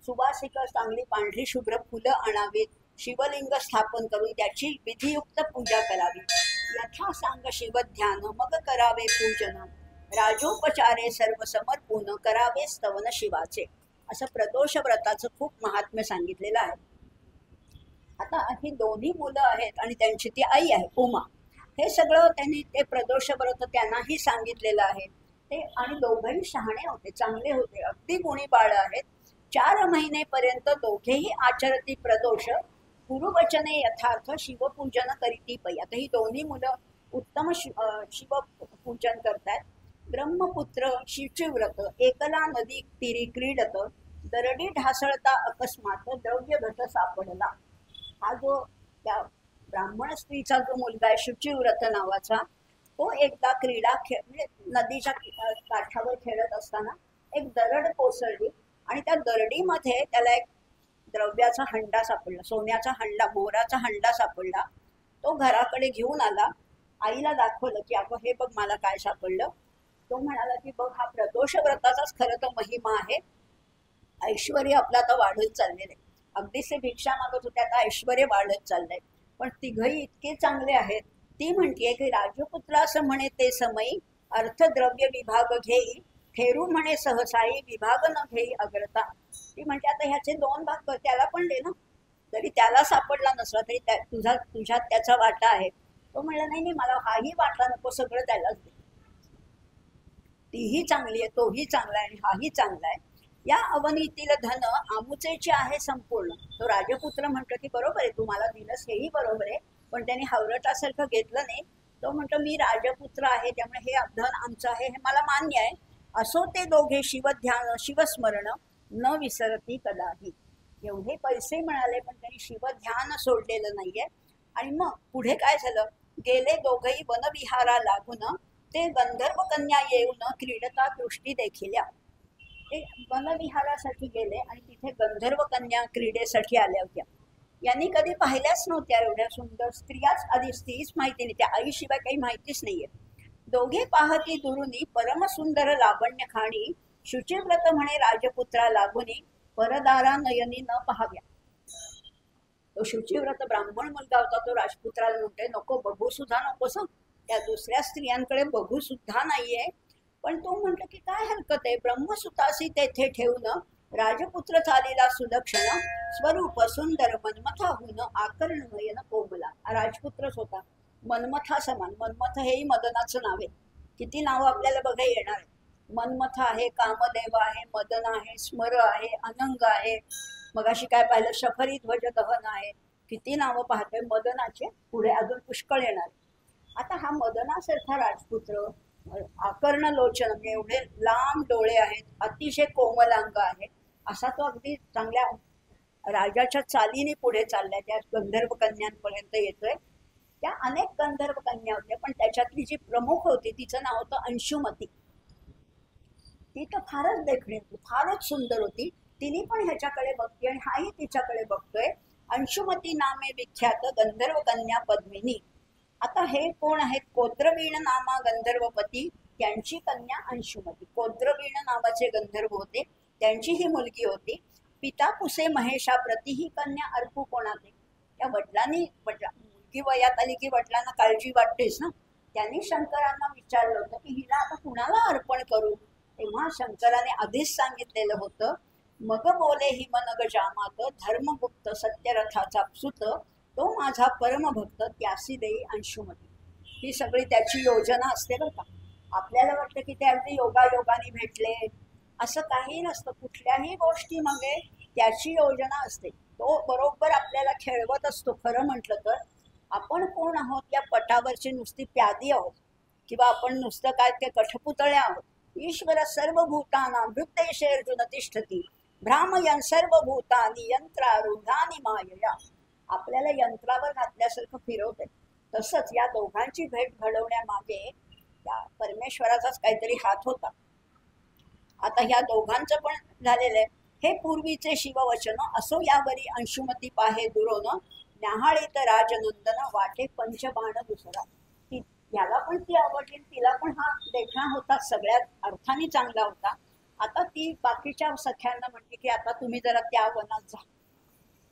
सुवासिक चांगली पांढरी शुभ्र फुलं आणावीत, शिवलिंग स्थापन करून त्याची विधियुक्त पूजा करावी. यथा सांग शिवध्यान मग करावे पूजन, राजोपचारे सर्व समर्पून करावे स्तवन शिवाचे. असं प्रदोष व्रताचं खूप महात्म्य सांगितलेलं आहे. आता ही दोन्ही मुलं आहेत आणि त्यांची ती आई आहे उमा. हे सगळं त्यांनी ते प्रदोष व्रत त्यांनाही सांगितलेलं आहे. ते आणि दोघेही शहाणे होते, चांगले होते, अगदी गुणी बाळ आहेत. 4 महिनेपर्यंत दोघेही आचरती प्रदोष, गुरुवचने यथार्थ शिवपूजन करीती पै. आता ही दोन्ही मुलं उत्तम शिवपूजन करतात. ब्रह्मपुत्र शिवव्रत एकला नदी तीरी क्रीडत, दरडी ढासळता अकस्मात द्रव्य घट सापडला. हा जो त्या ब्राह्मण स्त्रीचा जो मुलगा आहे शुचिव्रत नावाचा, तो एकदा क्रीडा म्हणजे नदीच्या काठावर खेळत असताना एक दरड कोसळली आणि त्या दरडीमध्ये त्याला एक द्रव्याचा हंडा सापडला, सोन्याचा हंडा, मोहराचा हंडा सापडला. तो घराकडे घेऊन आला, आईला दाखवलं की अगं हे बघ मला काय सापडलं. तो म्हणाला की बघ हा प्रदोष व्रताचाच खरं तर महिमा आहे. ऐश्वर्य आपलं आता वाढत चाललेलं आहे. अगदीच ते भिक्षा मागत होते, आता ऐश्वर्य वाढत चाललंय. पण तिघही इतके चांगले आहेत. ती म्हणतीये की राजपुत्र असं म्हणे ते समयी, अर्थद्रव्य विभाग घेई, ठेरू म्हणे सहसाई, विभाग न घेई अग्रता. ती म्हणते आता ह्याचे 2 भाग कर, त्याला पण दे ना. जरी त्याला सापडला नसला तरी तुझ्यात त्याचा वाटा आहे. तो म्हणला नाही नाही, मला हाही वाटा नको, सगळं त्यालाच दे. तीही चांगली आहे, तोही चांगला आहे आणि हाही चांगला आहे. या अवनीतील धन आमुचेचे आहे संपूर्ण. तो राजपुत्र म्हणतो की बरोबर आहे, तू मला दिलंस हेही बरोबर आहे, पण त्यांनी हवरटासारखं घेतलं नाही. तो म्हणतो मी राजपुत्र आहे, त्यामुळे हे धन आमचं आहे हे मला मान्य आहे. असो ते दोघे शिवध्यान शिवस्मरण न विसरती कदाही. एवढे पैसे मिळाले पण त्यांनी शिवध्यान सोडलेलं नाहीये. आणि मग पुढे काय झालं, गेले दोघेही वनविहारा लागून, ते गंधर्व कन्या येऊन क्रीडता दृष्टी देखील्या. ते वनविहारासाठी गेले आणि तिथे गंधर्व कन्या क्रीडेसाठी आल्या होत्या. यांनी कधी पाहिल्याच नव्हत्या एवढ्या सुंदर स्त्रियाच, आधी स्त्रीच माहिती नाही, त्या आईशिवाय काही माहितीच नाहीये. दोघे पाहती दुरुनी परमसुंदर लावण्य खाणी, शुचिव्रत म्हणे राजपुत्रा लागुनी, परदारा नयनी न पाहाव्या. तो शुचिव्रत ब्राह्मण मुलगा होता, तो राजपुत्राला म्हणतोय नको बघू सुद्धा नकोस, त्या दुसऱ्या स्त्रियांकडे बघू सुद्धा नाहीये. पण तो म्हणतो की काय हरकत आहे, ब्रह्मसुतासी तेथे ठेवून, राजपुत्र चालीला सुलक्षण, स्वरूप सुंदर मनमथाहून आकर्ण नयन कोमला. राजपुत्रच होता, मनमथा समान. मनमथ हेही मदनाचं नाव आहे. किती नावं आपल्याला बघा येणार आहे. मनमथ आहे, कामदेव आहे, मदन आहे, स्मर आहे, अनंग आहे, मगाशी काय पाहिलं शफरी ध्वज दहन आहे. किती नावं पाहतोय मदनाचे, पुढे अजून पुष्कळ येणार. आता हा मदनासारखा राजपुत्र, आकर्ण लोचन म्हणजे एवढे लांब डोळे आहेत, अतिशय कोमलांग आहे, असा तो अगदी चांगल्या राजाच्या चालीने पुढे चाललाय, त्या गंधर्व कन्यांपर्यंत येतोय. त्या अनेक गंधर्व कन्या होत्या, पण त्याच्यातली जी प्रमुख होती तिचं नाव होतं अंशुमती. ती तर फारच देखणी होती, फारच सुंदर होती. तिने पण ह्याच्याकडे बघते आणि हाही तिच्याकडे बघतोय. अंशुमती नामे विख्यात गंधर्व कन्या पद्मिनी. आता हे कोण आहेत, कोद्रवीण नामा गंधर्वपती, त्यांची कन्या अंशुमती. कोद्रवीण नावाचे गंधर्व होते, त्यांची ही मुलगी होती. पिता पुसे महेशा प्रति ही कन्या अर्पू कोणाते. त्या वडिलांनी इतकी वयात आली की वडिलांना काळजी वाटतेच ना. त्यांनी शंकरांना विचारलं होतं की हिला आता कुणाला अर्पण करू. तेव्हा शंकराने आधीच सांगितलेलं होतं, मग बोले ही मनग जामात धर्मगुप्त सत्यरथाचा सुत, तो माझा परमभक्त त्यासी देई अंशुमती. ही सगळी त्याची योजना असते बरं का. आपल्याला वाटतं की ते अगदी योगायोगाने भेटले, असं काही नसतं. कुठल्याही गोष्टी मागे त्याची योजना असते. तो बरोबर आपल्याला खेळवत असतो. खरं म्हटलं तर आपण कोण आहोत, या पटावरची नुसती प्यादी आहोत किंवा आपण नुसतं काय ते कठपुतळे आहोत. ईश्वर सर्वभूतानां हृदयेषु अर्जुन तिष्ठती भ्रामयन् सर्वभूतानि यंत्रारूढानि मायया. आपल्याला यंत्रावर घातल्यासारखं फिरवते. तसंच या दोघांची भेट घडवण्यामागे त्या परमेश्वराचाच काहीतरी हात होता. आता ह्या दोघांचं पण झालेलं आहे. हे पूर्वीचे शिववचन असो यावरी अंशुमती पाहे दुरोन, न्याहाळीत राजनंदन वाटे पंचबाण दुसरा. याला पण ती आवडली, तिला पण हा देखणा होता, सगळ्यात अर्थाने चांगला होता. आता ती बाकीच्या सख्यांना म्हणते की आता तुम्ही जरा त्या वनात जा.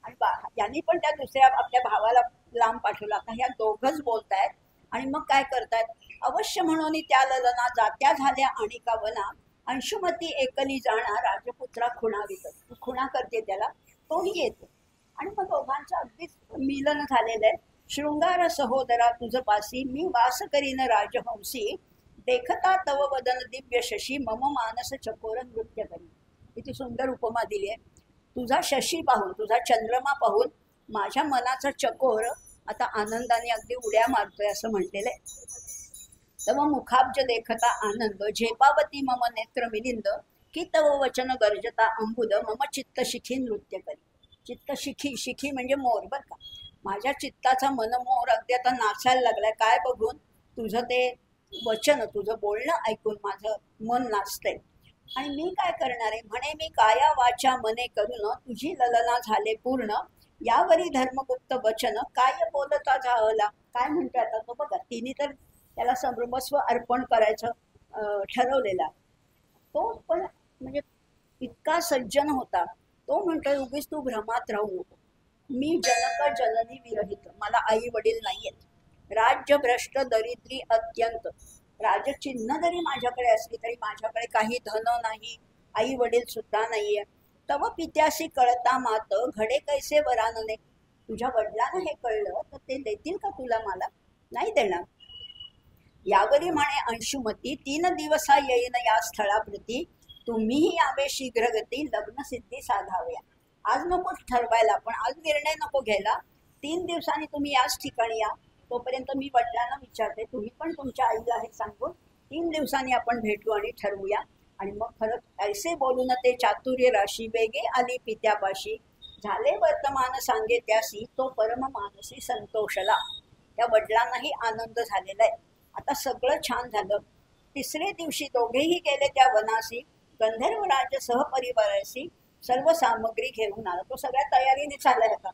आणि यांनी पण त्या दुसऱ्या आपल्या भावाला लांब पाठवला. आता ह्या दोघच बोलतायत आणि मग काय करतायत, अवश्य म्हणून त्या ललना जात्या झाल्या आणि का वना, अंशुमती एकली जाणा राजपुत्रा खुणावित. खुणा करते त्याला, तोही येतो. आणि मग दोघांचं अगदीच मिलन झालेलं आहे. शृंगार सहोदरा तुझ पासी, मी वास करीन राजहंसी, देखता तव वदन दिव्य शशी, मम मानस चकोर नृत्य करी. किती सुंदर उपमा दिली आहे. तुझा शशी पाहून, तुझा चंद्रमा पाहून माझ्या मनाचा चकोर आता आनंदाने अगदी उड्या मारतोय असं म्हटलेलं आहे. तव मुखाब्ज देखता आनंद, झेपावती मम नेत्र मिलिंद, की तव वचन गर्जता अंबुद, मम चित्त शिखी नृत्य करी. चित्त शिखी, शिखी म्हणजे मोर बरं का. माझ्या चित्ताचा मनमोर अगदी आता नाचायला लागलाय. काय बघून, तुझं ते वचन, तुझं बोलणं ऐकून माझं मन नाचतंय. आणि मी काय करणार आहे, म्हणे मी काया वाचा मने करून, तुझी ललना झाले पूर्ण, यावरी धर्मगुप्त वचन, काय बोलता झाला. काय म्हणतोय आता तो बघा. तिने तर त्याला सर्वस्व अर्पण करायचं ठरवलेला. तो पण म्हणजे इतका सज्जन होता. तो म्हणतोय उगीच तू भ्रमात राहू नको. मी जनक जननी विरहित, मला आई वडील नाहीयेत. राज्य भ्रष्ट दरिद्री अत्यंत, राजचिन्ह जरी माझ्याकडे असली तरी माझ्याकडे काही धन नाही, आई वडील सुद्धा नाहीये. तव पित्याशी कळता मात, घडे कैसे वरानने. तुझ्या वडिलांना हे कळलं तर ते देतील का तुला? मला नाही देणार. यावरी म्हणे अंशुमती, 3 दिवसा येईन या स्थळाप्रती, तुम्हीही यावे शीघ्रगती, लग्न सिद्धी साधाव्या. आज नको ठरवायला, पण आज निर्णय नको घ्यायला. 3 दिवसांनी तुम्ही याच ठिकाणी या. तोपर्यंत मी वडिलांना विचारते, तुम्ही पण तुमच्या आईला हे सांगून 3 दिवसांनी आपण भेटू आणि ठरवूया. आणि मग खरंच ऐसे बोलून ते चातुर्य राशी, वेगे आली पित्यापाशी, झाले वर्तमान सांगे त्यासी, तो परम मानसी संतोषला. त्या वडिलांनाही आनंद झालेला आहे. आता सगळं छान झालं. 3रे दिवशी दोघेही गेले त्या वनासी, गंधर्वराज सहपरिवाराशी सर्व सामग्री घेऊन आला. तो सगळ्या तयारीने चालला होता.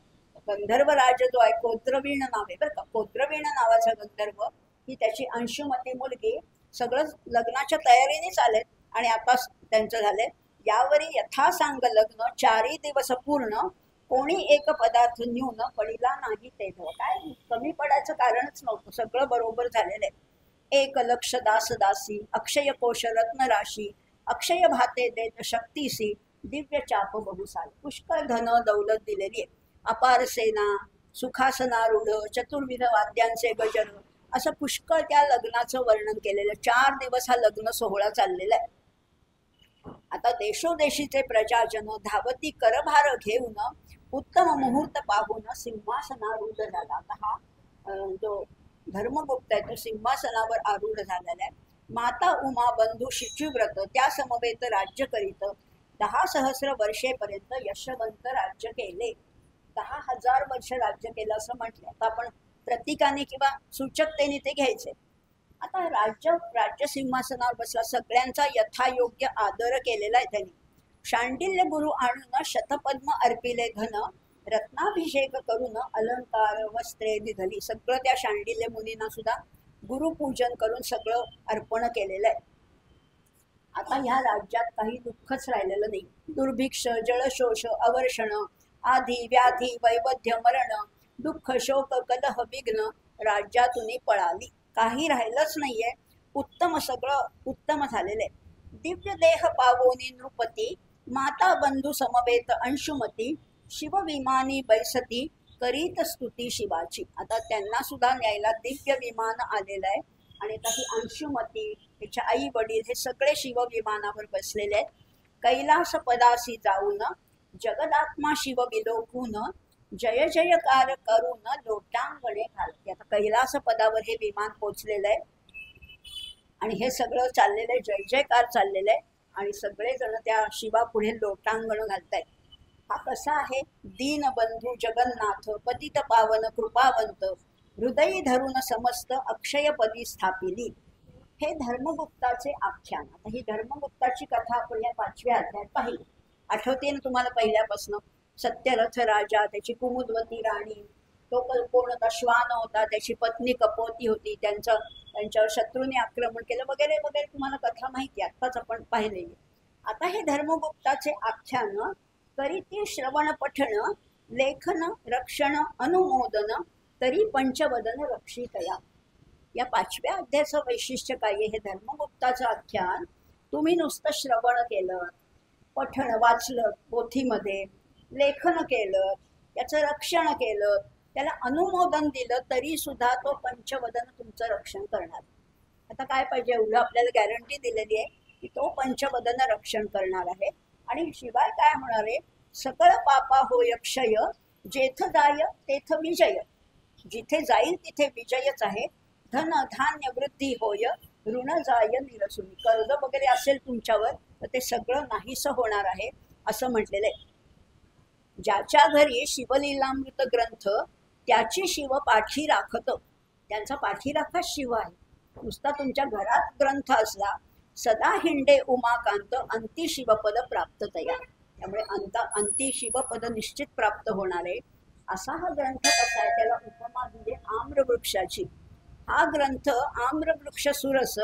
गंधर्वराज जो आहे, कोद्रवीण नाव आहे बरं का. कोद्रवीण नावाचा गंधर्व, ही त्याची अंशुमती मुलगी, सगळं लग्नाच्या तयारीने चालेल. आणि आता त्यांचं झालंय, यावरी यथा सांग लग्न, 4 दिवस पूर्ण, कोणी एक पदार्थ न्यून पडिला नाही ते. काय कमी पडायचं कारणच नव्हतं, सगळं बरोबर झालेलं आहे. 1 लक्ष दास दासी, अक्षय कोश रत्न राशी, अक्षय भाते देत शक्तीसी, दिव्य चाप बहुसाल. पुष्कळ धन दौलत दिलेली आहे. अपार सेना, सुखासनारूढ, चतुर्विध वाद्यांचे गजर, असं पुष्कळ त्या लग्नाचं वर्णन केलेलं. 4 दिवस हा लग्न सोहळा चाललेला आहे. आता देशोदेशीचे प्रजाजन धावती करभार घेऊन, उत्तम मुहूर्त पाहून सिंहासनारूढ झाला. आता हा जो धर्मगुप्त आहे तो सिंहासनावर आरूढ झालेला आहे. माता उमा बंधू शिचुव्रत त्या समवेत राज्य करीत, 10 सहस्र वर्षेपर्यंत यशवंत राज्य केले. 10,000 वर्ष राज्य केलं असं म्हटलं. आता आपण प्रतीकाने किंवा सूचकतेने ते घ्यायचे. आता राज्य सिंहासनावर बसला. सगळ्यांचा यथायोग्य आदर केलेला आहे त्यांनी. शांडिल्य गुरु आणून शतपद्म अर्पिले घन, रत्नाभिषेक करून अलंकार वस्त्रे दिधली. सगळं त्या शांडिल्य मुनींना सुद्धा गुरुपूजन करून सगळं अर्पण केलेलं आहे. आता ह्या राज्यात काही दुःखच राहिलेलं नाही. दुर्भिक्ष, जळशोष, अवर्षण, आधी व्याधी, वैवध्य, मरण, दुःख शोक कलह विघ्न राज्यातून पळाली. काही राहिलंच नाहीये. उत्तम, सगळं उत्तम झालेलं आहे. दिव्य देह पावोनी नृपती, माता बंधू समवेत अंशुमती, शिवविमानी बैसती करीत स्तुती शिवाची. आता त्यांना सुद्धा न्यायला दिव्य विमान आलेलं आहे आणि आता ही अंशुमती, तिच्या आई वडील हे सगळे शिवविमानावर बसलेले आहेत. कैलास पदासी जाऊन जगदात्मा शिव विलोकून, जय जयकार करून लोटांगणे घालते. आता कैलास पदावर हे विमान पोचलेलं आहे आणि हे सगळं चाललेलं आहे, जय जयकार चाललेलं आहे आणि सगळेजण त्या शिवा पुढे लोटांगण घालतायत. हा कसा आहे? दीनबंधू जगन्नाथ पतित पावन कृपावंत, हृदयी धरून समस्त अक्षयपदी स्थापिली. हे धर्मगुप्ताचे आख्यान. आता ही धर्मगुप्ताची कथा आपण या 5व्या अध्यायात पाहिली. आठवते ना तुम्हाला पहिल्यापासून? सत्यरथ राजा, त्याची कुमुदवती राणी, तो कोण होता? श्वान होता, त्याची पत्नी कपोती होती, त्यांच्यावर शत्रूने आक्रमण केलं वगैरे वगैरे. तुम्हाला कथा माहिती, आत्ताच आपण पाहिलेली. आता हे धर्मगुप्ताचे आख्यान करीती श्रवण पठण, लेखन रक्षण अनुमोदन, तरी पंचवदन रक्षितया. या 5व्या अध्यायाचं वैशिष्ट्य काय आहे? हे धर्मगुप्ताचं आख्यान तुम्ही नुसतं श्रवण केलं, पठण वाचलं पोथीमध्ये, लेखन केलं, त्याचं रक्षण केलं, त्याला अनुमोदन दिलं, तरी सुद्धा तो पंचवदन तुमचं रक्षण करणार. आता काय पाहिजे? एवढं आपल्याला गॅरंटी दिलेली आहे की तो पंचवदन रक्षण करणार आहे. आणि शिवाय काय होणार आहे? सकळ पापा होय क्षय, जेथ जाय तेथ विजय. जिथे जाईल तिथे विजयच आहे. धन धान्य वृद्धी होय, ऋण जाय निरसुनी. कर्ज वगैरे असेल तुमच्यावर तर ते सगळं नाहीसं होणार आहे असं म्हटलेलं आहे. ज्याच्या घरी शिवलीलामृत ग्रंथ, त्याची शिव पाठी राखत. त्यांचा पाठीराखा शिव आहे. नुसता तुमच्या घरात ग्रंथ असला, सदा हिंडे उमाकांत, अंती शिवपद प्राप्त तया. त्यामुळे अंती शिवपद निश्चित प्राप्त होणार आहे. असा हा ग्रंथ कसा आहे? त्याला उपमा दिली आम्रवृक्षाची. हा ग्रंथ आम्रवृक्ष सुरस,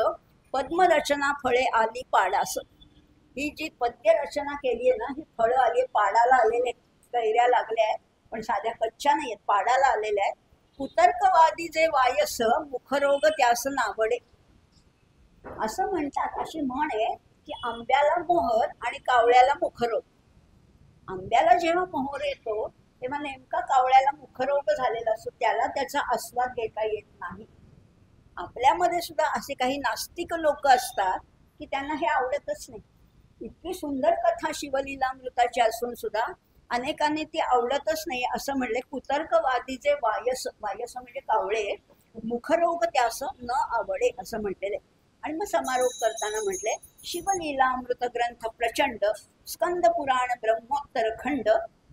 पद्मरचना फळे आली पाडास. ही जी पद्य रचना केली आहे ना, ही फळं आली, पाडाला आलेले, कैऱ्या लागल्या आहेत पण साध्या कच्च्या नाही आहेत, पाडाला आलेल्या आहेत. कुतर्कवादी जे वायस, मुखरोग त्यास नावडे. असं म्हणतात, अशी म्हण आहे की आंब्याला मोहर आणि कावळ्याला मुखरोग. आंब्याला जेव्हा मोहर येतो तेव्हा नेमका कावळ्याला मुखरोग झालेला असतो, त्याला त्याचा आस्वाद घेता येत नाही. आपल्यामध्ये सुद्धा असे काही नास्तिक लोक असतात की त्यांना हे आवडतच नाही. इतकी सुंदर कथा शिवलीलामृताची असून सुद्धा अनेकांनी ती आवडतच नाही असं म्हणले. कुतर्कवादीचे वायस, वायस म्हणजे कावळे, मुखरोग त्यास न आवडे असं म्हटलेले. आणि मग समारोप करताना म्हटले, शिवलीलामृत ग्रंथ प्रचंड, स्कंद पुराण ब्रह्मोत्तर खंड,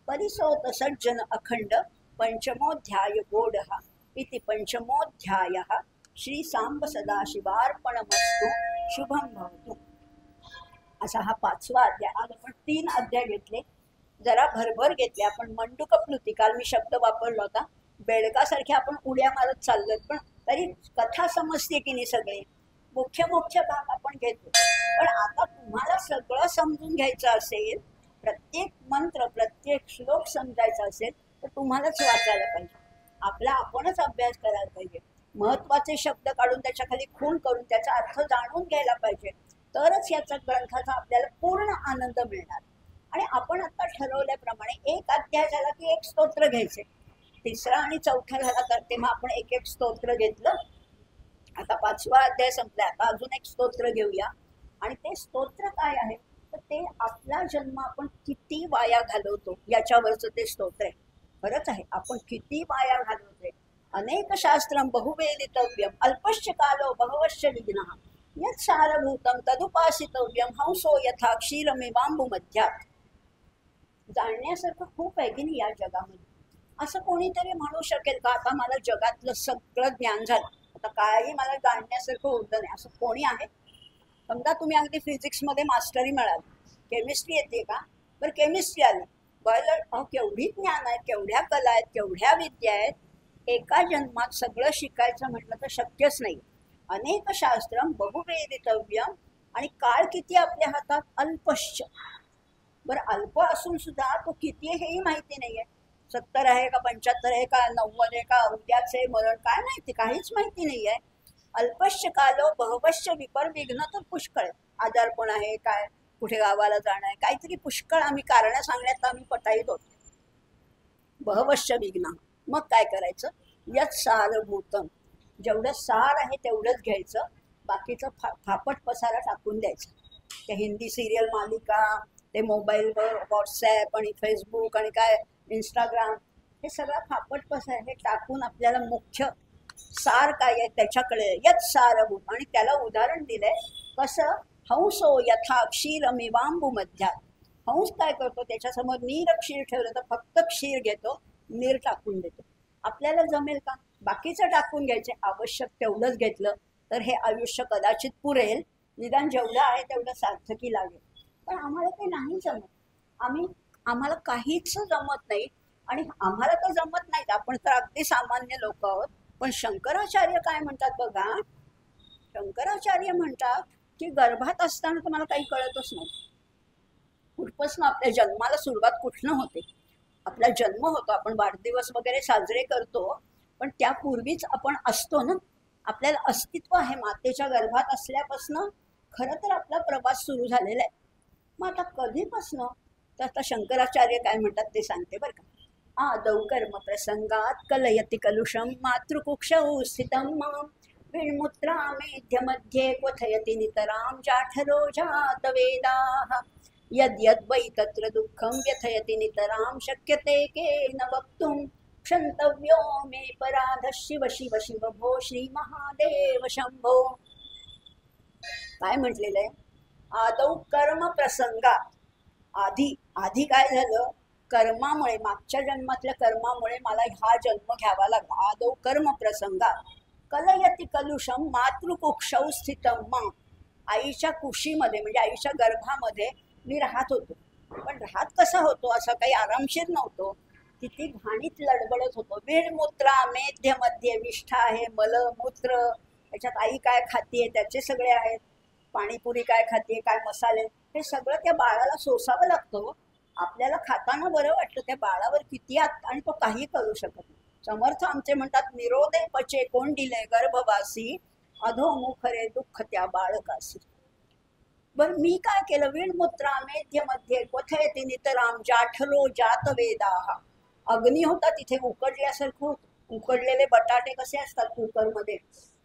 परिसोत सज्जन अखंड, पंचमोध्याय गोडहा इति पंचमोध्याय. श्री सांब सदाशिवार्पणमस्तु, शुभम भवतु. असा हा 5वा अध्याय. आज आपण 3 अध्याय घेतले, जरा भरभर घेतले. आपण मंडूकप्लुती, काल मी शब्द वापरला होता, बेडकासारखे आपण उड्या मारत चाललोय, पण तरी कथा समजते की नाही? सगळे मुख्य भाग आपण घेतो. पण आता तुम्हाला सगळं समजून घ्यायचं असेल, प्रत्येक मंत्र प्रत्येक श्लोक समजायचा असेल तर तुम्हालाच वाचायला पाहिजे. आपणच अभ्यास करायला पाहिजे. महत्वाचे शब्द काढून त्याच्या खाली खूण करून त्याचा अर्थ जाणून घ्यायला पाहिजे, तरच याचा ग्रंथाचा आपल्याला पूर्ण आनंद मिळणार. आणि आपण आता ठरवल्याप्रमाणे एक अध्याय झाला की एक स्तोत्र घ्यायचे. 3रा आणि 4था झाला तर तेव्हा आपण एक स्तोत्र घेतलं. आता 5वा अध्याय संपला, आता अजून एक स्तोत्र घेऊया. आणि ते स्तोत्र काय आहे तर ते आपला जन्म आपण किती वाया घालवतो याच्यावरचं ते स्तोत्र आहे. खरंच आहे, आपण किती वाया घालवतोय. अनेक शास्त्रम बहुवेदितव्यम, अल्पश्च कालो बहुवश्च विघ्नः, यत् सारभूतम तदुपासितव्यम, हंसो यथा क्षीरमेवांबु मध्यात. जाणण्यासारखं खूप आहे की नाही या जगामध्ये? असं कोणीतरी म्हणू शकेल का आता मला जगातलं सगळं ज्ञान झालं, आता काही मला जाणण्यासारखं उरलं नाही, असं कोणी आहे? समजा तुम्ही अगदी फिजिक्समध्ये मास्टरी मिळाली, केमिस्ट्री येते का? बरं केमिस्ट्री आली, बरं केवढी ज्ञान आहे, केवढ्या कला आहेत, केवढ्या विद्या आहेत. एका जन्मात सगळं शिकायचं म्हटलं तर शक्यच नाही. अनेक शास्त्रम बहुवेदितव्यम, आणि काळ किती आपल्या हातात? अल्पश्च. बरं अल्प असून सुद्धा तो किती हेही माहिती नाहीये. 70 आहे का 75 आहे का 90 आहे का उद्याचे मरण काय माहिती, काहीच माहिती नाही आहे. अल्पश्य कालो बहवश्य विपर विघ्न तर पुष्कळ आहे. आजारपण आहे काय, कुठे गावाला जाणं आहे, काहीतरी पुष्कळ आम्ही कारण सांगण्यात आम्ही पटाईत होतो. बहवश्य विघ्न, मग काय करायचं? यत सारभूतम, जेवढं सार आहे तेवढंच घ्यायचं, बाकीचं फापट पसारा टाकून द्यायचं. त्या हिंदी सिरियल मालिका, ते मोबाईलवर व्हॉट्सॲप आणि फेसबुक आणि काय इंस्टाग्राम, हे सगळं फापट पसारा हे टाकून आपल्याला मुख्य सार काय आहे त्याच्याकडे यत सारभूत. आणि त्याला उदाहरण दिलंय कसं, हंसो यथा क्षीरमिवांबू मध्यात. हंस काय करतो, त्याच्यासमोर नीर क्षीर ठेवलं तर फक्त क्षीर घेतो, नीर टाकून देतो. आपल्याला जमेल का? बाकीचं टाकून घ्यायचे, आवश्यक तेवढंच घेतलं तर हे आयुष्य कदाचित पुरेल, निदान जेवढं आहे तेवढं सार्थकी लागेल. पण आम्हाला ते नाही जमत. आम्हाला काहीच जमत नाही. आणि आम्हाला तर जमत नाहीत, आपण तर अगदी सामान्य लोक आहोत. पण शंकराचार्य काय म्हणतात बघा, शंकराचार्य म्हणतात की गर्भात असताना तुम्हाला काही कळतच नाही. कुठपासून आपल्या जन्माला सुरुवात कुठनं होते, आपला जन्म होतो, आपण वाढदिवस वगैरे साजरे करतो, पण त्यापूर्वीच आपण असतो ना. आपल्याला अस्तित्व आहे मातेच्या गर्भात असल्यापासून. खरं तर आपला प्रवास सुरू झालेला आहे. मग आता कधीपासनं, तर आता शंकराचार्य काय म्हणतात ते सांगते बरं का. आदौ कर्म प्रसंगात कलयति कलुषम मातृकुक्षौ स्थितं मां विण्मुत्रामेध्य मध्ये क्वथयति नितरां जाठरो जातवेदाः यद्यद् वै तत्र दुःखं व्यथयति नितरां शक्यते केन वक्तुं क्षन्तव्यो मे पराधः शिव शिव शिव भो श्री महादेव शंभो. काय म्हटलेलं आहे? आदौ कर्म प्रसंगात, आधी काय झालं, कर्मामुळे, मागच्या जन्मातल्या कर्मामुळे मला हा जन्म घ्यावा लागला. आदौ कर्म प्रसंगात कलयति कलुषम मातृकुक्षौ स्थितं मां. आईच्या कुशीमध्ये म्हणजे आईच्या गर्भामध्ये मी राहत होतो. पण राहत कसा होतो, असा काही आरामशीर नव्हतो. किती घाणीत लडबडत होतो. विणमूत्रा मेध्य मध्ये विष्ठा आहे, मल मूत्र, त्याच्यात आई काय खातीये त्याचे सगळे आहेत, पाणीपुरी काय खातीये, काय मसाले, हे सगळं त्या बाळाला सोसावं लागतं. आपल्याला खाताना बरं वाटतं, त्या बाळावर किती आणि तो काही करू शकत नाही. समर्थ आमचे म्हणतात, निरोदे पचे कोण दिले गर्भवासी, अधोमुखरे दुःख त्या बाळकासी. बर मी काय केलं, विणमुत्रा मेध्य मध्ये क्वथयति नितराम जाठरो जातवेदाः. अग्नी होता तिथे, उकडल्यासारखं होतं. उकडलेले बटाटे कसे असतात कुकरमध्ये,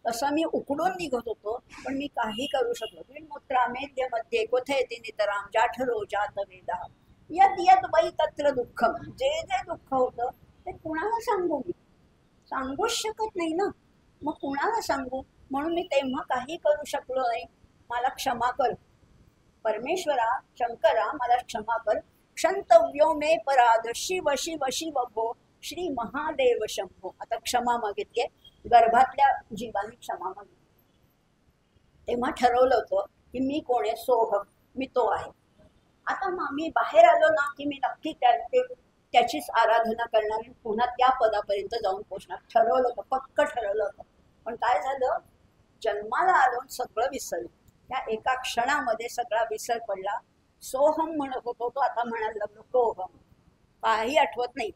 तसं मी उकडून निघत होतो, पण मी काही करू शकलो. विणमुत्रा मेध्य मध्ये क्वथयति नितराम जाठरो जातवेदाः यद यद वै तत्र दुःखम. जे जे दुःख होतं ते कुणाला सांगू, मी सांगूच शकत नाही ना. मग कुणाला सांगू, म्हणून मी तेव्हा काही करू शकलो नाही. मला क्षमा कर परमेश्वरा, शंकरा मला क्षमा कर. क्षंतव्यो मे पराध शिव शिव शिव भो श्री महादेव शंभो. आता क्षमा मागितली, गर्भातल्या जीवाने क्षमा मागितली. तेव्हा ठरवलं होतं की मी कोण आहे, सोहम, मी तो आहे. आता मी बाहेर आलो ना की मी नक्की त्याचीच आराधना करणार आणि पुन्हा त्या पदापर्यंत जाऊन पोहोचणार. ठरवलं होतं, पक्क ठरवलं होतं. पण काय झालं, जन्माला आलो सगळं विसरलं. त्या एका क्षणामध्ये सगळा विसर पडला. सोहम म्हणत होतो तो आता म्हणायला लागलो सोहम, काही आठवत नाही.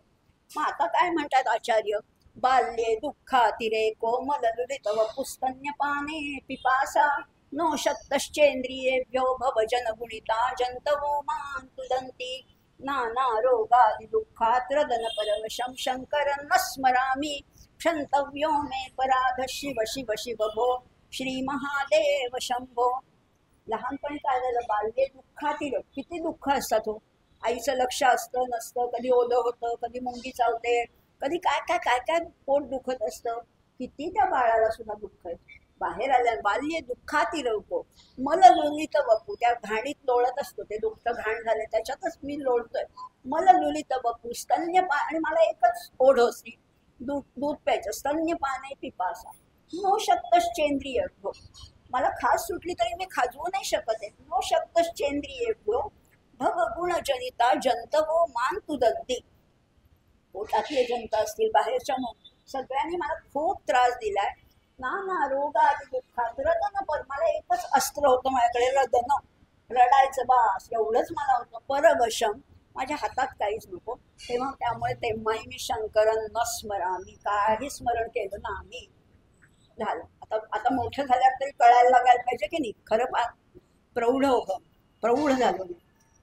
मग आता काय म्हणतात आचार्य, बाल्ये दुःखातिरे कोमल ललित व पुस्तन्यपाने पिपासा नो शक्तश्चेंद्रियेभ्यो भवजन गुणिता जंतवो मान तुदंती नाना रोगादि दुःखात रदन परवशम शंकरं न स्मरामि क्षंतव्यो मे पराध शिव शिव शिव भो श्री महादेव शंभो. लहानपणी काय झालं, बाल्ये दुःखातील, किती दुःख असतात हो. आईचं लक्ष असतं नसतं, कधी ओलं होतं, कधी मुंगी चावते, कधी काय काय काय काय पोट दुखत असतं. किती त्या बाळाला सुद्धा दुःख आहे. बाहेर आल्या बाल्ये दुःखाती रवको मल लुलित वपू. त्या घाणीत लोळत असतो, ते दुःख घाण झाले त्याच्यातच मी लोळतोय. मल लुलित वपू स्तन्यपान, आणि मला एकच ओढ होती, दूध प्यायचं. स्तन्यपाने पिपासा नो शक्तश्चेंद्रिय भो. मला खास सुटली तरी मी खाजवू नाही शकत आहे. नो शक्तश्चेंद्रिय भो भव गुण जनिता जंतवो मान तुदंती. पोटातले जंत असतील, बाहेरच्या सगळ्यांनी मला खूप त्रास दिलाय. नाना रोगादि दुःखात रदन पर. मला एकच अस्त्र होतं माझ्याकडे, रदन, रडायचं, बास एवढंच मला होतं. परवशम, माझ्या हातात काहीच नको. तेव्हा त्यामुळे तेव्हाही मी शंकरन न स्मरामी, काही स्मरण केलं नाही. झालं. आता आता मोठं झाल्यावर तरी कळायला लागायला पाहिजे की नाही. खरं प्रौढोहम, प्रौढ झालो मी.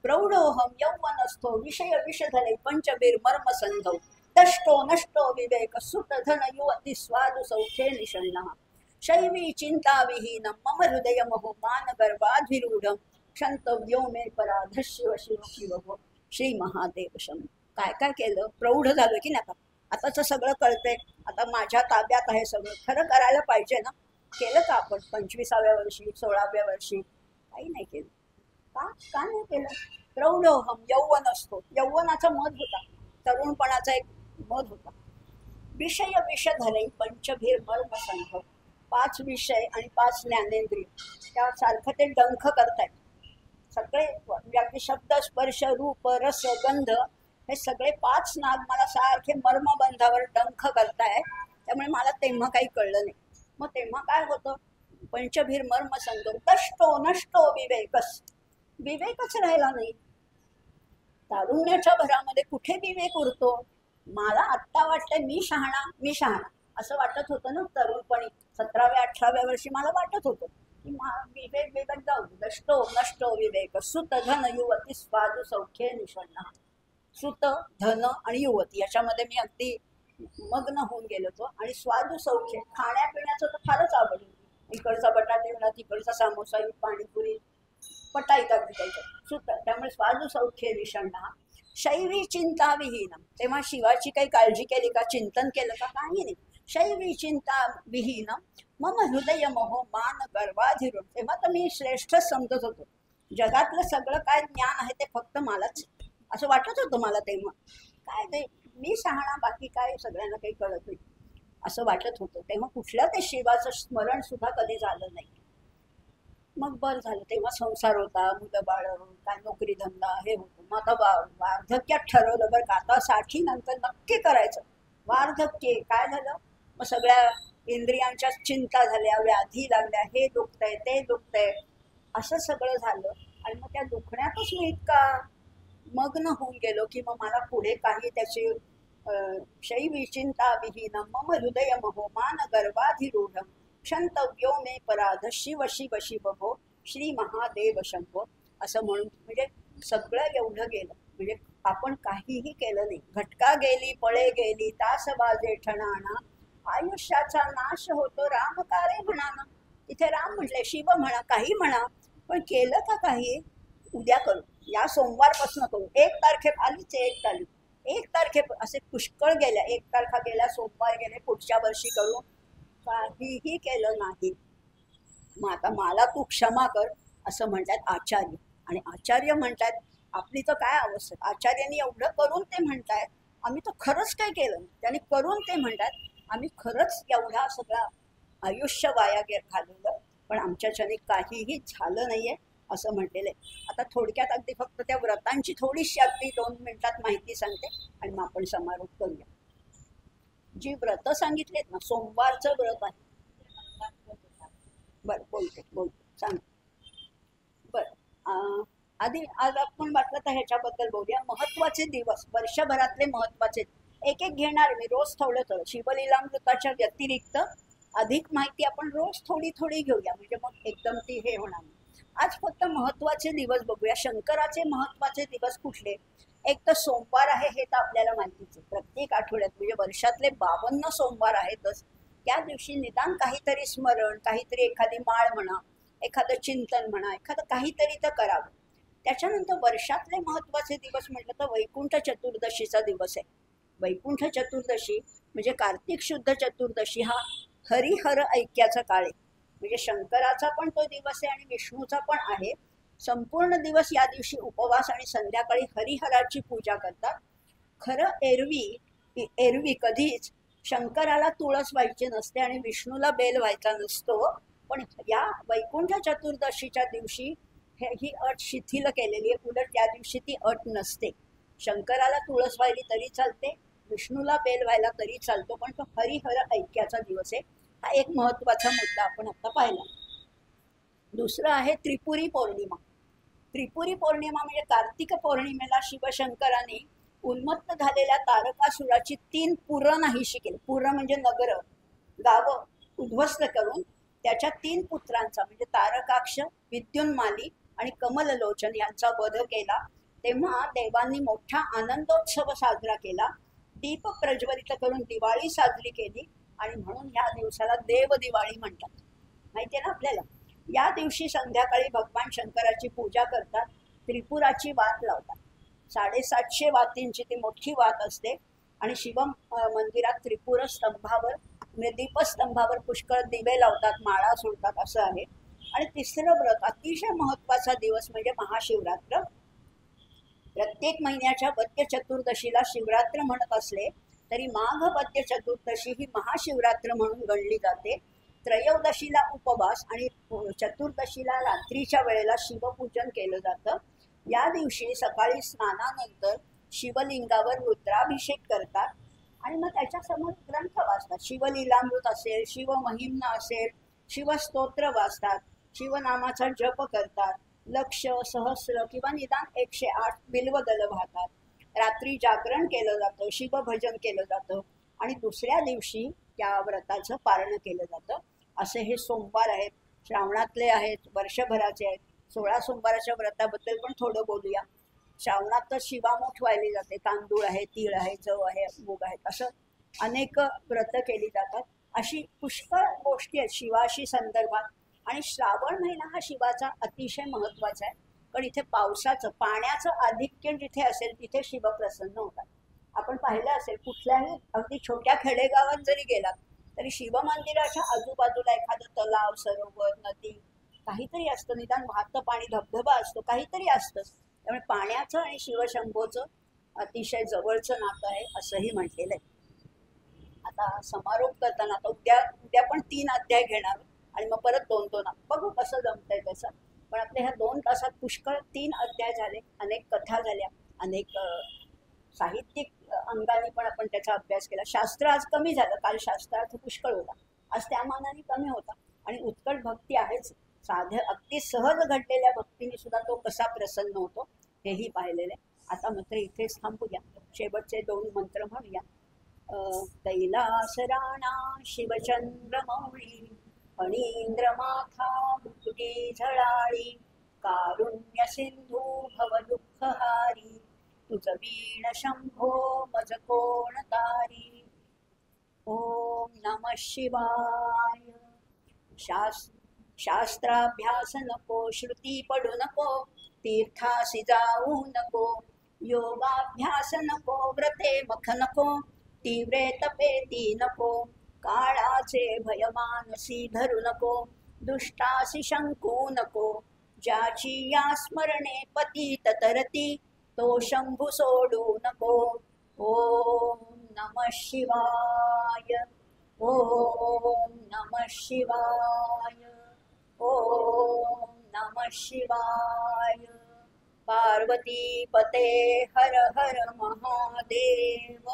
प्रौढोहम यौवन असतो विषय विषधने पंचबीर मर्म संधौ दष्टो नष्टो विवेक सुत धन युवती स्वादु सौख्ये निषण्णः शैवी चिंता विहीन मम हृदय महो मान गर्भाधिरूढम क्षंतव्यो मे पराध शिव शिव शिव श्री महादेव शम. काय काय केलं, प्रौढ झालं की नाही. आताच सगळं कळतंय, आता माझ्या ताब्यात आहे सगळं. खरं करायला पाहिजे ना. केलं का आपण 25व्या वर्षी 16व्या वर्षी? काही नाही केलं. का नाही केलं? प्रौढोहम यौवन असतो, यौवनाचा मध होता, तरुणपणाचा एक मध होता. विषय विषधने पंचभीर मर्म संघ, 5 विषय आणि 5 ज्ञानेंद्रिय त्यासारखं ते डंख करतायत सगळे. म्हणजे शब्द स्पर्श रूप रस गंध हे सगळे 5 नाग मला सारखे मर्मबंधावर डंख करताय. त्यामुळे मला तेव्हा काही कळलं नाही. मग तेव्हा काय होतं, पंचभीर मर्म संतो दष्टो नष्टो विवेकस, विवेकच राहिला नाही. तारुण्याच्या भरामध्ये कुठे विवेक उरतो. मला आत्ता वाटतंय मी शहाणा असं वाटत होतं ना तरुणपणी. 17व्या 18व्या वर्षी मला वाटत होतं की विवेक जाऊ, दष्टो नष्टो विवेक सुत धन युवती स्वादु सौख्ये निषण्णः. सुत धन आणि युवती याच्यामध्ये मी अगदी मग्न होऊन गेलो होतो. आणि स्वादु सौख्य, खाण्यापिण्याचं तर फारच आवड. इकडचा बटाटे म्हणा, तिकडचा सामोसा, पाणीपुरी पटाईत अगदी त्याच्यात सुत. त्यामुळे स्वादु सौख्य निषण्णः शैवी चिंता विहीन. तेव्हा शिवाची काही काळजी केली का, चिंतन केलं का? काही नाही. शैवी चिंता विहीन मम हृदय मोह मान गर्वाधिरून. तेव्हा तर मी श्रेष्ठच समजत होतो. जगातलं सगळं काय ज्ञान आहे ते फक्त मलाच असं वाटत होतं मला तेव्हा. काय ते मी शहाणा, बाकी काय सगळ्यांना काही कळत नाही असं वाटत होतं. तेव्हा कुठलं ते शिवाचं स्मरण सुद्धा कधी झालं नाही. मग बरं झालं. तेव्हा संसार होता, मुलं बाळ, काय नोकरी धंदा हे होतं. मग आता वार्धक्यात ठरवलं बरं का, आता 60 नंतर नक्की करायचं. वार्धक्य काय झालं, मग सगळ्या इंद्रियांच्या चिंता झाल्या, व्याधी लागल्या, हे दुखतंय ते दुखतंय असं सगळं झालं. आणि मग त्या दुखण्यातच मी इतका मग्न होऊन गेलो की मग मला पुढे काही त्याची शैवी चिंता विहीन मम हृदय महो मान गर्भाधिरूढ क्षंतव्यो मे पराध शिव शिव शिव हो श्री महादेव शंभो. असं म्हणून म्हणजे सगळं एवढं गेलं. म्हणजे आपण काहीही केलं नाही. घटका गेली पळे गेली तास बाजे ठणाणा आयुष्याचा नाश होतो रामकारे म्हणाना. तिथे राम म्हटले, शिव म्हणा, काही म्हणा, पण केलं का काही? उद्या करू, या सोमवारपासून करू. 1 तारखे आलीच, 1 तारखे असे पुष्कळ गेल्या. 1 तारखा गेल्या, सोमवार गेले, पुढच्या वर्षी करू. काहीही केलं नाही. मग आता मला तू क्षमा कर असं म्हणतात आचार्य. आणि आचार्य म्हणतात आपली तर काय अवस्था. आचार्यांनी एवढं करून ते म्हणतायत आम्ही तर खरंच काय केलं नाही. त्यांनी करून ते म्हणतात आम्ही खरंच एवढा सगळा आयुष्य वाया घालवलं, पण आमच्याच्याने काहीही झालं नाहीये असं म्हटलेलं आहे. आता थोडक्यात अगदी फक्त त्या व्रतांची थोडीशी अगदी 2 मिनिटात माहिती सांगते आणि मग आपण समारोप करूया. जी व्रत सांगितलेत ना, सोमवारचं व्रत आहे. बरं बोलते सांग. बरं आधी आज आपण वाटलं तर ह्याच्याबद्दल बोलूया. महत्वाचे दिवस, वर्षभरातले महत्वाचे एक एक घेणार मी रोज थोडं. शिवलीलामृताच्या व्यतिरिक्त अधिक माहिती आपण रोज थोडी थोडी घेऊया, म्हणजे मग एकदम ती हे होणार नाही. आज फक्त महत्वाचे दिवस बघूया. शंकराचे महत्वाचे दिवस कुठले? एक तर सोमवार आहे, हे तर आपल्याला माहितीच आहे. प्रत्येक आठवड्यात म्हणजे वर्षातले 52 सोमवार आहेतच. त्या दिवशी निदान काहीतरी स्मरण, काहीतरी एखादी माळ म्हणा, एखादं चिंतन म्हणा, एखादं काहीतरी तर करावं. त्याच्यानंतर वर्षातले महत्वाचे दिवस म्हटलं तर वैकुंठ चतुर्दशीचा दिवस आहे. वैकुंठ चतुर्दशी म्हणजे कार्तिक शुद्ध चतुर्दशी हा हरिहर ऐक्याचा काळ आहे. म्हणजे शंकराचा पण तो दिवस आहे आणि विष्णूचा पण आहे. संपूर्ण दिवस या दिवशी उपवास आणि संध्याकाळी हरिहराची पूजा करतात. खरं एरवी कधीच शंकराला तुळस व्हायची नसते आणि विष्णूला बेल व्हायचा नसतो. पण या वैकुंठ चतुर्दशीच्या दिवशी ही अट शिथिल केलेली आहे. उलट त्या दिवशी ती अट नसते. शंकराला तुळस व्हायली तरी चालते, विष्णूला बेल व्हायला तरी चालतो, पण तो हरिहर ऐक्याचा दिवस आहे. हा एक महत्वाचा मुद्दा आपण आता पाहिला. दुसरं आहे त्रिपुरी पौर्णिमा. त्रिपुरी पौर्णिमा म्हणजे कार्तिक पौर्णिमेला शिवशंकरांनी उन्मत्त झालेल्या तारकासुराची 3 पुरं नाहीशी केली. पुरं म्हणजे नगर, गावं उद्ध्वस्त करून त्याच्या 3 पुत्रांचा म्हणजे तारकाक्ष, विद्युन्माली आणि कमललोचन यांचा वध केला. तेव्हा देवांनी मोठा आनंदोत्सव साजरा केला, दीप प्रज्वलित करून दिवाळी साजरी केली आणि म्हणून ह्या दिवसाला देव दिवाळी म्हणतात. माहितीये ना आपल्याला. या दिवशी संध्याकाळी भगवान शंकराची पूजा करतात, त्रिपुराची वात लावतात. 750 वातींची ती मोठी वात असते आणि शिव मंदिरात त्रिपुर स्तंभावर म्हणजे दीपस्तंभावर पुष्कळ दिवे लावतात, माळा सोडतात असं आहे. आणि तिसरं व्रत अतिशय महत्वाचा दिवस म्हणजे महाशिवरात्र. प्रत्येक महिन्याच्या वद्य चतुर्दशीला शिवरात्र म्हणत असले तरी माघ वद्य चतुर्दशी ही महाशिवरात्र म्हणून गणली जाते. त्रयोदशीला उपवास आणि चतुर्दशीला रात्रीच्या वेळेला शिवपूजन केलं जातं. या दिवशी सकाळी स्नानानंतर शिवलिंगावर रुद्राभिषेक करतात आणि मग त्याच्यासमोर ग्रंथ वाचतात. शिवलीलामृत असेल, शिवमहिम्न असेल, शिवस्तोत्र वाचतात, शिवनामाचा जप करतात, लक्ष, सहस्र किंवा निदान 108 बिल्वदल वाहतात. रात्री जागरण केलं जातं, शिवभजन केलं जातं आणि दुसऱ्या दिवशी त्या व्रताचं पारण केलं जातं. असे हे सोमवार आहेत, श्रावणातले आहेत, वर्षभराचे आहेत. 16 सोमवाराच्या व्रताबद्दल पण थोडं बोलूया. श्रावणात तर शिवामूठ वाहिली जाते, तांदूळ आहे, तीळ आहे, जव आहे, मूग आहेत, असं अनेक व्रत केली जातात. अशी पुष्कळ गोष्टी आहेत शिवाशी संदर्भात. आणि श्रावण महिना हा शिवाचा अतिशय महत्वाचा आहे, पण इथे पावसाचं, पाण्याचं आधिक्य जिथे असेल तिथे शिव प्रसन्न होतात. आपण पाहिलं असेल कुठल्याही अगदी छोट्या खेडेगावात जरी गेलात तरी शिवमंदिराच्या आजूबाजूला एखादं तलाव, सरोवर, नदी काहीतरी असतं, निदान वाहतं पाणी, धबधबा असतो, काहीतरी असतं. त्यामुळे पाण्याचं आणि शिवशंभोचं अतिशय जवळचं नातं आहे असंही म्हटलेलं आहे. आता समारोप करताना आता उद्या पण 3 अध्याय घेणार आणि मग परत 2 बघू कसं जमतंय तसं. पण आपल्या ह्या 2 तासात पुष्कळ 3 अध्याय झाले, अनेक कथा झाल्या, अनेक साहित्यिक अंगाने पण आपण त्याचा अभ्यास केला. शास्त्र आज कमी झालं, काल शास्त्रार्थ पुष्कळ होता, आज त्या मानाने कमी होता. आणि उत्कट भक्ती आहेच, साध्य अगदी सहज घडलेल्या भक्तीने सुद्धा तो कसा प्रसन्न होतो हेही पाहिलेलं आहे. आता मात्र इथेच थांबूया, शेवटचे 2 मंत्र म्हणूया. कैलास राणा शिवचंद्र मौळी, फणींद्र माथा मुकुटी झळाळी, कारुण्य सिंधू भव दुःखहारी, तुझ वीण शंभो मज कोण तारी. ओम नमः शिवाय. शास्त्राभ्यास नको, श्रुती पडू नको, तीर्थासी जाऊ नको, योगाभ्यास नको, व्रते मख नको, तीव्रे तपेती नको, काळाचे भय मानसी धरू नको, दुष्टासी शंकू नको, ज्याची या स्मरणे पतित तरती, तो शंभू सोडू नको. ओम नमः शिवाय. ओम नमः शिवाय. ओम नमः शिवाय. पार्वती पते हर हर महादेव.